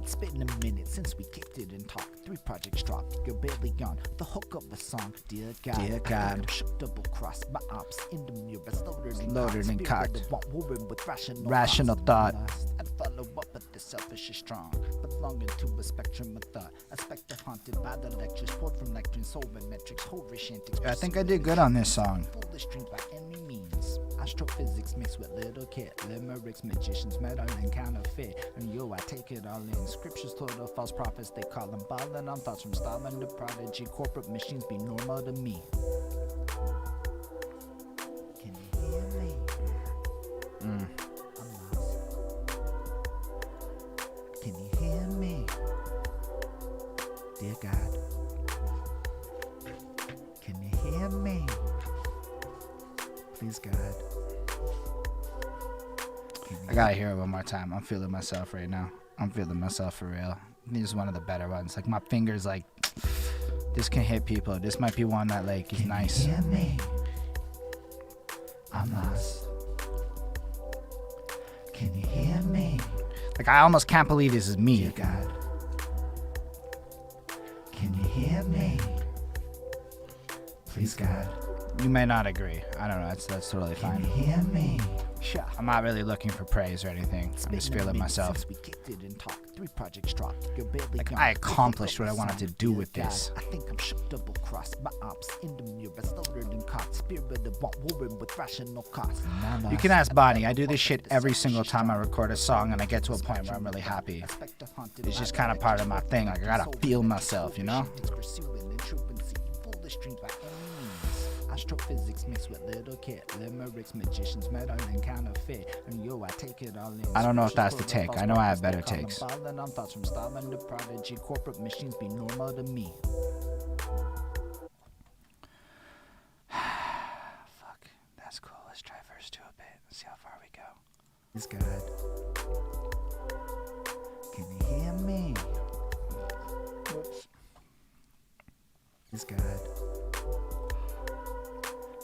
It's been a minute since we kicked it and talked. 3 projects dropped. You're barely on the hook of the song. Dear God. Dear I think God. I'm shook, double crossed. My ops in the mirror. Loaded and cocked. Warring with Rational thought. I'd follow up, but the selfish is strong. Belonging to a spectrum of thought. A spectre haunted by the lectures. Poured from lecturing, solving metrics. Horish antics. I think I did good on this song. Foolish dreams by any means. Astrophysics mixed with little kid. Limericks, magicians, metal and counterfeit. And yo, I take it all in. Scriptures told of false prophets. They call them ballin' on thoughts from Stalin to Prodigy. Corporate machines be normal to me. Can you hear me? I'm lost. Can you hear me? Dear God. Can you hear me? Please, God. I gotta hear it one more time. I'm feeling myself right now. I'm feeling myself for real. This is one of the better ones. Like, my fingers, like, this can hit people. This might be one that, like, is nice. Hear me? I'm lost. Can you hear me? Like, I almost can't believe this is Dear me. God. Can you hear me? Please, God. You may not agree. I don't know. That's totally Can fine. you hear me? Sure. I'm not really looking for praise or anything. I'm just feeling myself. Since we kicked it and talked, 3 projects dropped. You're barely Like, gone. I accomplished what I wanted to do with Dear this. God, I think I'm shook, double crossed. My ops in the mirror, loaded and caught. Spirit of want warring with rational costs. You can ask Bonnie. I do this shit every single time I record a song, and I get to a point where I'm really happy. It's just kind of part of my thing. Like, I gotta feel myself, you know? Astrophysics mixed with little kid. Limericks, magicians, metal and counterfeit. And yo, I take it all in. I don't know if that's the take. I know I have better takes. Ballin' on thoughts from Stalin to Prodigy. Corporate machines be normal to me. Fuck. That's cool. Let's try verse 2 a bit. See how far we go. Please, God. Can you hear me? Whoops. Please, God.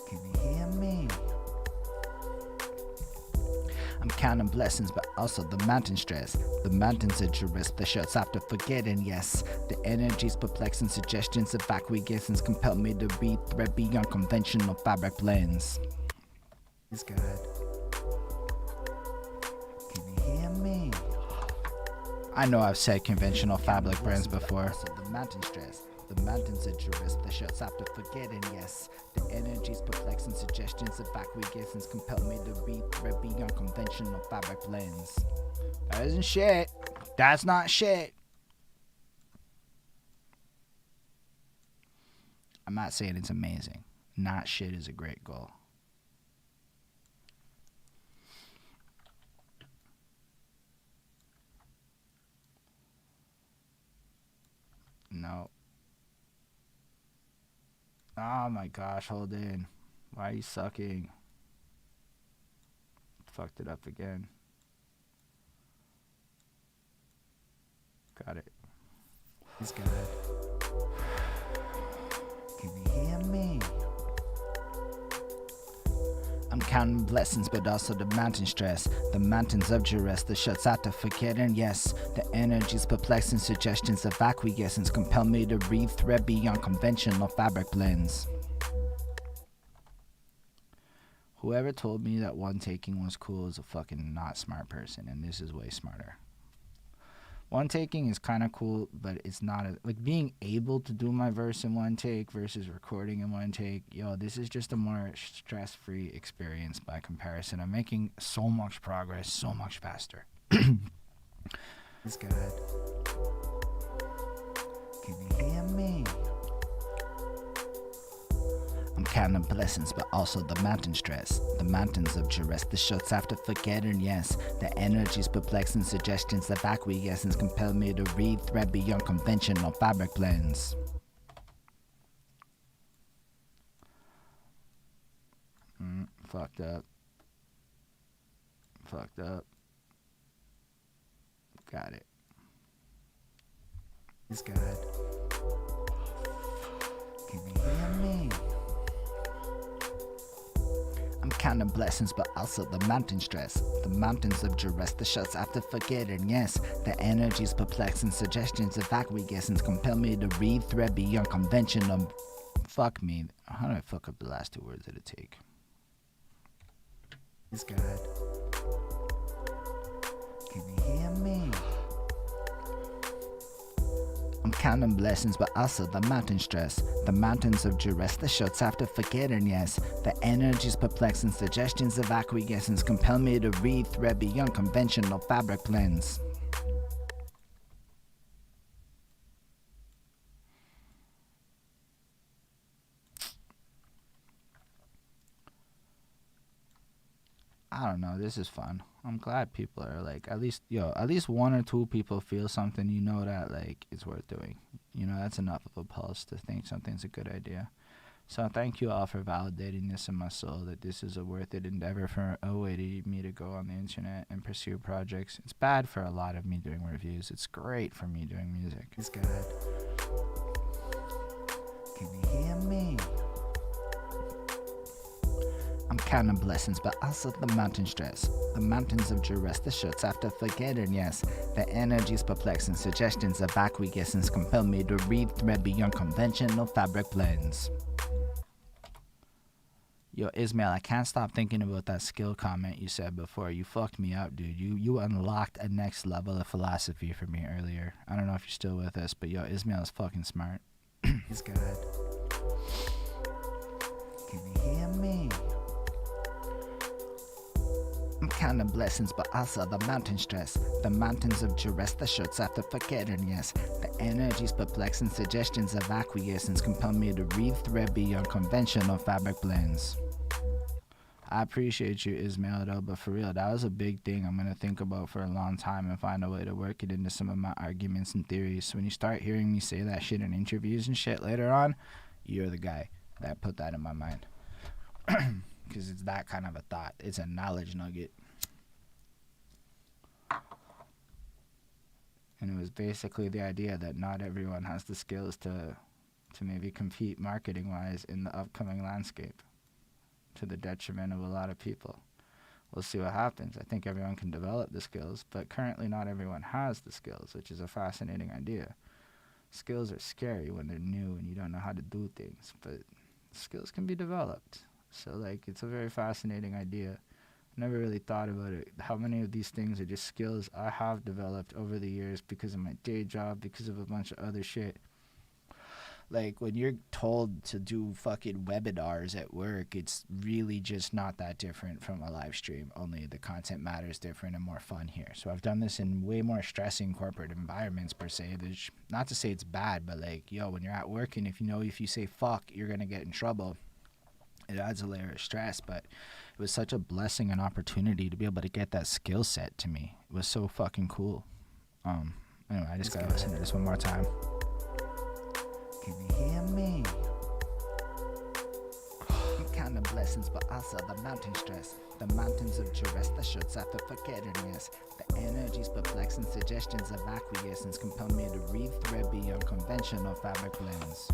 Can you hear me? I'm counting blessings, but also the mountain stress. The mountains at your wrist, the shirts after forgetting, yes. The energies, perplexing suggestions of acquiescence compel me to read thread beyond conventional fabric blends. Please, God. Can you hear me? I know I've said conventional fabric brands before. So the mountain stress. The mountains at your wrist, the shirts after forgetting, yes. The energies, perplexing suggestions of acquiescence compel me to read thread beyond conventional fabric blends. That isn't shit. That's not shit. I'm not saying it's amazing. Not shit is a great goal. No. Oh my gosh, hold in. Why are you sucking? Fucked it up again. Got it. Please, God. Can you hear me? I'm counting blessings, but also the mountain stress. The mountains of duress, the shuts out to forgetting, yes. The energies, perplexing suggestions of acquiescence compel me to read thread beyond conventional fabric blends. Whoever told me that one taking was cool is a fucking not smart person, and this is way smarter. One taking is kind of cool, but it's not like being able to do my verse in one take versus recording in one take. Yo, this is just a more stress-free experience by comparison. I'm making so much progress, so much faster. It's good. Can you hear me? I'm counting blessings, but also the mountain stress. The mountains of duress, the shots after forgetting, yes. The energies, perplexing suggestions, the acquiescence compel me to read thread beyond conventional fabric blends. Fucked up. Fucked up. Got it. It's good. Can you hear me? I'm counting blessings, but also the mountain stress. The mountains of duress, the shots after forgetting, yes. The energies, perplexing suggestions, of acquiescence compel me to read thread beyond conventional. Fuck me. How did I fuck up the last two words of the take? It's good. Can you hear me? I'm counting blessings, but also the mountain stress. The mountains of duress, the shots after forgetting, yes. The energies, perplexing suggestions of acquiescence compel me to read thread beyond conventional fabric blends. I don't know. This is fun. I'm glad people are like, at least one or two people feel something. You know that like it's worth doing. You know, that's enough of a pulse to think something's a good idea. So thank you all for validating this in my soul, that this is a worth it endeavor for a way to me to go on the internet and pursue projects. It's bad for a lot of me doing reviews. It's great for me doing music. It's good. Can you hear me? I'm counting blessings, but also the mountain stress. The mountains of duress, the shots after forgetting, yes. The energies, perplexing suggestions of acquiescence compel me to read thread beyond conventional fabric blends. Yo, Ismail, I can't stop thinking about that skill comment you said before. You fucked me up, dude. You unlocked a next level of philosophy for me earlier. I don't know if you're still with us, but yo, Ismail is fucking smart. It's good. Can you hear me? I'm counting blessings, but also the mountain stress. The mountains of duress, the shots after forgetting, yes. The energies, perplexing suggestions of acquiescence compel me to read thread beyond conventional fabric blends. I appreciate you, Ismail, though, but for real, that was a big thing I'm going to think about for a long time and find a way to work it into some of my arguments and theories. So when you start hearing me say that shit in interviews and shit later on, you're the guy that put that in my mind. Because it's that kind of a thought. It's a knowledge nugget. And it was basically the idea that not everyone has the skills to maybe compete marketing-wise in the upcoming landscape, to the detriment of a lot of people. We'll see what happens. I think everyone can develop the skills, but currently not everyone has the skills, which is a fascinating idea. Skills are scary when they're new and you don't know how to do things, but skills can be developed. So, like, it's a very fascinating idea. Never really thought about it. How many of these things are just skills I have developed over the years because of my day job, because of a bunch of other shit. Like, when you're told to do fucking webinars at work, it's really just not that different from a live stream, only the content matter is different and more fun here. So I've done this in way more stressing corporate environments, per se. There's, not to say it's bad, but, like, yo, when you're at work and if you say fuck, you're going to get in trouble, it adds a layer of stress. But it was such a blessing and opportunity to be able to get that skill set to me. It was so fucking cool. Anyway, I just gotta listen to this one more time. Can you hear me? I'm counting blessings, but also the mountain stress. The mountains of duress, the shots after forgetting, yes. The energies, perplexing suggestions of acquiescence compel me to read thread beyond conventional fabric blends.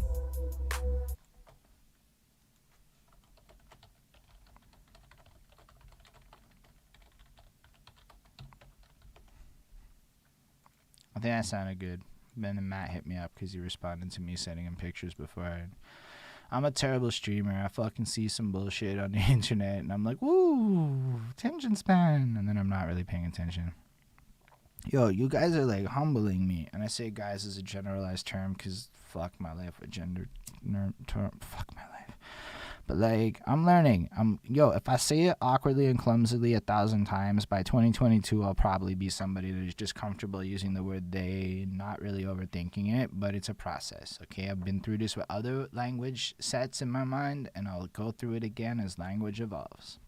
I think that sounded good. Then Matt hit me up because he responded to me sending him pictures before. I'm a terrible streamer. I fucking see some bullshit on the internet and I'm like, woo, attention span. And then I'm not really paying attention. Yo, you guys are like humbling me, and I say guys as a generalized term because fuck my life with gender term. Fuck my life. But like, I'm learning. If I say it awkwardly and clumsily 1,000 times, by 2022 I'll probably be somebody that is just comfortable using the word they, not really overthinking it, but it's a process. Okay, I've been through this with other language sets in my mind, and I'll go through it again as language evolves.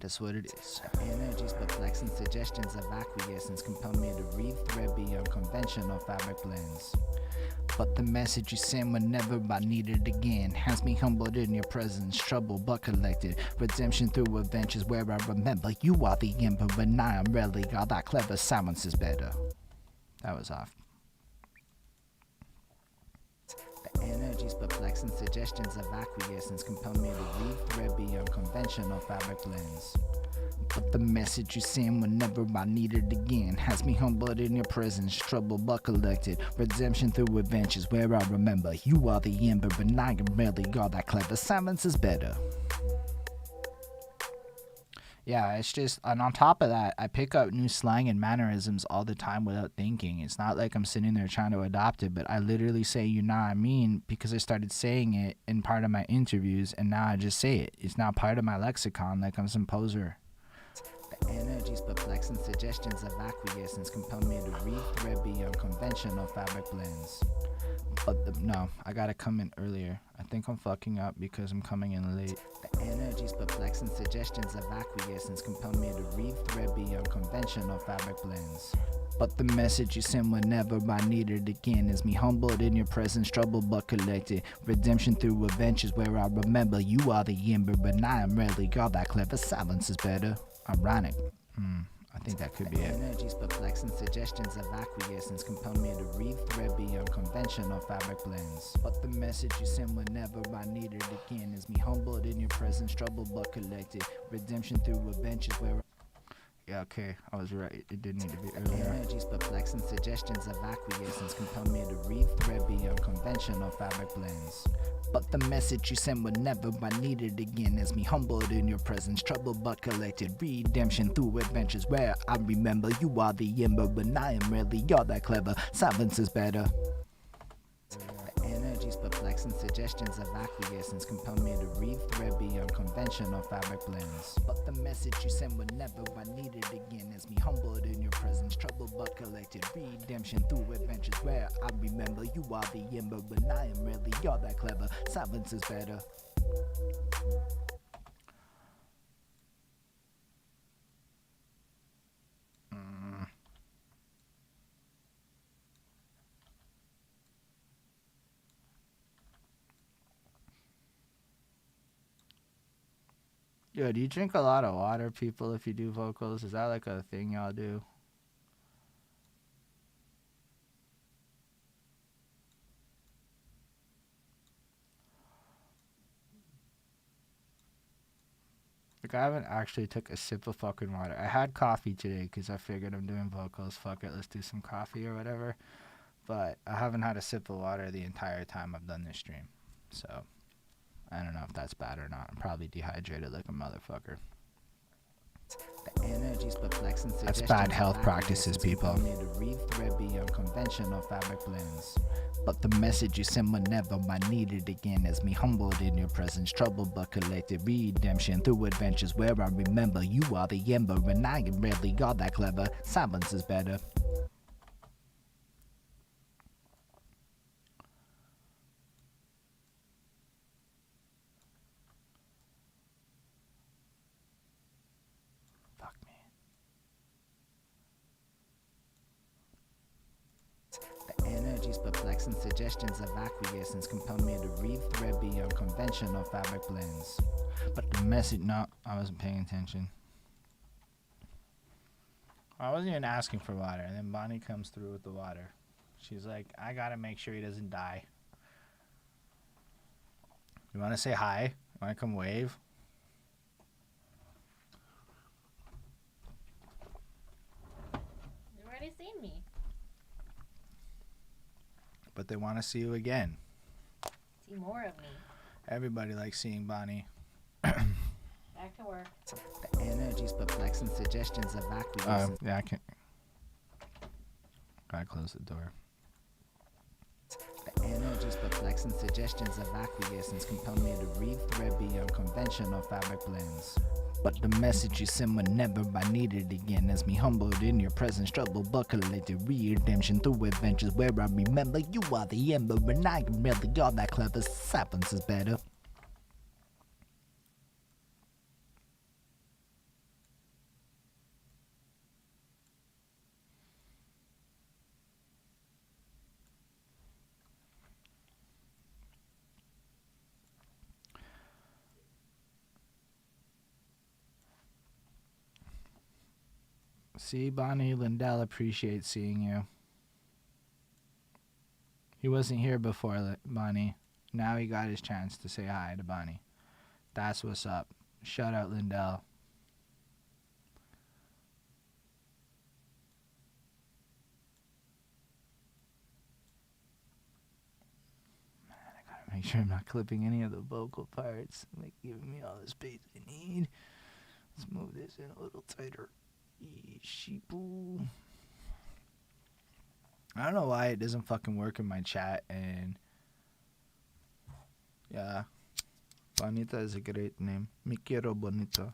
That's what it is. Energies, perplexing suggestions of acquiescence compel me to read thread beyond conventional fabric blends. But the message you send whenever I need it again has me humbled in your presence, trouble but collected. Redemption through adventures where I remember you are the emperor, and I am really all that clever. Silence is better. That was off. The energies, perplexing suggestions of acquiescence compel me to read thread beyond conventional fabric blends. But the message you send whenever I need it again has me humbled in your presence, trouble but collected. Redemption through adventures where I remember you are the emperor, and I am really all that clever. Silence is better. Yeah, it's just, and on top of that, I pick up new slang and mannerisms all the time without thinking. It's not like I'm sitting there trying to adopt it, but I literally say, you know what I mean, because I started saying it in part of my interviews, and now I just say it. It's now part of my lexicon, like I'm some poser. The energies, perplexing suggestions of acquiescence compel me to read thread beyond conventional fabric blends. But no, I gotta come in earlier. I think I'm fucking up because I'm coming in late. The energies, perplexing suggestions of acquiescence compel me to read thread beyond conventional fabric blends. But the message you send whenever I need it again is me humbled in your presence, trouble but collected. Redemption through adventures where I remember you are the emperor, but I am really all that clever. Silence is better. Ironic. I think that could be The it. energies, perplexing suggestions of acquiescence compel me to read thread beyond conventional fabric blends. But the message you send whenever I need it again is me humbled in your presence, trouble but collected. Redemption through adventures where... Yeah, okay, I was right. It did need to be The earlier. energies, perplexing suggestions of acquiescence compel me to read thread beyond conventional fabric blends. But the message you send whenever I need it again is me humbled in your presence, trouble but collected. Redemption through adventures where I remember you are the emperor, and I am really all that clever. Silence is better. The energies, perplexing suggestions of acquiescence compel me to read thread beyond conventional fabric blends. But the message you send whenever I need it again is me humbled in your presence, trouble but collected. Redemption through adventures where I remember you are the emperor, and I am really all that clever. Silence is better. Yo, do you drink a lot of water, people, if you do vocals? Is that like a thing y'all do? Like, I haven't actually took a sip of fucking water. I had coffee today because I figured I'm doing vocals. Fuck it, let's do some coffee or whatever. But I haven't had a sip of water the entire time I've done this stream. So, I don't know if that's bad or not. I'm probably dehydrated like a motherfucker. The energies, perplexing That's suggestions bad of health practices, acquiescence people. compel me to read thread beyond conventional fabric blends. But the message you send whenever I need it again is me humbled in your presence, trouble but collected. Redemption through adventures where I remember you are the emperor, and I am really all that clever. Silence is better. Fuck me. The energies, perplexing suggestions of acquiescence compel me to read thread beyond conventional fabric blends. But the message, no, I wasn't paying attention. I wasn't even asking for water, and then Bonnie comes through with the water. She's like, I gotta make sure he doesn't die. You wanna say hi? You wanna come wave? You've already seen me. But they wanna see you again. See more of me. Everybody likes seeing Bonnie. That's Back to work. The energy's perplexing, suggestions of acquiescence. Yeah, I can't. Gotta close the door. The energy's perplexing, suggestions of acquiescence compel me to read thread beyond conventional fabric blends. But the message you send whenever I need it again as me humbled in your presence, trouble but collected redemption through adventures where I remember you are the ember and I am really all that clever. Silence is better. See, Bonnie, Lindell appreciates seeing you. He wasn't here before, Bonnie. Now he got his chance to say hi to Bonnie. That's what's up. Shout out, Lindell. Man, I gotta make sure I'm not clipping any of the vocal parts. Like, giving me all the space I need. Let's move this in a little tighter. Sheeple. I don't know why it doesn't fucking work in my chat, and yeah, Bonita is a great name. Me quiero bonita.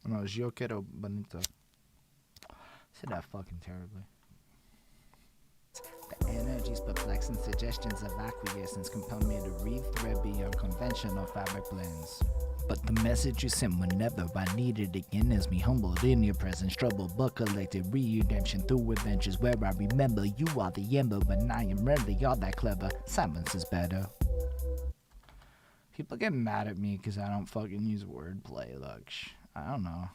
No, yo quiero bonita. I said that fucking terribly. The energy's perplexing, suggestions of acquiescence compel me to read thread beyond conventional fabric blends. But the message you sent whenever I need it again is me humbled in your presence, trouble but collected redemption through adventures where I remember you are the ember when I am really all that clever. Silence is better. People get mad at me because I don't fucking use wordplay. Like, I don't know.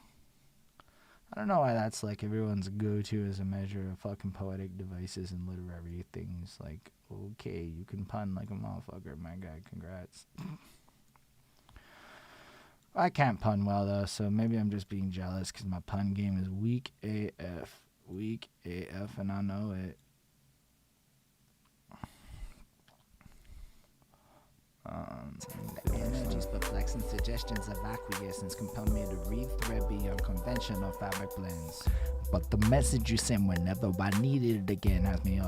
I don't know why that's like everyone's go-to as a measure of fucking poetic devices and literary things. Like, okay, you can pun like a motherfucker, my guy, congrats. I can't pun well though, so maybe I'm just being jealous because my pun game is weak AF. Weak AF, and I know it. The energy's perplexing, suggestions of acquiescence compel me to read thread beyond conventional fabric blends. But the message you sent whenever I needed it again has me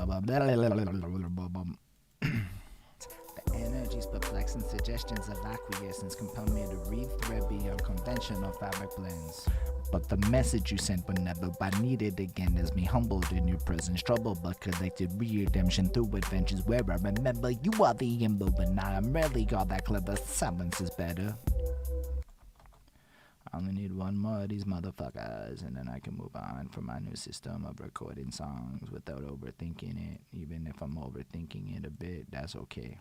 The energy's perplexing, suggestions of acquiescence compel me to read thread beyond conventional fabric blends. But the message you sent whenever I needed again is me humbled in your presence, trouble but collected redemption through adventures where I remember you are the ember when I am really all that clever. Silence is better. I only need one more of these motherfuckers and then I can move on from my new system of recording songs without overthinking it. Even if I'm overthinking it a bit, that's okay.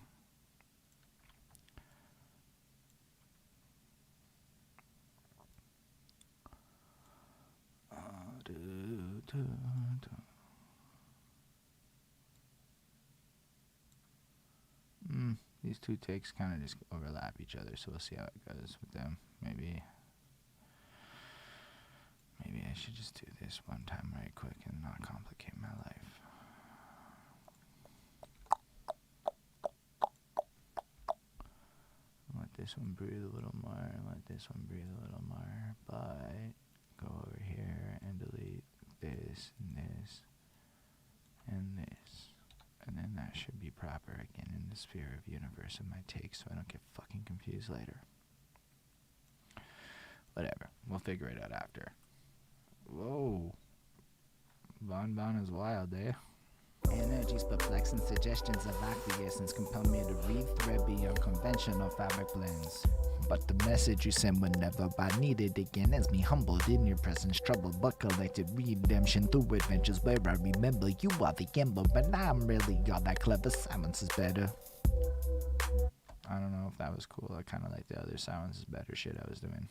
These two takes kind of just overlap each other, so we'll see how it goes with them. Maybe I should just do this one time right quick and not complicate my life. Let this one breathe a little more, let this one breathe a little more, but go over here and delete this and this and this. And then that should be proper again in the sphere of universe of my take so I don't get fucking confused later. Whatever. We'll figure it out after. Whoa. Bon Bon is wild, eh? Energy's perplexing, suggestions of acquiescence compel me to read thread beyond conventional fabric blends. But the message you send whenever I need it again is me humbled in your presence, trouble but collected redemption through adventures where I remember you are the ember, but I'm really all that clever. Silence is better. I don't know if that was cool. I kind of like the other silence is better shit I was doing.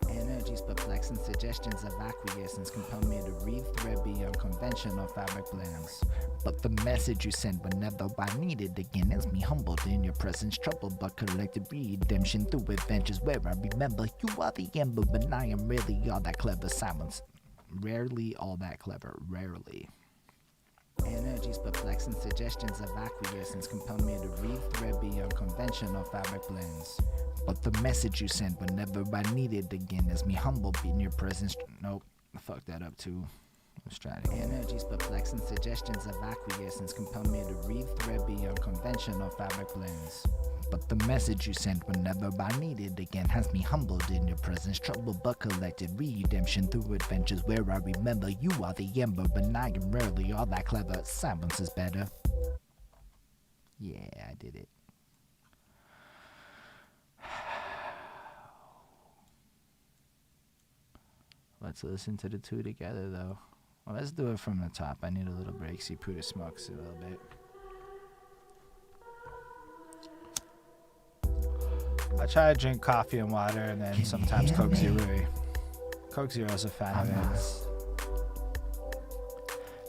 Energy's perplexing, suggestions of acquiescence compel me to read thread beyond conventional fabric blends. But the message you send whenever I need it again is me humbled in your presence, trouble but collected redemption through adventures where I remember you are the ember, but I am really all that clever. Silence. Rarely all that clever. Rarely. Energy's perplexing, suggestions of acquiescence compel me to read thread beyond be unconventional fabric blends. But the message you sent whenever I need it again has me humbled in your presence. Nope, I fucked that up too. Strategy. Energies perplexing, suggestions of acquiescence compel me to re-thread beyond conventional fabric blends. But the message you sent whenever I need it again has me humbled in your presence. Trouble but collected, redemption through adventures where I remember you are the ember, but I am rarely all that clever. Silence is better. Yeah, I did it. Let's listen to the two together, though. Well, let's do it from the top. I need a little break. See, Puda smokes a little bit. I try to drink coffee and water, and then sometimes Coke Zero. Coke Zero's a fan of it.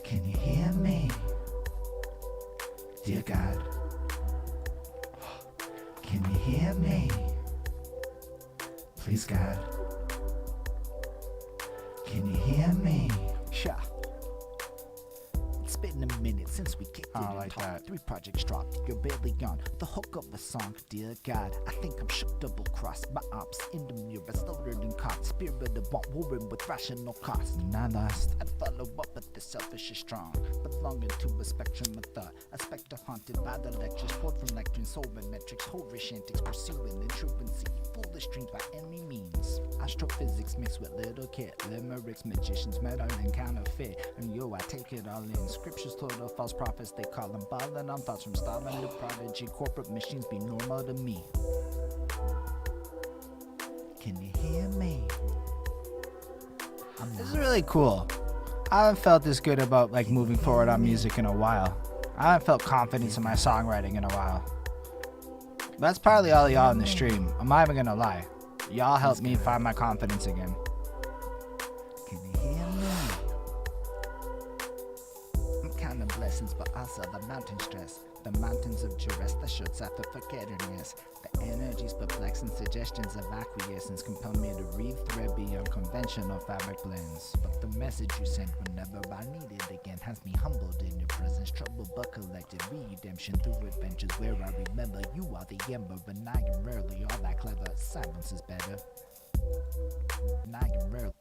Can you hear me? Dear God. Can you hear me? Please, God. Can you hear me? Sure. It's been a minute since we kicked it I and like talked. that. 3 projects dropped, you're barely on the hook of a song. Dear God, I think I'm shook double crossed. My ops in the mirror, slaughtered and caught. Spirit of want warring with rational cost. Not lost. I'd follow up, but the selfish is strong. Belonging to a spectrum of thought. A spectre haunted by the lectures poured from lecturing, sober metrics, whorish antics, pursuing the truancy. Foolish dreams by any means. Astrophysics mixed with little kid. Limericks, magicians, metal and counterfeit. And yo, I take it all in. Scriptures told of false prophets, they call them ballin' on thoughts from Stalin to Prodigy. Corporate machines be normal to me. Can you hear me? This is really cool. I haven't felt this good about like moving forward on music in a while. I haven't felt confidence in my songwriting in a while. That's partly all y'all in the stream. I'm not even gonna lie. Y'all helped me find my confidence again. Can you hear me? I'm counting blessings, but also the mountain stress. The mountains of duress, the shorts after forgettingness. The energies perplexing, suggestions of acquiescence compel me to re-thread beyond conventional fabric blends. But the message you sent whenever I need it again has me humbled in your presence. Trouble but collected, redemption through adventures where I remember you are the ember, and I am rarely all that clever. Silence is better. And I am rarely.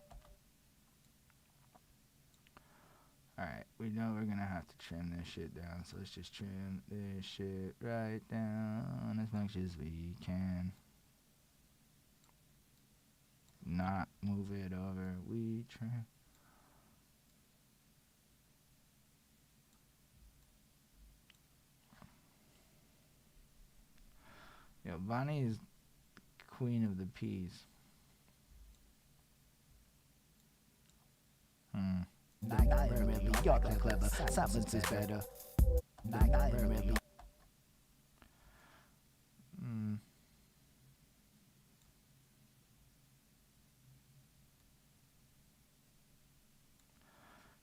Alright, we know we're gonna have to trim this shit down, so let's just trim this shit right down as much as we can. Not move it over, we trim. Yo, Bonnie is queen of the peas. I am rarely all that clever. Silence is better. I am rarely.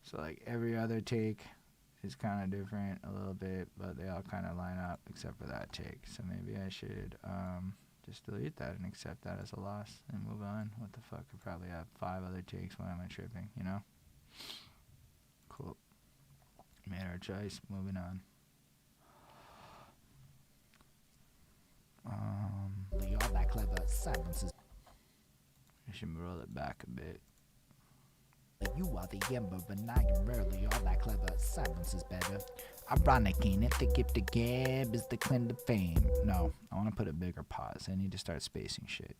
So like every other take is kind of different a little bit, but they all kind of line up except for that take. So maybe I should just delete that and accept that as a loss and move on. What the fuck? I probably have 5 other takes. Why am I tripping? You know? Cool. Made our choice. Moving on. All that clever. Silence is. I should roll it back a bit. You are the ember, and I am rarely all that clever. Silence is better. Ironic, ain't it? The gift of gab is the claim to fame. No, I want to put a bigger pause. I need to start spacing shit.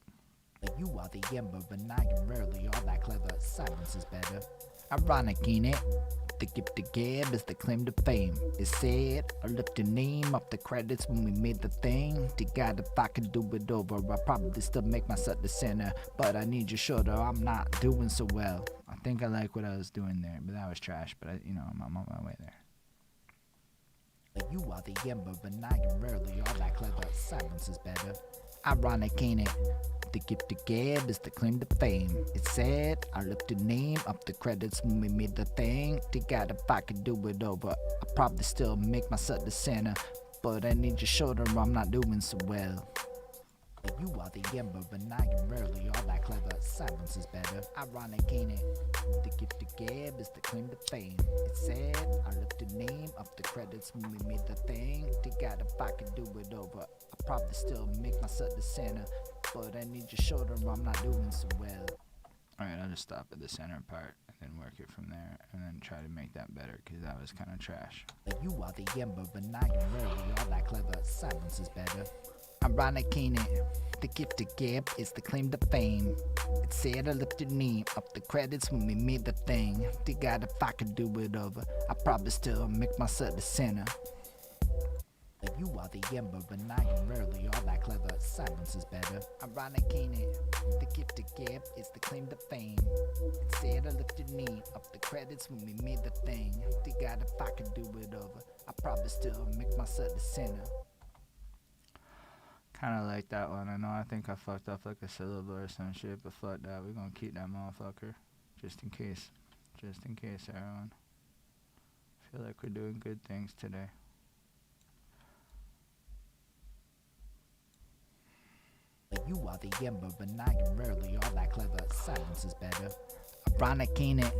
You are the ember, and I am rarely all that clever. Silence is better. Ironic, ain't it? The gift of gab is the claim to fame. It's said, I left your name off the credits when we made the thing. To God, if I could do it over, I'd probably still make myself the center. But I need your shoulder, I'm not doing so well. I think I like what I was doing there, but that was trash. But I'm on my way there. You are the ember, and I am rarely all that clever. Silence is better. Ironic, ain't it? The gift of gab is the claim to fame. It's sad, I left the name up the credits when we made the thing. To God, if I could do it over, I'd probably still make myself the center. But I need your shoulder, I'm not doing so well. You are the ember, and I am rarely all that clever. Silence is better. Ironic, ain't it? The gift of gab is the claim to fame. It's sad, I left the name up the credits when we made the thing. To God, if I could do it over, probably still make myself the center. But I need your shoulder, I'm not doing so well. Alright, I'll just stop at the center part and then work it from there and then try to make that better because that was kind of trash. You are the ember, but I am rarely all that clever. Silence is better. Ironic, ain't it? The gift to give is the claim to fame. It said I lifted name up the credits when we made the thing. The God, if I could do it over, I probably still make myself the center. You are the ember, but I am rarely all that clever. Silence is better. Ironic, ain't it? The gift to give is the claim to fame. It said I lifted name up the credits when we made the thing. The God, if I could do it over, I probably still make myself the center. Kind of like that one. I know I think I fucked up like a syllable or some shit, but fuck that. We're gonna keep that motherfucker. Just in case. Just in case, everyone. Feel like we're doing good things today. You are the ember, but I am rarely all that clever. Silence is better. Ironic, ain't it?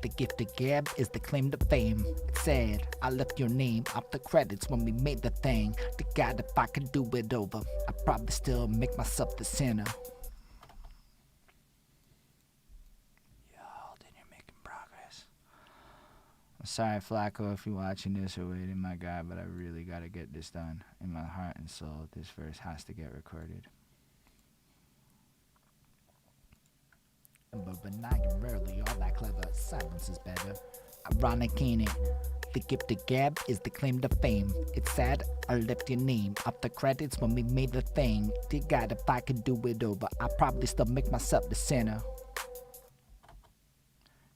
The gift to give is the claim to fame. It said, I left your name off the credits when we made the thing. The God, if I could do it over, I probably still make myself the center. Yo, then you're making progress. I'm sorry, Flacco, if you're watching this or waiting, my guy, but I really gotta get this done. In my heart and soul, this verse has to get recorded. But I am rarely all that clever. Silence is better. Ironic, ain't it? The gift to give is the claim to fame. It's sad I left your name off the credits when we made the thing. Dear God, if I could do it over, I'd probably still make myself the center.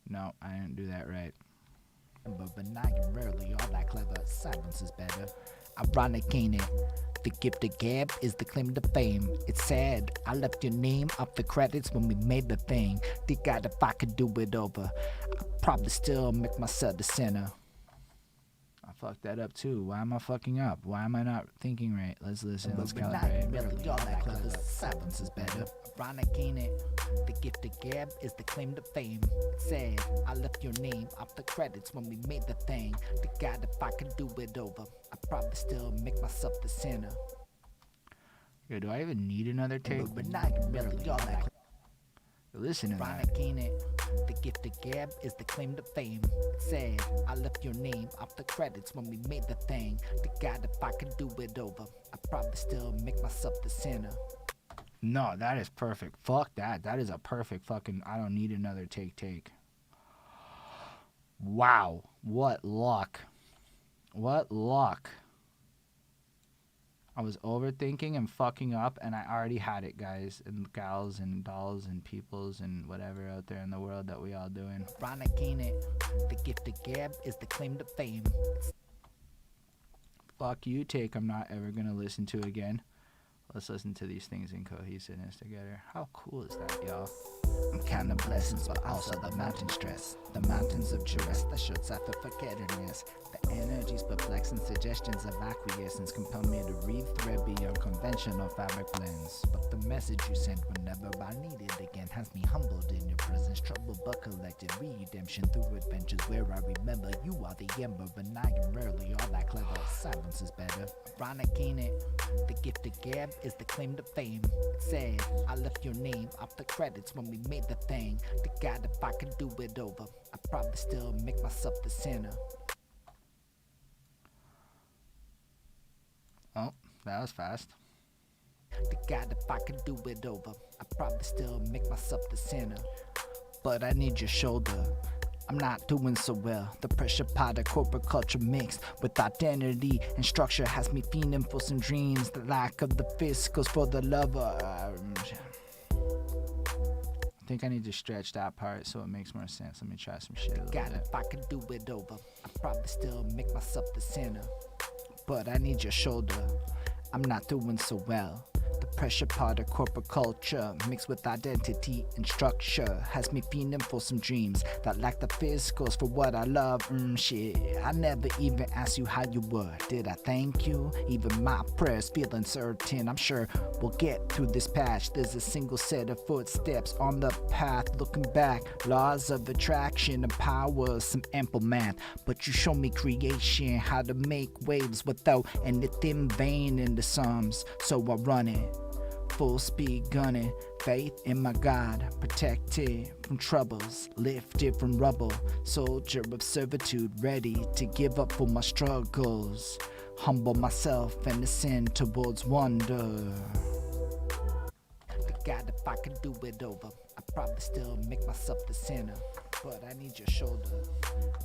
No, I didn't do that right. But I am rarely all that clever. Silence is better. Ironic, ain't it? The gift to give is the claim to fame. It's sad I left your name off the credits when we made the thing. Dear God, if I could do it over, I'd probably still make myself the center. I fucked that up too. Why am I fucking up? Why am I not thinking right? Let's listen. Let's But I calibrate. am rarely all that clever. Silence is better. Ironic, ain't it? The gift to give is the claim to fame. It's sad I left your name off the credits when we made the thing. Dear God, if I could do it over, I'd probably still make myself the center. Yo, do I even need another take? But I am rarely all that Listen to that. Ironic, ain't it? The gift to give is the claim to fame. It's sad I left your name off the credits when we made the thing. Dear God, if I could do it over, I'd probably still make myself the center. No, that is perfect. Fuck that. That is a perfect fucking. I don't need another take. Wow. What luck. What luck. I was overthinking and fucking up, and I already had it, guys, and gals, and dolls, and peoples, and whatever out there in the world that we all doing. Ironic, ain't it? The gift to give is the claim to fame. Fuck you, take I'm not ever gonna listen to again. Let's listen to these things in cohesiveness together. How cool is that, y'all? I'm counting blessings, but also the mountain stress. The mountains of duress, the short suffer forgettingness. The energies, perplexing suggestions of acquiescence compel me to read thread beyond conventional fabric blends. But the message you sent whenever I need it again has me humbled in your presence. Trouble but collected, redemption through adventures where I remember you are the ember, but I am rarely all that clever. Silence is better. Ironic, ain't it? The gift to give is the claim to fame. It's sad I left your name off the credits when we made the thing. Dear God, if I could do it over, I'd probably still make myself the center. Oh, that was fast. Dear God, if I could do it over, I'd probably still make myself the center. But I need your shoulder. I'm not doing so well. The pressure pot of corporate culture mixed with identity and structure has me fiending for some dreams. The lack of the fiscals for the lover. I think I need to stretch that part so it makes more sense. Let me try some shit a little God, bit. if I could do it over, I'd probably still make myself the center. But I need your shoulder. I'm not doing so well. The pressure part of corporate culture mixed with identity and structure has me feeling for some dreams that lack the physicals for what I love. Shit, I never even asked you how you were. Did I thank you? Even my prayers feel uncertain. I'm sure we'll get through this patch. There's a single set of footsteps on the path. Looking back, laws of attraction and power, some ample math. But you show me creation, how to make waves without anything vain in the sums. So I run it, full speed gunning, faith in my God, protected from troubles, lifted from rubble, soldier of servitude, ready to give up for my struggles, humble myself and ascend towards wonder. God, if I could do it over, I'd probably still make myself the center, but I need your shoulder,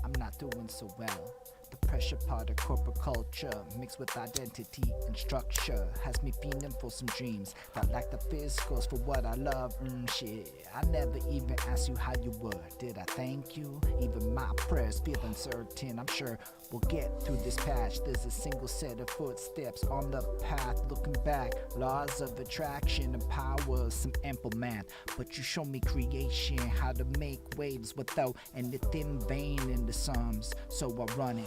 I'm not doing so well. The pressure part of corporate culture mixed with identity and structure has me feeling for some dreams that lack the physicals for what I love. Shit, I never even asked you how you were. Did I thank you? Even my prayers feel uncertain. I'm sure we'll get through this patch. There's a single set of footsteps on the path. Looking back, laws of attraction and power, some ample math. But you show me creation, how to make waves without anything vain in the sums. So I run it,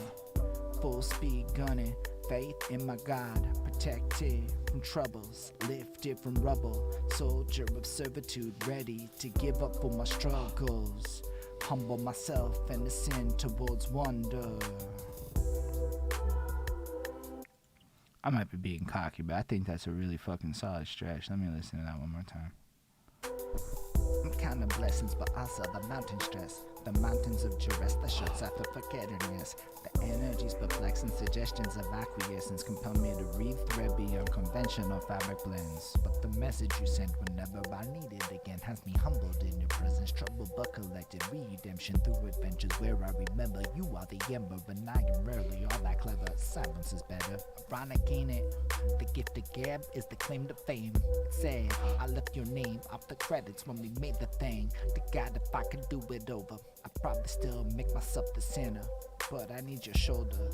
full speed gunning, faith in my God, protected from troubles, lifted from rubble, soldier of servitude, ready to give up for my struggles, humble myself and ascend towards wonder. I might be being cocky, but I think that's a really fucking solid stretch. Let me listen to that one more time. I'm counting blessings, but also the mountain stress. The mountains of duress, the shorts after forgettingness. The energies perplexing suggestions of acquiescence compel me to read thread beyond conventional fabric blends. But the message you sent whenever I need it again has me humbled in your presence. Trouble but collected, redemption through adventures where I remember you are the ember, and I am rarely all that clever. Silence is better. Ironic, ain't it? The gift of gab is the claim to fame. It's sad, I left your name off the credits when we made the thing. The God, if I could do it over, I'd probably still make myself the center, but I need your shoulder,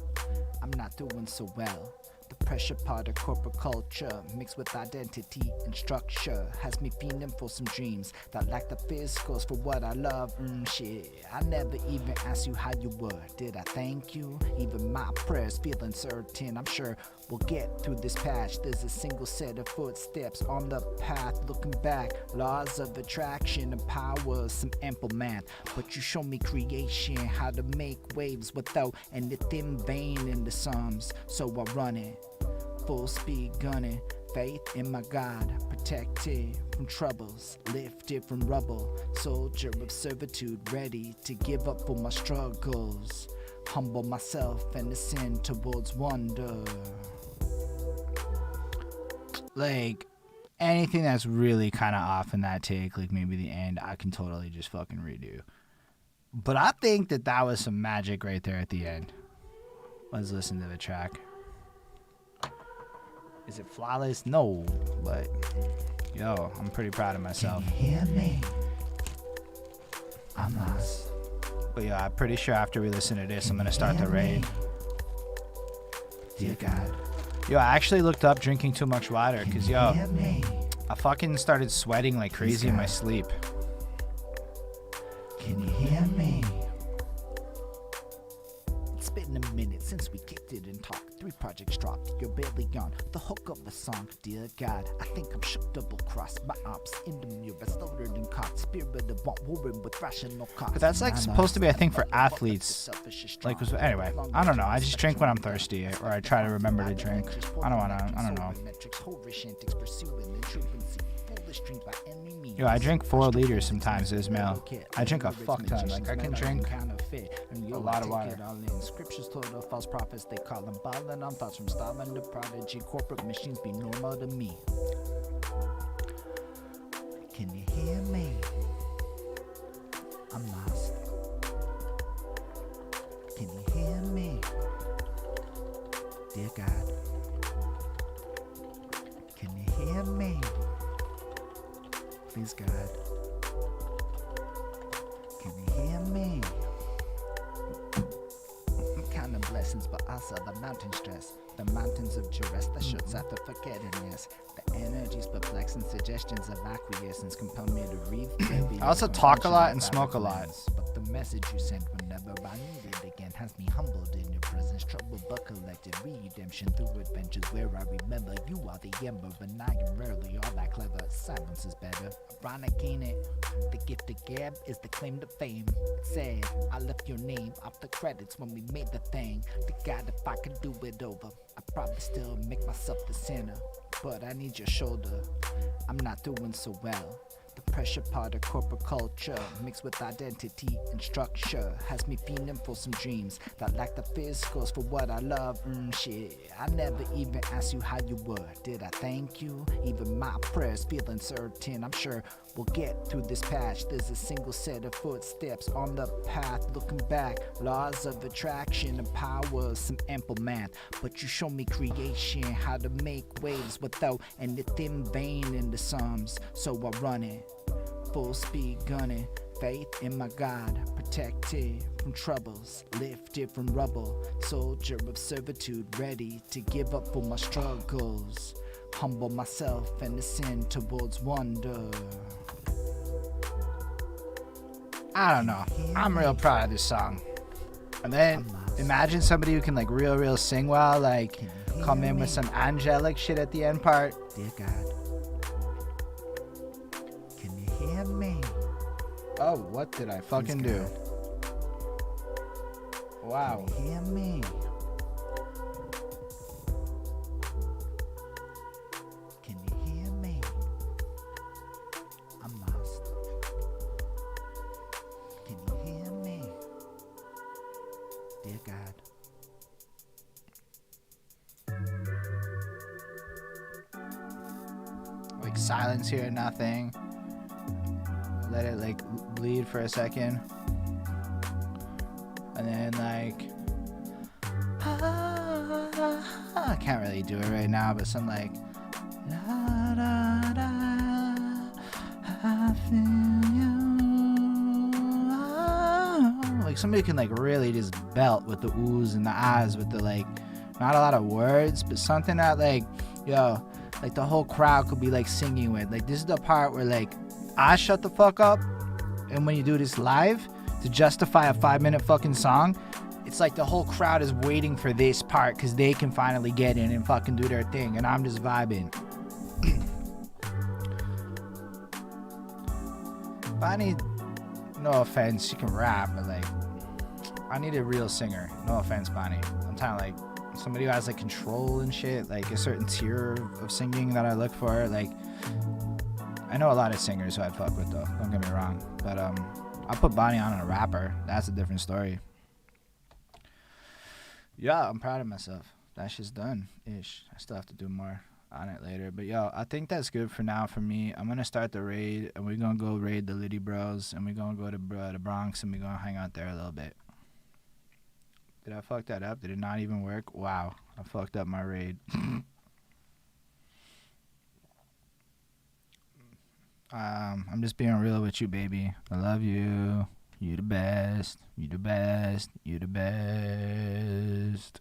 I'm not doing so well. The pressure part of corporate culture mixed with identity and structure has me feeling for some dreams that lack the physicals for what I love. Shit, I never even asked you how you were. Did I thank you? Even my prayers feel uncertain. I'm sure we'll get through this patch. There's a single set of footsteps on the path. Looking back, laws of attraction and power, some ample math. But you show me creation, how to make waves without anything vain in the sums. So I run it, full speed gunning, faith in my God, protected from troubles, lifted from rubble, soldier of servitude, ready to give up for my struggles, humble myself and ascend towards wonder. Like, anything that's really kind of off in that take, like maybe the end, I can totally just fucking redo. But I think that was some magic right there at the end. Let's listen to the track. Is it flawless? No, but yo, I'm pretty proud of myself. Can you hear me? I'm lost. But yo, I'm pretty sure after we listen to this, I'm gonna start the raid. Dear God. Yo, I actually looked up drinking too much water, cause yo, Hear me? I fucking started sweating like crazy in my sleep. Can you hear me? It's been a minute since we kicked it and talked. 3 projects dropped, you're barely on the hook of the song. Dear God, I think I'm shook double crossed. My ops in the mirror, slaughtered and caught. Spirit of want warring with rational costs. But that's like supposed to be, I think, for athletes. Like, anyway, I don't know. I just drink when I'm thirsty, or I try to remember to drink. I don't know. Yo, I drink 4 liters sometimes, Ismail. I drink a fuck ton. Like, I can drink a lot of water. Scriptures told of false prophets, they call them ballin' on thoughts from Stalin to Prodigy. Corporate machines be normal to me. Can you hear me? I'm lost. Can you hear me? Dear God. Can you hear me? Please, God. Can you hear me? I'm counting blessings, but also the mountain stress. The mountains of duress, the shorts out the forgettingness. The energies, perplexing suggestions of acquiescence compel me to read. I also talk a lot and smoke a lot. But the message you sent whenever I need it again has me humbled in your presence. Trouble but collected, redemption through adventures where I remember you are the ember, and I am rarely all that clever. Silence is better. Ironic, ain't it? The gift of gab is the claim to fame. It's sad, I left your name off the credits when we made the thing. The God, if I could do it over, I'd probably still make myself the center. But I need your shoulder, I'm not doing so well. The pressure part of corporate culture, mixed with identity and structure, has me fiending for some dreams that lack the physicals for what I love. Shit, I never even asked you how you were. Did I thank you? Even my prayers feel uncertain. I'm sure we'll get through this patch. There's a single set of footsteps on the path. Looking back, laws of attraction and power, some ample math. But you show me creation, how to make waves without any thin vein in the sums. So I run it. Full speed gunning, faith in my God, protected from troubles, lifted from rubble, soldier of servitude, ready to give up for my struggles, humble myself and ascend towards wonder. I don't know. I'm real proud of this song. And then imagine somebody who can like real sing well, like come in with some angelic shit at the end part. Dear God, can you hear me? Oh, what did I fucking do? Wow. Can you hear me? Can you hear me? I'm lost. Can you hear me? Dear God. Like silence here, nothing. Let it like bleed for a second. And then like I can't really do it right now, but some like la, da, da, I feel you. Like somebody can like really just belt with the oohs and the ahs with the like not a lot of words, but something that like yo, like the whole crowd could be like singing with. Like this is the part where like I shut the fuck up, and when you do this live to justify a 5-minute fucking song, it's like the whole crowd is waiting for this part because they can finally get in and fucking do their thing, and I'm just vibing. But I need, no offense, she can rap, but like I need a real singer. No offense, Bonnie. I'm kind of like somebody who has like control and shit, like a certain tier of singing that I look for. Like I know a lot of singers who I'd fuck with though, don't get me wrong, but I'll put Bonnie on a rapper. That's a different story. Yeah, I'm proud of myself. That shit's done ish. I still have to do more on it later, but yo, I think that's good for now for me. I'm gonna start the raid, and we're gonna go raid the Liddy Bros, and we're gonna go to the Bronx, and we're gonna hang out there a little bit. Did I fuck that up? Did it not even work? Wow, I fucked up my raid. I'm just being real with you, baby. I love you. You the best. You the best. You the best.